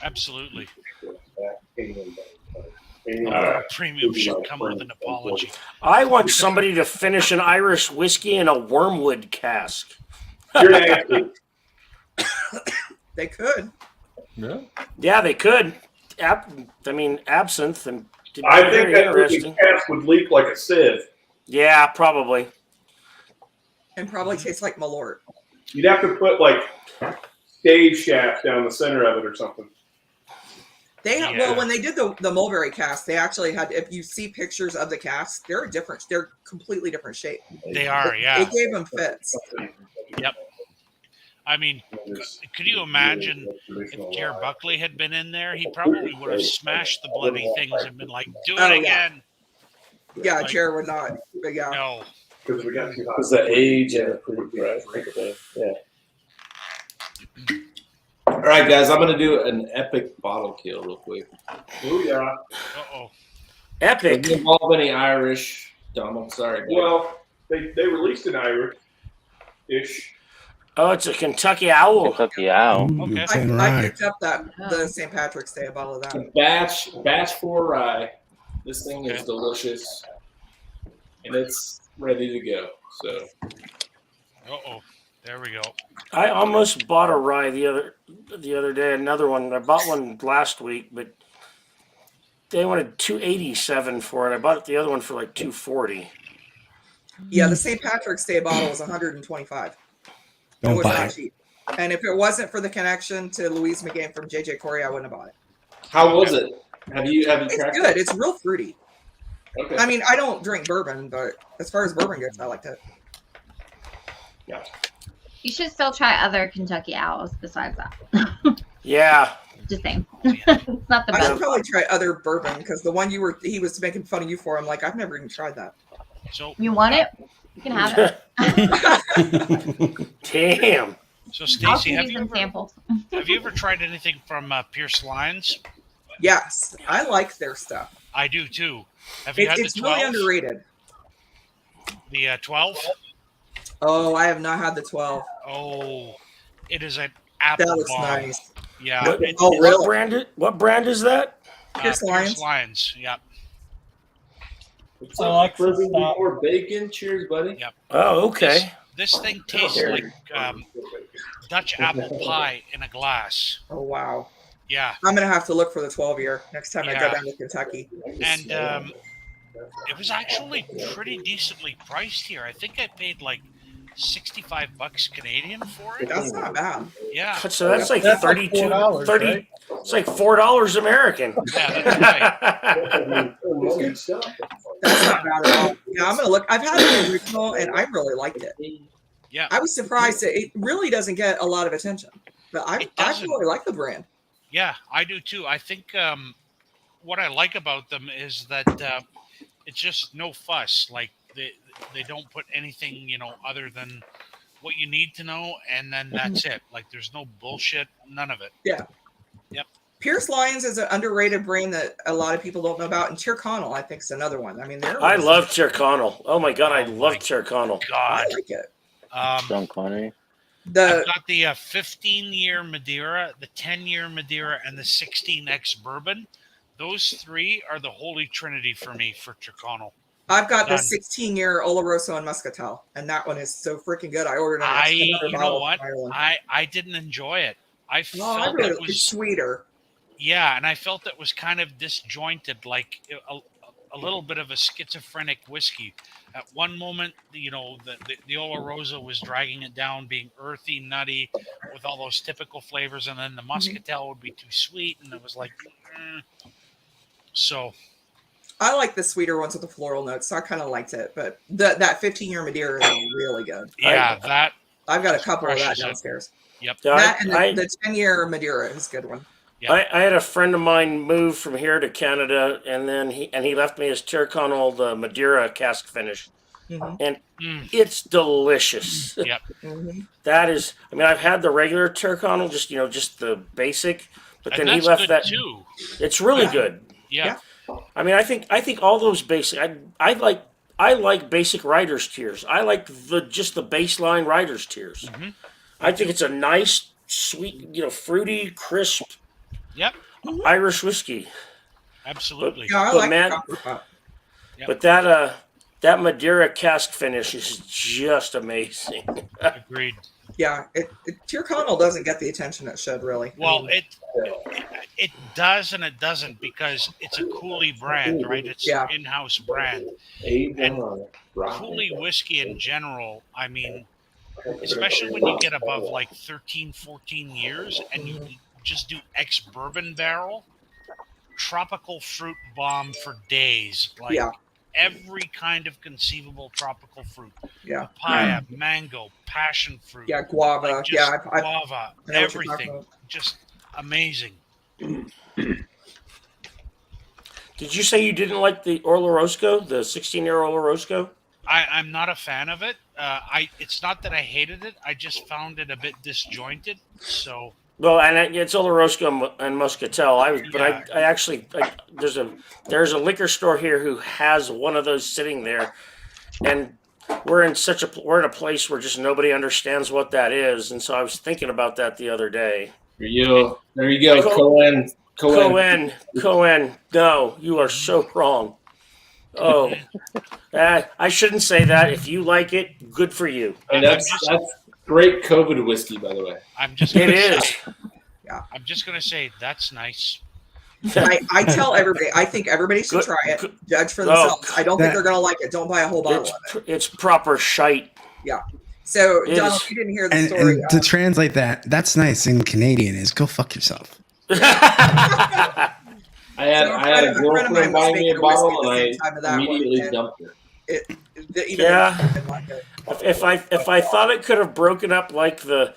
Absolutely. Premium should come with an apology. I want somebody to finish an Irish whiskey in a wormwood cask. They could. Yeah, they could. Absinthe and I think very that interesting. cask would leak like a sieve. Yeah, probably. And probably tastes like Malort. You'd have to put like stave shafts down the center of it or something. They well, when they did the mulberry cask, they actually had. If you see pictures of the cask, they're different. They're completely different shape. They are, yeah. It gave them fits. Yep. I mean, could you imagine if Jer Buckley had been in there? He probably would have smashed the bloody things and been like, "Do it Oh, again." Yeah, Like, Chair would not. But yeah. No. Because the age and the proof, right? Yeah. All right, guys, I'm gonna do an epic bottle kill real quick. Oh yeah. Uh-oh. Epic. Does it involve any Irish? Dom, I'm sorry. Buddy. Well, they released an Irish-ish. Oh, it's a Kentucky Owl. Kentucky Owl. Okay. I picked up the St. Patrick's Day bottle of that. Batch 4 rye. This thing is delicious, and it's ready to go. So. Uh-oh. There we go. I almost bought a rye the other day. Another one. I bought one last week, but they wanted $287 for it. I bought the other one for like $240. Yeah, the St. Patrick's Day bottle was $125. Don't it was buy not it. cheap. And if it wasn't for the connection to Louise McGain from JJ Corey, I wouldn't have bought it. How was it? Have you It's cracked good. it? It's real fruity. Okay. I mean, I don't drink bourbon, but as far as bourbon goes, I liked it. Yeah. You should still try other Kentucky owls besides that. Yeah. Just saying. It's not the I should best. probably try other bourbon because the one he was making fun of you for, I'm like, I've never even tried that. So You want it? You can have it. Damn. So I'll Stacy, give have you you some ever samples. have you ever tried anything from Pierce Lyons? Yes, I like their stuff. I do too. Have you had It's the really 12? underrated. The 12? Oh, I have not had the 12. Oh, it is an That apple looks bomb. nice. Yeah. What, it- Oh, really? what brand is that? Pierce Lyons. Lyons. Yep. What's up, Bourbon before bacon? Cheers, buddy. Yep. Oh, okay. This thing tastes like Dutch apple pie in a glass. Oh, wow. Yeah. I'm going to have to look for the 12 year next time I go Yeah. down to Kentucky. And it was actually pretty decently priced here. I think I paid like $65 Canadian for it. That's not bad. Yeah. So that's like That's like 32, $4, 30. right? It's like $4 American. Yeah, that's right. That's not bad at all. Yeah, I'm going to look. I've had the original and I really liked it. Yeah. I was surprised that it really doesn't get a lot of attention, but I doesn't. really like the brand. Yeah, I do too. I think what I like about them is that it's just no fuss. Like they don't put anything, other than what you need to know, and then that's it. Like there's no bullshit, none of it. Yeah. Yep. Pierce Lyons is an underrated brand that a lot of people don't know about, and Tyrconnell, I think, is another one. I mean, I love Tyrconnell. Oh my god, I love Tyrconnell. God. I like it. Sean Connery. I've got the 15-year Madeira, the 10-year Madeira, and the 16X bourbon. Those three are the holy trinity for me for Tyrconnell. I've got the Done. 16-year Oloroso and Muscatel, and that one is so freaking good. I ordered another You know bottle what? from Ireland. I didn't enjoy it. I I felt really, it was it's sweeter. Yeah, and I felt it was kind of disjointed, like a little bit of a schizophrenic whiskey. At one moment, the Oloroso was dragging it down, being earthy, nutty, with all those typical flavors, and then the Muscatel would be too sweet, and it was like, So, I like the sweeter ones with the floral notes, so I kind of liked it. But that 15-year Madeira is really good. yeah, I've got a couple of that crushes it. downstairs. Yep. That and the 10-year Madeira is a good one. I had a friend of mine move from here to Canada, and then he left me his Tyrconnell, the Madeira cask finish, and it's delicious. Yep. That is, I mean, I've had the regular Tyrconnell, just the basic, but And then he that's left good that too. It's really good. Yeah. I mean, I think all those basic. I like basic writer's tears. I like just the baseline writer's tears. I think it's a nice, sweet, fruity, crisp. Yep. Irish whiskey. Absolutely. But that Madeira cask finish is just amazing. Agreed. Yeah, Tyrconnell doesn't get the attention it should, really. Well, it does and it doesn't, because it's a Cooley brand, right? It's an in-house brand. And Cooley whiskey in general, I mean, especially when you get above like 13, 14 years and you just do ex-bourbon barrel, tropical fruit bomb for days. Like every kind of conceivable tropical fruit. Yeah. Papaya, mango, passion fruit. Yeah, guava. Like just guava, I know what you're talking everything. about. Just amazing. Did you say you didn't like the Oloroso, the 16-year Oloroso? I'm not a fan of it. It's not that I hated it. I just found it a bit disjointed. So. Well, and it's Oloroso and Muscatel. I actually there's a liquor store here who has one of those sitting there, and we're in a place where just nobody understands what that is, and so I was thinking about that the other day. There you go, Cohen. No, you are so wrong. Oh, I shouldn't say that. If you like it, good for you. And that's great COVID whiskey, by the way. It is. Yeah. I'm just gonna say that's nice. I tell everybody. I think everybody should try it. Judge for themselves. I don't think they're gonna like it. Don't buy a whole bottle of it. It's proper shite. Yeah. So, Donald, you didn't hear the story. And to translate that's nice in Canadian is go fuck yourself. I had a girlfriend buy me a bottle, and I immediately dumped her. even Yeah. I didn't like it. If I thought it could have broken up like the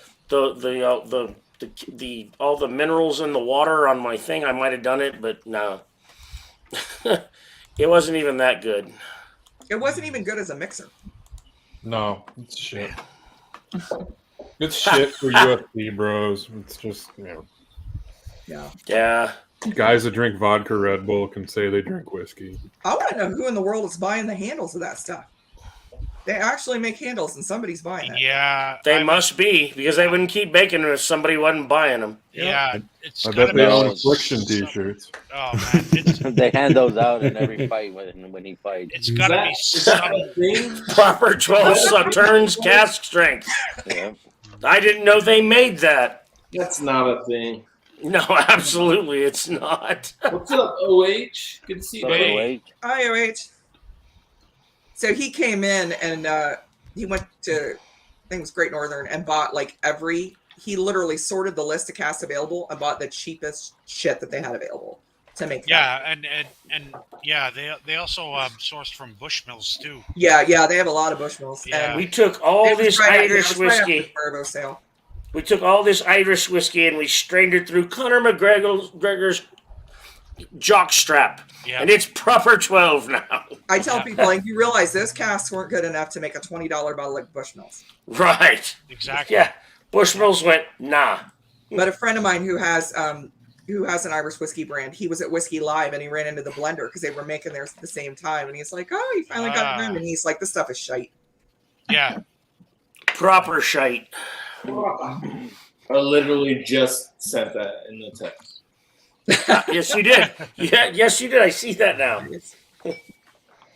all the minerals in the water on my thing, I might have done it, but no. It wasn't even that good. It wasn't even good as a mixer. No, it's shit. It's shit for UFC bros. It's just, you know. Yeah. Yeah. Guys that drink vodka Red Bull can say they drink whiskey. I want to know who in the world is buying the handles of that stuff. They actually make handles, and somebody's buying it. Yeah. They must be, because they wouldn't keep making them if somebody wasn't buying them. Yeah. It's I gotta bet they be own Affliction t-shirts. Oh man, it's, They hand those out in every fight when he fights. it's gotta be some. Proper 12 turns cast strength. Yeah. I didn't know they made that. That's not a thing. No, absolutely, it's not. What's up, OH? Good to see you. Hey. Hi, OH. So he came in and he went to, I think it was Great Northern, and bought like he literally sorted the list of casts available and bought the cheapest shit that they had available to make. Yeah, and yeah, they also sourced from Bushmills too. Yeah, they have a lot of Bushmills. Yeah. And We took all it was this right Irish after the whiskey. Cuervo sale. We took all this Irish whiskey and we strained it through Conor McGregor's jock strap. Yeah. And it's proper 12 now. I tell people, like, you realize those casks weren't good enough to make a $20 bottle like Bushmills. Right. Exactly. Yeah. Bushmills went, nah. But a friend of mine who has an Irish whiskey brand, he was at Whiskey Live and he ran into the blender because they were making theirs at the same time. And he's like, oh, you finally got it done. And he's like, this stuff is shite. Yeah. Proper shite. I literally just sent that in the text. Yes, you did. Yeah, yes, you did. I see that now.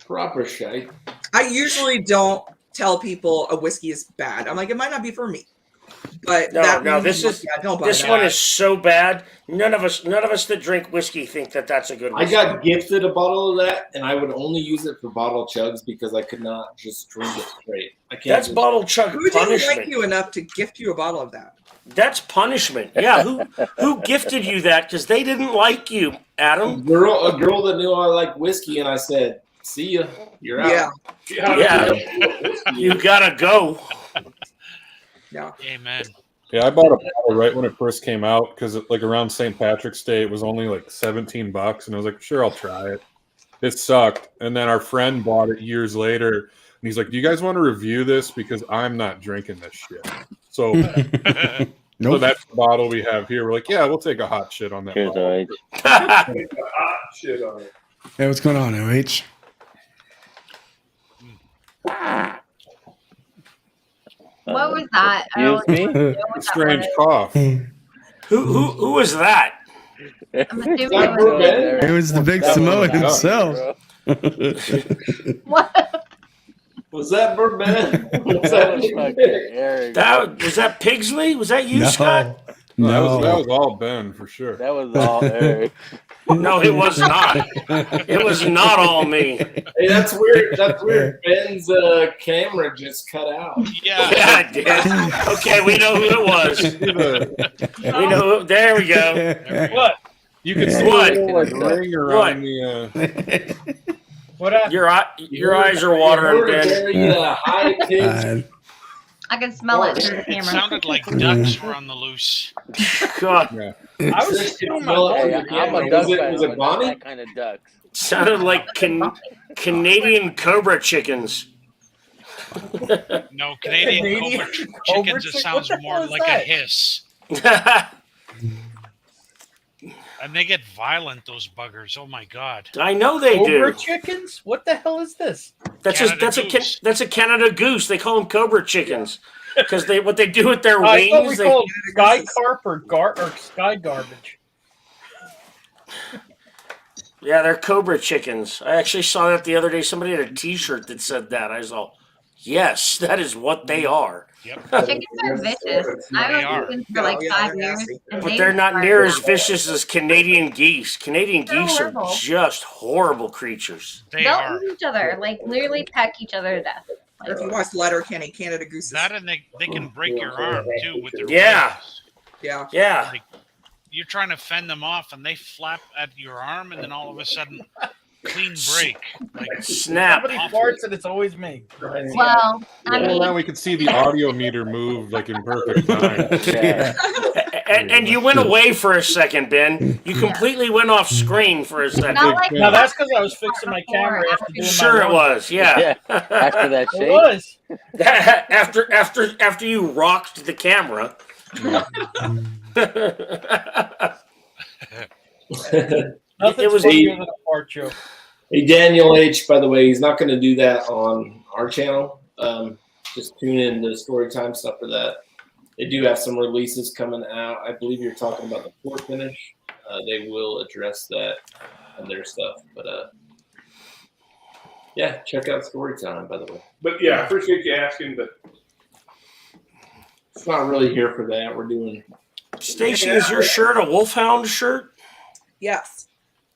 Proper shite. I usually don't tell people a whiskey is bad. I'm like, it might not be for me. But No, this one that. is so bad. None of us that drink whiskey think that that's a good I whiskey. got gifted a bottle of that, and I would only use it for bottle chugs because I could not just drink it straight. I can't. That's bottle chug Who didn't punishment. like you enough to gift you a bottle of that? That's punishment. Yeah, who gifted you that? Because they didn't like you, Adam. A girl that knew I liked whiskey, and I said, "See ya, you're out." Yeah. You gotta go. Yeah. Amen. Yeah, I bought a bottle right when it first came out because like around St. Patrick's Day, it was only like $17, and I was like, sure, I'll try it. It sucked, and then our friend bought it years later, and he's like, "Do you guys want to review this? Because I'm not drinking this shit." So, so that's the bottle we have here. We're like, yeah, we'll take a hot shit on that. Cheers, bottle. Hot shit on it. Hey, what's going on, OH? What was that? I don't Excuse me? know what that Strange was. cough. Who was that? I'm assuming it was It was the big Samoan himself. what? Was that Bourbon? Was Was that Pigsley? Was that you, No. Scott? No, that was all Ben for sure. That was all Eric. No, it was not. It was not all me. Hey, that's weird. That's weird. Ben's camera just cut out. Yeah. Yeah, it did. Okay, we know who it was. We know. There we go. What? You can see What? a little, like, ring around the. What happened? Your eyes are watering, You're Ben. very high pitched. I can smell it through the It camera. sounded like ducks were on the loose. God, I was doing my Hey, I'm a duck fan. Was it I'm Bonnie? that kind of ducks. sounded like Canadian cobra chickens. No, Canadian cobra chickens. It sounds What the more hell is like a that? hiss. And they get violent, those buggers. Oh my god. I know they Cobra do. chickens? What the hell is this? That's a Canada goose. They call them cobra chickens because what they do with their I thought we wings. called sky carp or sky garbage. Yeah, they're cobra chickens. I actually saw that the other day. Somebody had a T-shirt that said that. I was all, yes, that is what they are. Yep. Chickens are vicious. I was chickens for like 5 years. and But they they're not are near as vicious as Canadian geese. Canadian They're geese horrible. are just horrible creatures. They They'll are. eat each other, like literally peck each other to death. Or if you watch Letterkenny, Canada Gooses. That and they can break your arm too with their Yeah. wings. Yeah. Yeah. Like, you're trying to fend them off and they flap at your arm and then all of a sudden clean break. Like snap. Somebody farts and it's always me. Well, I Well, mean, now we can see the audio meter move like in perfect time. And you went away for a second, Ben. You completely went off screen for a second. not like No, that's because I was fixing my camera after doing Sure my it was, yeah. After that It shake. was. after you rocked the camera. Nothing's It was funnier than a fart joke. Hey, Daniel H, by the way, he's not going to do that on our channel. Just tune in to story time stuff for that. They do have some releases coming out. I believe you're talking about the pour finish. They will address that and their stuff. But yeah, check out story time, by the way. But yeah, I appreciate you asking. But it's not really here for that. We're doing. Stacy, is your shirt a Wolfhound shirt? Yes.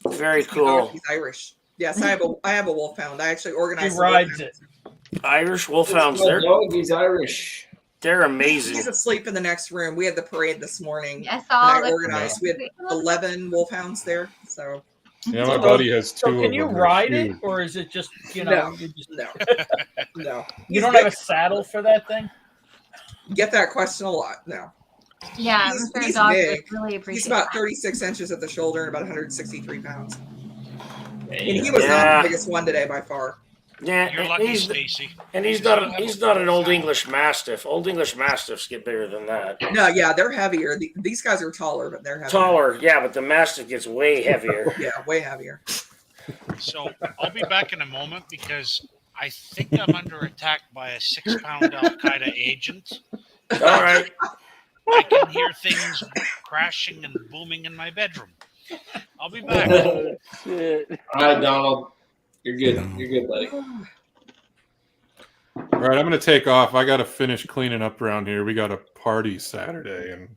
Very cool. He's Irish. Yes, I have a wolfhound. I actually organized. He rides it. Irish Wolfhounds. He's Irish. They're amazing. He's asleep in the next room. We had the parade this morning. I saw and I the organized. We had 11 wolfhounds there. So Yeah, my buddy has two. So can you ride it, or is it just No. you just no, no? You don't have a saddle for that thing? Get that question a lot. No. Yeah, He's I'm sure dogs big. would really appreciate He's about that. 36 inches at the shoulder and about 163 pounds. And he was not the biggest one today by far. Yeah, You're lucky, Stacy. And he's not an Old English Mastiff. Old English Mastiffs get bigger than that. No, yeah, they're heavier. These guys are taller, but they're heavier. Taller, yeah, but the Mastiff gets way heavier. Yeah, way heavier. So I'll be back in a moment because I think I'm under attack by a 6-pound Al Qaeda agent. All right. I can hear things crashing and booming in my bedroom. I'll be back. All right, Donald. You're good. You're good, buddy. All right, I'm going to take off. I got to finish cleaning up around here. We got a party Saturday, and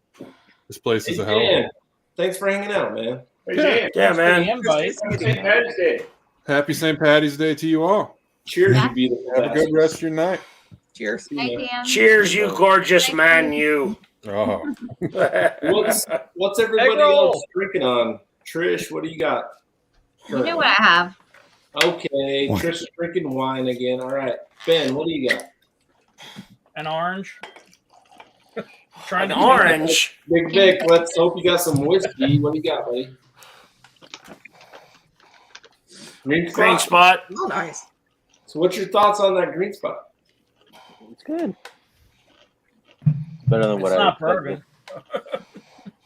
this place is a hell of a... Thanks for hanging out, man. Yeah, man. St. Patty's Day. Happy St. Patty's Day to you all. Cheers, Yeah. you beautiful. Have a good rest of your night. Cheers. Hey, Dan. Cheers, you gorgeous man, you. Oh. What's everybody Egg roll. else drinking on? Trish, what do you got? You know what I have? Okay, Trish is drinking wine again. All right, Ben, what do you got? An orange. An orange. Big Vic, let's hope you got some whiskey. What do you got, buddy? Green spot. Oh, nice. So, what's your thoughts on that green spot? It's good. Better than what It's I not expected. bourbon.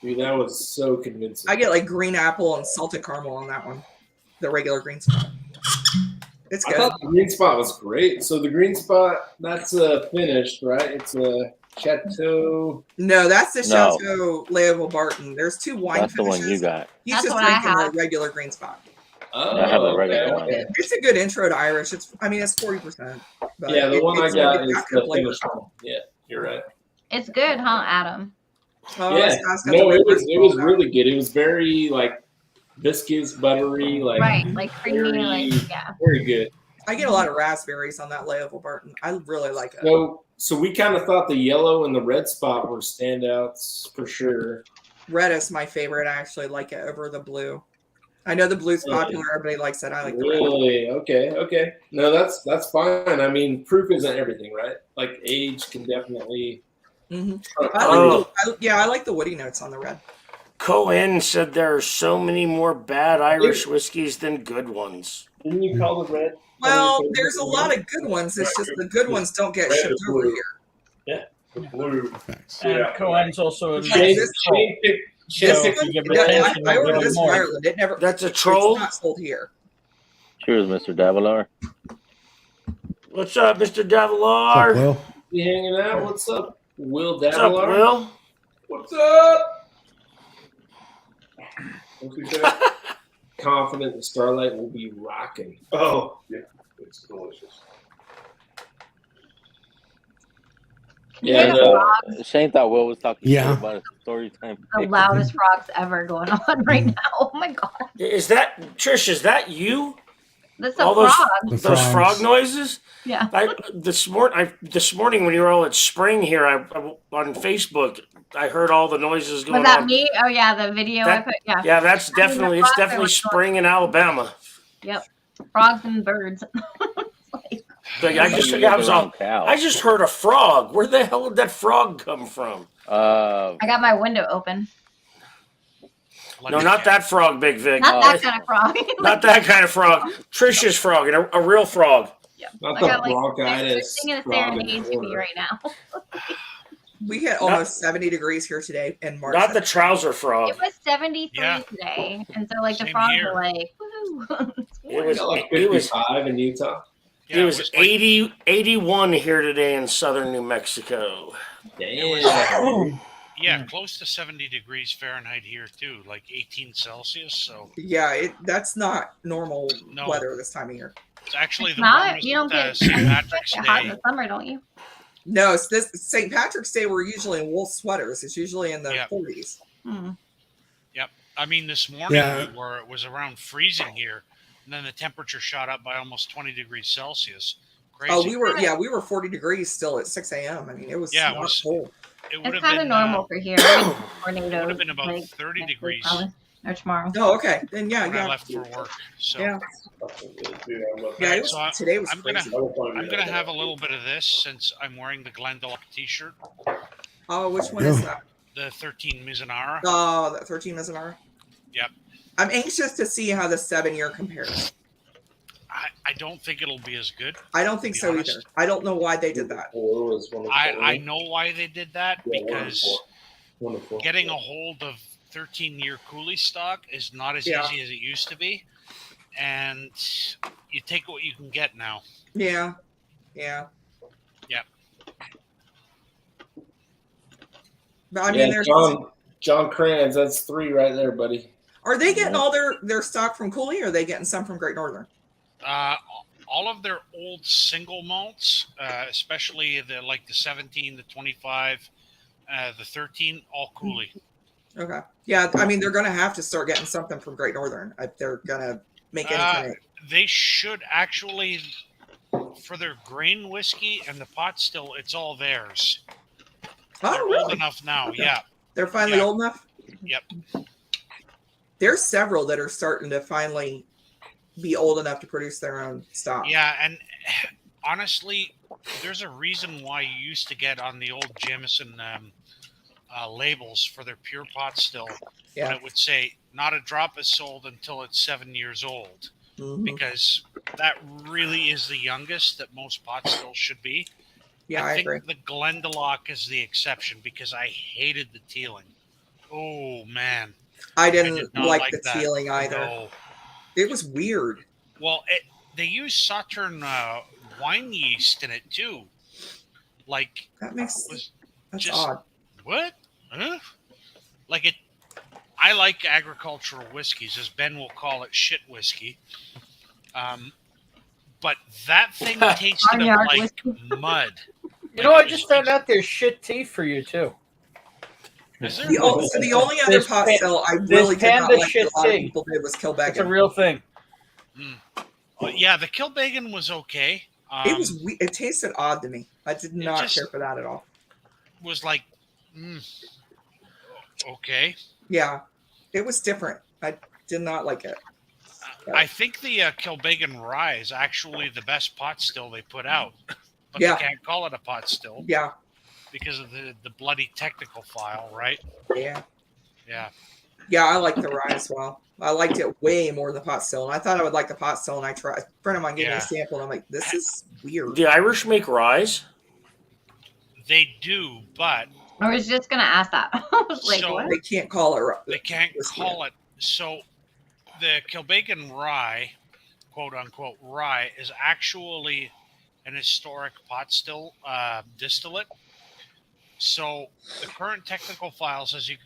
Dude, that was so convincing. I get like green apple and salted caramel on that one. The regular green spot. It's I good. thought the green spot was great. So the green spot, that's finished, right? It's a Chateau. No, that's the No. Chateau Leoval Barton. There's two wine That's the finishes. one you got. He's That's just what I drinking have. the regular green spot. Oh, I have a regular one. It's a good intro to Irish. It's 40%. But Yeah, the one I it's got is got the good flavor. finished one. Yeah, you're right. It's good, huh, Adam? Oh, Yeah, it's got no, the it was flavor. really good. It was very like viscous, buttery, like Right, like creamy, very, like yeah. very good. I get a lot of raspberries on that Leoval Barton. I really like it. So we kind of thought the yellow and the red spot were standouts for sure. Red is my favorite. I actually like it over the blue. I know the blue's popular. Everybody likes it. I like the red. Really? Okay. No, that's fine. I mean, proof isn't everything, right? Like age can definitely. Mm-hmm. Oh. I like the woody notes on the red. Cohen said there are so many more bad Irish whiskeys than good ones. Didn't you call the red? Well, there's a lot of good ones. It's just the good ones don't get Red shipped is over blue. here. Yeah, the blue. And Cohen's also a Shane troll. picked. So Shane if you give picked- attention, I you'll ordered get this from more. Ireland. It never. That's a troll? It's not sold here. Cheers, Mr. Davilar. What's up, Mr. What's up, Davilar? Will? You hanging out? What's up, Will What's up, Davilar? Will? What's up? What's he say? Confident the Starlight will be rocking. Oh, yeah, it's delicious. Yeah, Shane thought Will was talking Yeah. shit about his story time. The loudest frogs ever going on right now. Oh my god. Is that Trish? Is that you? That's a All those frog. The those frogs. frog noises? Yeah. This morning when you were all at Spring here, I on Facebook, I heard all the noises going Was that on. me? Oh yeah, the video I That- put. Yeah. Yeah, that's I mean, the definitely frogs are definitely what's going spring in Alabama. Yep. Frogs and birds. I just heard a frog. Where the hell did that frog come from? I got my window open. No, not that frog, Big Vic. Not that kind of frog. Not that kind of frog. Trisha's frog, and a real frog. Not I the got, bronchitis. they're singing a serenade to me right now. We hit almost 70 degrees here today in March. Not the trouser frog. It was 73 today, and so like the frogs were like, woohoo. It was like it was 55 in Utah. It was 81 here today in southern New Mexico. Yeah, close to 70 degrees Fahrenheit here too, like 18 Celsius. So Yeah, that's not normal weather this time of year. it's actually the Not, warmest you don't get St. Patrick's hot in Day. Uh, the summer, don't you? No, it's this St. Patrick's Day. We're usually in wool sweaters. It's usually in the 40s. Yep. I mean, this morning Yeah. it was around freezing here, and then the temperature shot up by almost 20 degrees Celsius. Crazy. Oh, we were 40 degrees still at 6 a.m. I mean, it was not cold. It would It's have kind of been normal for here. Tornadoes. It would have been about like, 30 next week degrees probably, or tomorrow. Oh, okay. Then yeah, when I yeah. left for work. So Yeah. Yeah, it was, today was I'm crazy. gonna have a little bit of this since I'm wearing the Glendalough T-shirt. Oh, which one is that? The 13 Mizunara. Oh, that 13 Mizunara. Yep. I'm anxious to see how the 7-year compares. I don't think it'll be as good. I don't think to be so honest. either. I don't know why they did that. I know why they did that because Wonderful. getting a hold of 13-year coolie stock is not as Yeah. easy as it used to be, and you take what you can get now. Yeah. Yeah. Yep. But I mean, Yeah, there's John Kranz, that's 3 right there, buddy. are they getting all their stock from Cooley, or are they getting some from Great Northern? All of their old single malts, especially the 17, the 25, the 13, all Cooley. Okay. Yeah, I mean, they're going to have to start getting something from Great Northern if they're going to make anything. They should actually, for their grain whiskey and the pot still, it's all theirs. Oh, They're really? old enough now, Okay. yeah. They're finally old enough? Yep. There's several that are starting to finally be old enough to produce their own stock. Yeah, and honestly, there's a reason why you used to get on the old Jameson labels for their pure pot still. Yeah. And it would say, not a drop is sold until it's 7 years old. Mhm. Because that really is the youngest that most pot stills should be. Yeah, I think agree. the Glendalough is the exception because I hated the tealing. Oh, man. I didn't did not like the that. tealing either. No. It was weird. Well, they use Sautern wine yeast in it too. Like That makes was that's just odd. what? Huh? Like it. I like agricultural whiskeys, as Ben will call it, shit whiskey. But that thing tasted of Barnyard like whiskey. mud. You know, I just found out there's shit tea for you too. Is there? The only other There's pot pan- still I there's really did not panda like shit that a lot of tea. people did was It's a Kilbeggan. real thing. Yeah, the Kilbeggan was okay. It was it tasted odd to me. I did not just- care for that at all. Was like, okay. Yeah, it was different. I did not like it. I think the Kilbeggan Rye is actually the best pot still they put out, but Yeah. they can't call it a pot still. Yeah. Because of the bloody technical file, right? Yeah. Yeah. Yeah, I like the rye as well. I liked it way more than the pot still, and I thought I would like the pot still. And I tried. A friend of mine gave me Yeah. a sample, and I'm like, "This is weird." The Irish make rye. They do, but I was just gonna ask that. I was like, So- what? They can't call it. they can't call it. So the Kilbeggan Rye, quote unquote rye, is actually an historic pot still distillate. So the current technical file says you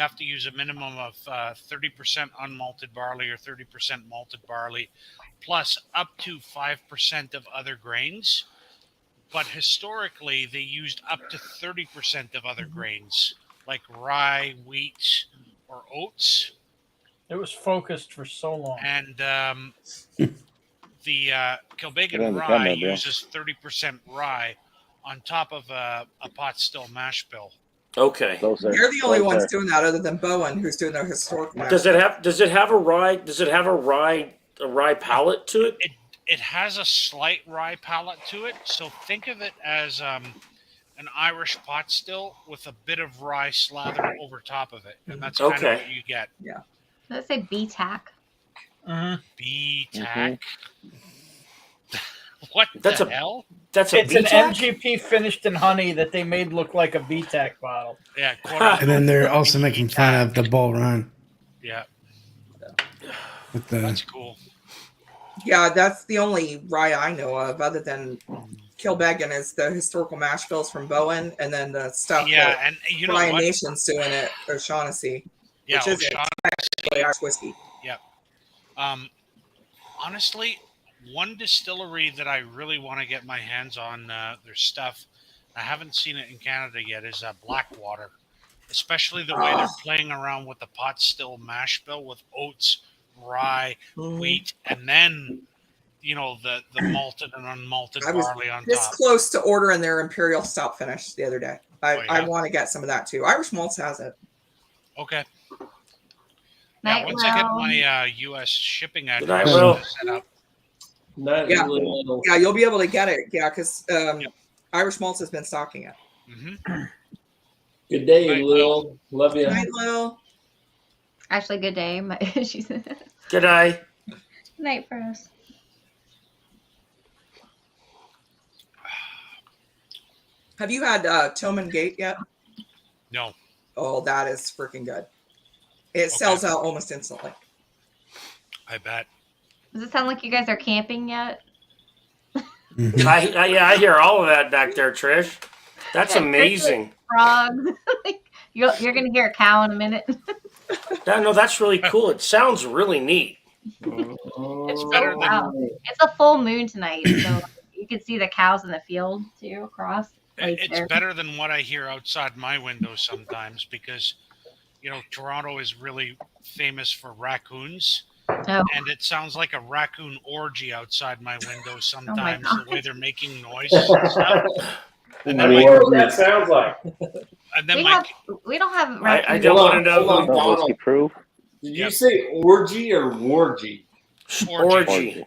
have to use a minimum of 30% unmalted barley or 30% malted barley, plus up to 5% of other grains. But historically, they used up to 30% of other grains, like rye, wheat, or oats. It was focused for so long. And the Kilbeggan Get on the rye camera, bro. uses 30% rye on top of a pot still mash bill. Okay. Closer. You're the only ones Closer. doing that, other than Bowen, who's doing the historic. Does it have a rye? Does it have a rye a rye palate to it? It has a slight rye palate to it. So think of it as an Irish pot still with a bit of rye slathered over top of it, and that's kind of what you get. Yeah. Let's say B-tack. B-tack. What That's the a- hell? That's a It's an B-tack? MGP finished in honey that they made look like a B-tack bottle. Yeah, And then they're also making fun of the Bull Run. Yeah. With the, That's cool. Yeah, that's the only rye I know of, other than Kilbeggan is the historical mash bills from Bowen, and then the stuff Yeah, that and you know Ryan what? Nation's doing at O'Shaughnessy, Yeah, which is technically Irish whiskey. Yeah. Honestly, one distillery that I really want to get my hands on their stuff, I haven't seen it in Canada yet, is Blackwater. Especially the way they're playing around with the pot still mash bill with oats, rye, wheat, and then the malted and unmalted I was barley on this top. close to ordering their Imperial Stout finish the other day. I yeah? want to get some of that too. Irish Malts has it. Okay. Night, Yeah, once I get Will. my U.S. shipping night, address Will. set up. Yeah, yeah, you'll be able to get it. Yeah, because Irish Malts has been stocking it. Mm-hmm. Good day, Lil. Love you. Good night, Lil. Actually, good day. She said. Good night. Good night for us. Have you had Tillman Gate yet? No. Oh, that is freaking good. It sells out almost instantly. I bet. Does it sound like you guys are camping yet? I hear all of that back there, Trish. That's amazing. Frogs. You're gonna hear a cow in a minute. No, that's really cool. It sounds really neat. It's better than. It's a full moon tonight, so you can see the cows in the field too across. It's better than what I hear outside my window sometimes because, Toronto is really famous for raccoons. Oh. And it sounds like a raccoon orgy outside my window sometimes, God. the way they're making noises and stuff. And then that sounds like. And then we don't have. I don't want to know. Hold on, Donald. Proof. Did you say orgy or wargy? Orgy.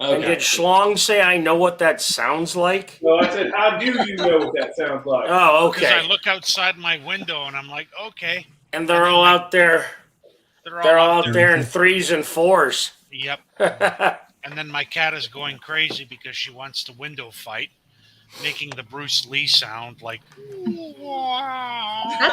And did Schlong say I know what that sounds like? No, I said, how do you know what that sounds like? Oh, Because I okay. look outside my window and I'm like, okay. And they're all out there. They're all out there in 3s and 4s. Yep. And then my cat is going crazy because she wants to window fight, making the Bruce Lee sound like. That's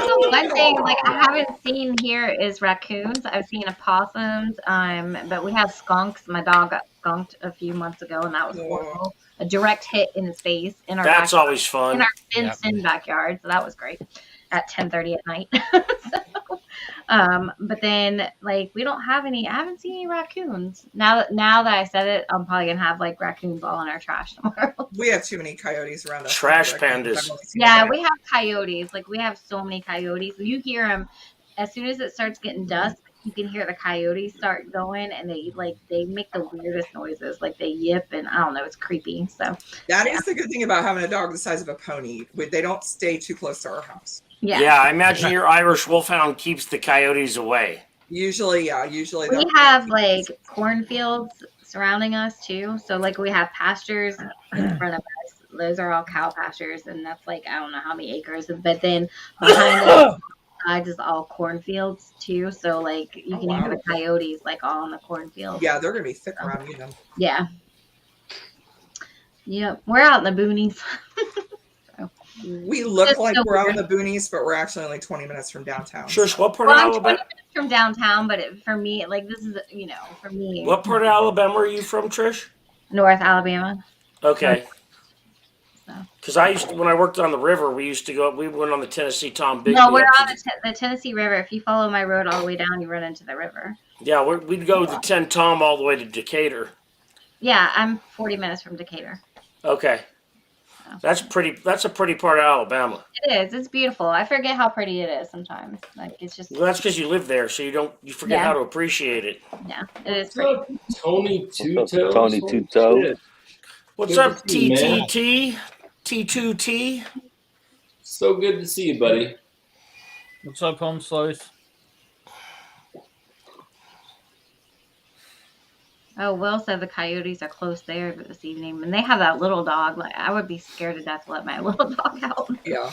the one thing like I haven't seen here is raccoons. I've seen opossums, but we have skunks. My dog got skunked a few months ago, and that was horrible. A direct hit in his face in our. That's backyard, always fun. in our fenced-in backyard, so that was great. At 10:30 at night. But then we don't have any. I haven't seen any raccoons. Now that I said it, I'm probably gonna have raccoons all in our trash tomorrow. We have too many coyotes around us. Trash pandas. Yeah, we have coyotes. We have so many coyotes. You hear them as soon as it starts getting dusk. You can hear the coyotes start going, and they make the weirdest noises. They yip, and I don't know. It's creepy. So that is the good thing about having a dog the size of a pony. They don't stay too close to our house. Yeah, I imagine your Irish Wolfhound keeps the coyotes away. Usually, yeah. Usually, we have cornfields surrounding us too. So we have pastures in front of us. Those are all cow pastures, and that's I don't know how many acres. But then behind us is all cornfields too. So you can hear the coyotes all in the cornfield. Yeah, they're gonna be thick around you then. Yeah. Yep, we're out in the boonies. We look It's like so we're out in weird. the boonies, but we're actually only 20 minutes from downtown. Sure, what part Well, of I'm 20 Alabama? minutes from downtown, but for me, this is for me. What part of Alabama are you from, Trish? North Alabama. Okay. So. Because when I worked on the river, we went on the Tennessee Tom Bigby. No, we're up on to the Tennessee River. If you follow my road all the way down, you run into the river. Yeah, we'd go to 10 Tom all the way to Decatur. Yeah, I'm 40 minutes from Decatur. Okay. That's a pretty part of Alabama. It is. It's beautiful. I forget how pretty it is sometimes. It's just. Well, that's because you live there, so you forget how to appreciate it. Yeah, it is pretty. Tony Two Toes. Tony Two Toes. What's Good up, to see you, man. TTT? T2T? So good to see you, buddy. What's up, home slice? Oh, Will said the coyotes are close there this evening, and they have that little dog. Like I would be scared to death to let my little dog out. Yeah.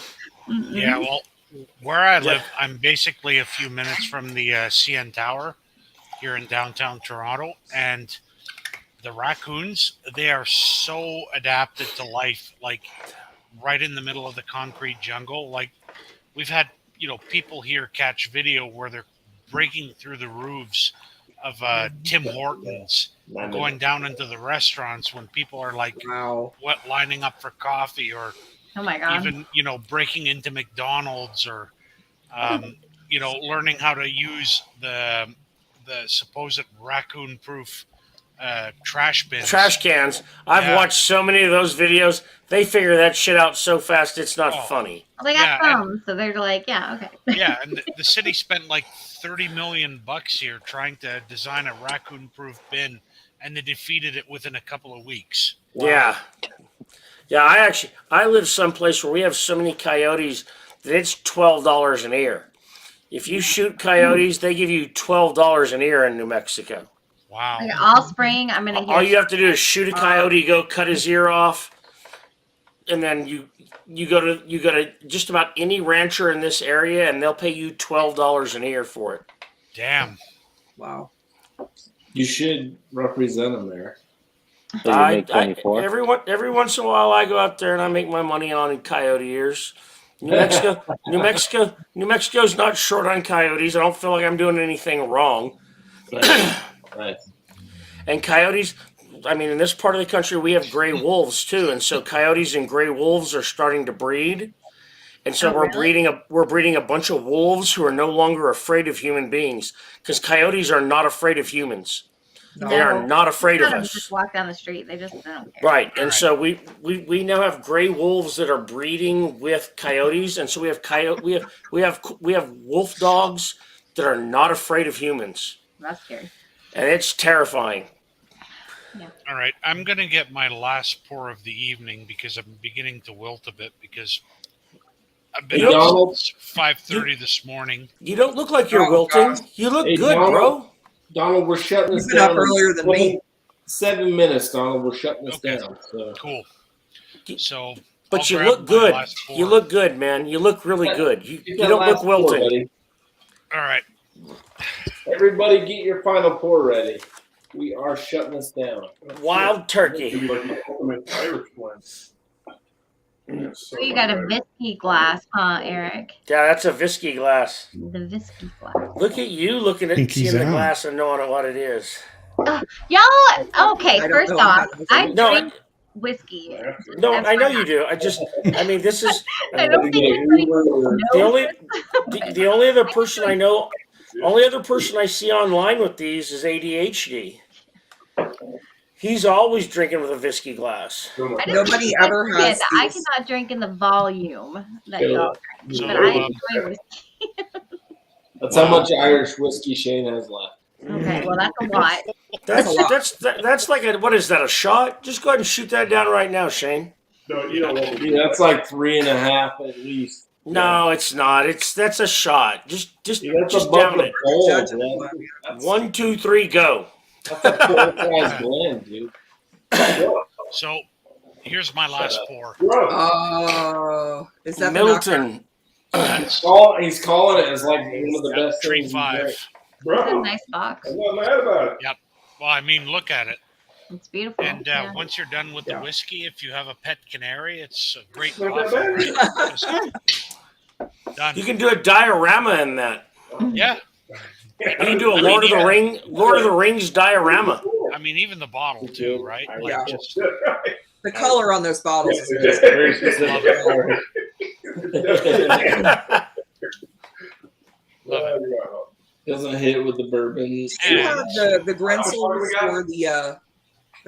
Yeah, well, where I live, I'm basically a few minutes from the CN Tower here in downtown Toronto, and the raccoons, they are so adapted to life, like right in the middle of the concrete jungle. Like we've had, people here catch video where they're breaking through the roofs of Tim Hortons and going down into the restaurants when people are like lining up for coffee, or Oh my god. even breaking into McDonald's, or learning how to use the supposed raccoon proof trash bins. Trash cans. I've watched so many of those videos. They figure that shit out so fast it's not funny. Well, they got phones, so they're like, yeah, okay. Yeah, and the city spent like $30 million here trying to design a raccoon-proof bin, and they defeated it within a couple of weeks. Yeah. Yeah, I live someplace where we have so many coyotes that it's $12 an ear. If you shoot coyotes, they give you $12 an ear in New Mexico. Wow. Like all spring, I'm gonna hear. All you have to do is shoot a coyote, go cut his ear off, and then you go to just about any rancher in this area, and they'll pay you $12 an ear for it. Damn. Wow. You should represent them there. Every once in a while, I go out there and I make my money on coyote ears. New Mexico's not short on coyotes. I don't feel like I'm doing anything wrong. Right. And coyotes, I mean, in this part of the country, we have gray wolves too, and so coyotes and gray wolves are starting to breed, and so we're breeding a bunch of wolves who are no longer afraid of human beings, because coyotes are not afraid of humans. No. They are not afraid of Let them us. just walk down the street. They just don't care. Right, and so we now have gray wolves that are breeding with coyotes, and so we have wolf dogs that are not afraid of humans. That's scary. And it's terrifying. Yeah. All right, I'm going to get my last pour of the evening because I'm beginning to wilt a bit because I've been up since 5:30 this morning. You don't look like you're wilting. You look good, Donald, bro. Donald, we're shutting this You've been down. up earlier than me. 7 minutes, Donald. We're shutting this down. So. Cool. So, But I'll you grab look my good. last pour. You look good, man. You look really good. You don't look wilting. All right. Everybody get your final pour ready. We are shutting this down. Wild turkey. So you got a whiskey glass, huh, Eric? Yeah, that's a whiskey glass. The whiskey glass. Look at you looking at Pinky's seeing the out. glass and knowing what it is. Y'all, okay, don't first know. off, I No, drink whiskey. No, That's I know fine. you do. I mean, this is I don't think anybody knows. the only other person I know. Only other person I see online with these is ADHD. He's always drinking with a whiskey glass. Nobody ever has. I these. cannot drink in the volume that y'all drink, So, but I enjoy whiskey. That's how much Irish whiskey Shane has left. Okay, well that's a lot. That's like what is that, a shot? Just go ahead and shoot that down right now, Shane. No, you don't want to Dude, that's like 3.5 at least. No, it's not. That's a shot. Just That's just above down the it. bowl, Judge it. man. That's 1, 2, 3, go. a full-size blend, dude. So, here's my last pour. Oh, is that Milton? That's He's calling it as like one of the best Tree things. 5. It's a Bro, nice box. I'm not mad about it. Yep. Well, I mean, look at it. It's beautiful. And yeah. once you're done with the whiskey, if you have a pet canary, it's a great Not that coffee. bad. Right? Just done. You can do a diorama in that. Yeah. You can do a Lord of the Rings diorama. I mean, even the bottle too, right? Like Yeah. just The color on those bottles is It's very specific. love it. Doesn't hit with the bourbons. Do you have the Grensels or the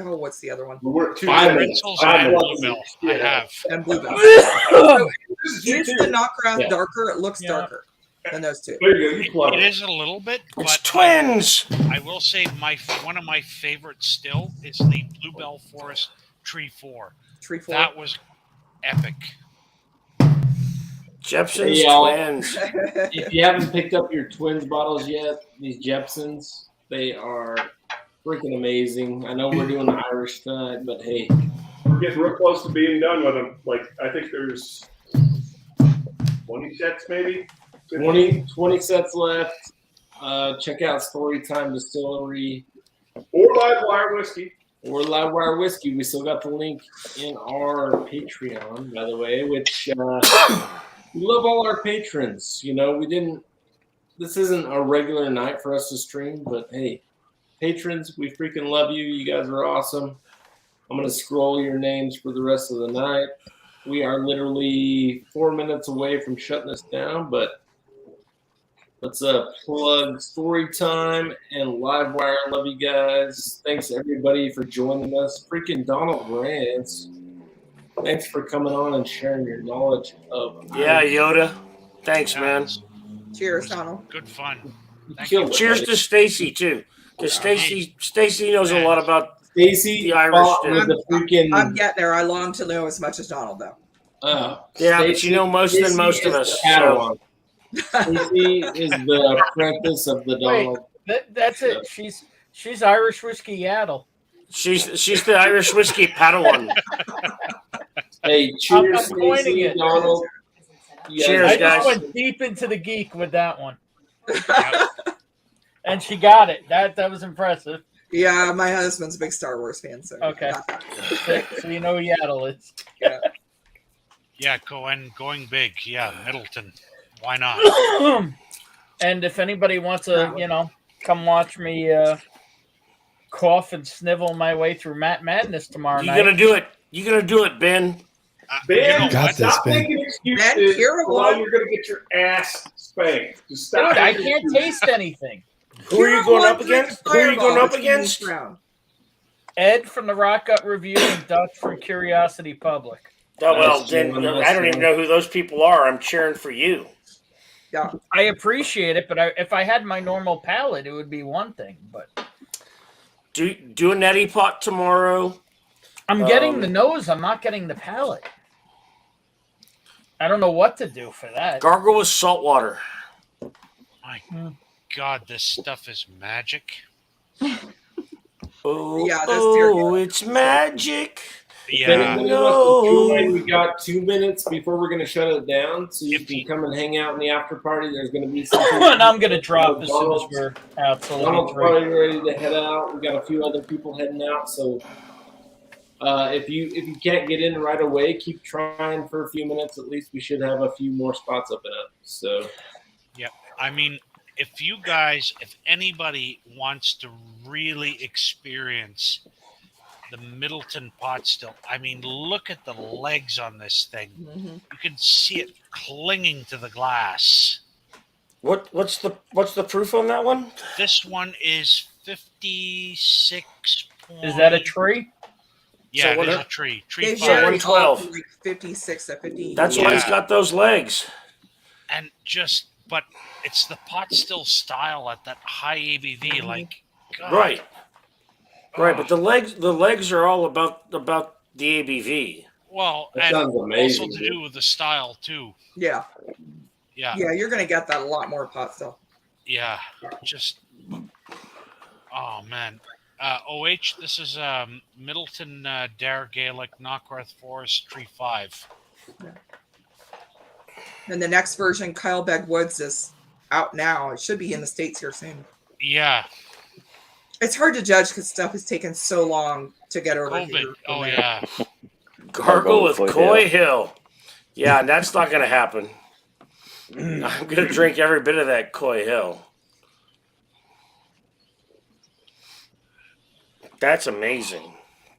what's the other one? We're Pretzels and Bluebell. I have. And Bluebell. So use the Knockraft Yeah. darker. It looks darker than those two. There you go. It is a little bit, It's but twins. I will say one of my favorites still is the Bluebell Forest Tree 4. Tree 4. That was epic. Jepson's Hey, y'all. twins. If you haven't picked up your twins bottles yet, these Jepsons, they are freaking amazing. I know we're doing the Irish tonight, but hey, we're getting real close to being done with them. Like I think there's 20 sets, maybe 20 sets left. Check out Storytime Distillery or Livewire Whiskey. Or Livewire Whiskey. We still got the link in our Patreon, by the way, which we love all our patrons. You know, this isn't a regular night for us to stream, but hey, patrons, we freaking love you. You guys are awesome. I'm going to scroll your names for the rest of the night. We are literally 4 minutes away from shutting this down, but let's plug Storytime and Livewire. Love you guys. Thanks everybody for joining us. Freaking Donald Rance. Thanks for coming on and sharing your knowledge of Yoda. Thanks, man. Cheers, Donald. Good fun. Cheers to Stacy too, because Stacy knows a lot about Stacy. The Irish. I'm getting there. I long to know as much as Donald, though. Yeah, but you know most than most of us. So. Stacy is the apprentice of the Donald. That's it. She's Irish whiskey yaddle. She's the Irish whiskey Padawan. Hey, cheers, I'm pointing Stacy, it. Donald. Cheers, I guys. just went deep into the geek with that one, and she got it. That was impressive. Yeah, my husband's a big Star Wars fan, so okay. So you know who Yaddle is. Yeah. Yeah, Cohen going big. Yeah, Middleton. Why not? And if anybody wants to, come watch me cough and snivel my way through Matt Madness tomorrow night. You gonna do it? You gonna do it, Ben? Ben, got this, stop Ben. making excuses while you're going to get your ass spanked. Just stop. Dude, I making can't excuses. taste anything. Who are you going up against? Who are you going up against? Ed from the Rock Gut Review and Dutch from Curiosity Public. Oh, well, then I don't even know who those people are. I'm cheering for you. Yeah, I appreciate it, but if I had my normal palate, it would be one thing. But do a neti pot tomorrow. I'm getting the nose. I'm not getting the palate. I don't know what to do for that. Gargle with salt water. My God, this stuff is magic. Oh, Yeah, it's magic. Yeah. We got 2 minutes before we're going to shut it down, so you can come and hang out in the after party. There's going to be some. And I'm going to drop as soon as we're out. So Donald's probably ready to head out. We got a few other people heading out, so if you can't get in right away, keep trying for a few minutes. At least we should have a few more spots open up. So, Yep. I mean, if anybody wants to really experience the Middleton pot still, I mean, look at the legs on this thing. Mm-hmm. You can see it clinging to the glass. What's the proof on that one? This one is 56. Is that a tree? Yeah, So it is a tree. Tree They 5. vary 112. from like 56 to 50. That's why he's got those legs. And but it's the pot still style at that high ABV. Like, God. Right. Right, but the legs are all about the ABV. Well, That and sounds amazing, also to dude. do with the style too. Yeah. Yeah. Yeah, you're going to get that a lot more pot still. Yeah. Just. Oh man. OH. This is Middleton Dare Gaelic Knockworth Forest Tree 5. And the next version, Kyle Begg Woods, is out now. It should be in the States here soon. Yeah. It's hard to judge because stuff has taken so long to get over COVID. here. Oh yeah. Gargle with Coy Hill. Yeah, that's not going to happen. I'm going to drink every bit of that Coy Hill. That's amazing.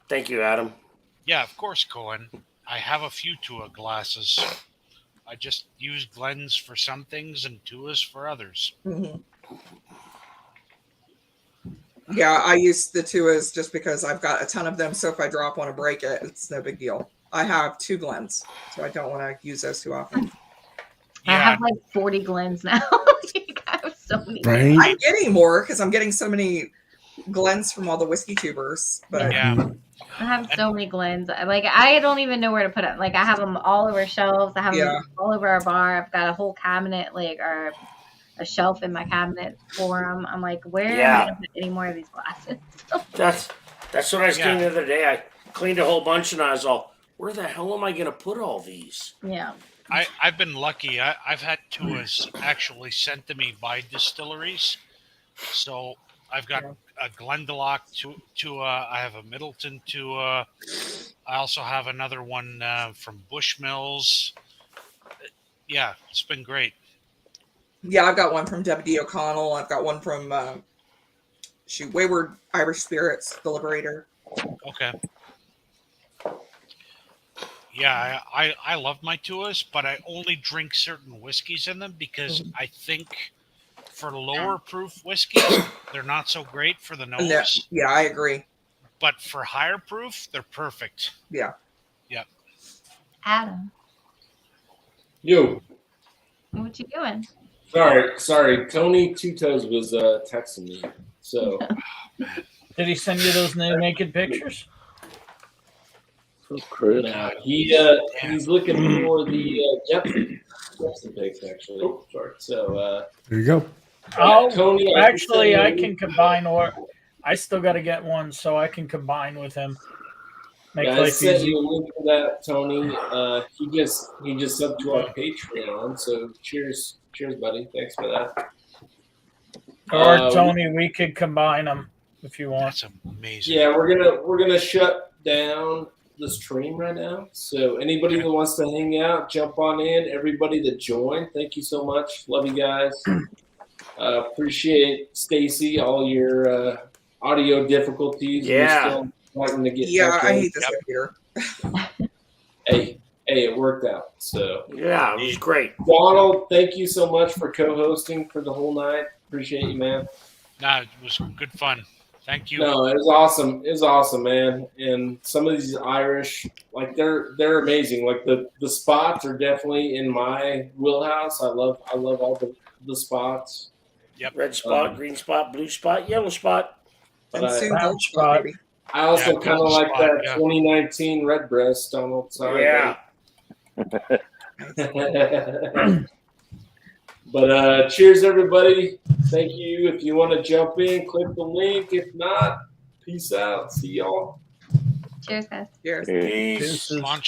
Thank you, Adam. Yeah, of course, Cohen. I have a few Tua glasses. I just use Glens for some things and Tuas for others. Mm-hmm. Yeah, I use the Tuas just because I've got a ton of them. So if I drop one or break it, it's no big deal. I have 2 Glens, so I don't want to use those too often. I have like 40 Glens now. I have so many. Right? I'm getting more because I'm getting so many Glens from all the whiskey tubers. But Yeah. I have so many Glens. Like, I don't even know where to put them. Like, I have them all over shelves. I have them all over our bar. I've got a whole cabinet, like, or a shelf in my cabinet for them. I'm like, where am I Yeah. going to put any more of these glasses? That's what I was doing the other day. I cleaned a whole bunch and I was all, where the hell am I going to put all these? Yeah. I've been lucky. I've had tuas actually sent to me by distilleries. So I've got a Glendalough tua. I have a Middleton tua. I also have another one from Bushmills. Yeah, it's been great. Yeah, I've got one from W.D. O'Connell. I've got one from Wayward Irish Spirits, the Liberator. Okay. Yeah, I love my tuas, but I only drink certain whiskeys in them because I think for lower proof whiskeys, they're not so great for the nose. Yeah, I agree. But for higher proof, they're perfect. Yeah. Yep. Adam, Yo. what you doing? Sorry. Tony Two Toes was texting me. So Did he send you those naked pictures? nah, he's looking for the Jepson pics actually. Oh, sorry. So there you go. Oh, Tony, actually, I can combine, or I still got to get one, so I can combine with him. Make I life sent easy. you a link for that, Tony. He just subbed to our Patreon. So cheers, buddy. Thanks for that. Or Tony, we could combine them if you want. That's amazing. Yeah, we're gonna shut down the stream right now. So anybody that wants to hang out, jump on in. Everybody that joined, thank you so much. Love you guys. Appreciate Stacy, all your audio difficulties. Yeah. We're still fighting to get I hate this computer. Hey, it worked out. So yeah, it was great. Donald, thank you so much for co-hosting for the whole night. Appreciate you, man. Nah, it was good fun. Thank you. No, it was awesome. It was awesome, man. And some of these Irish, like they're amazing. Like the spots are definitely in my wheelhouse. I love all the spots. Yep. Red spot, green spot, blue spot, yellow spot. But And soon I gold spot, baby. also Yeah, kind of gold like spot, that yeah. 2019 Redbreast, Donald. Sorry. Yeah. buddy. But cheers, everybody. Thank you. If you want to jump in, click the link. If not, peace out. See y'all. Cheers, guys. Cheers. Peace. Mancha.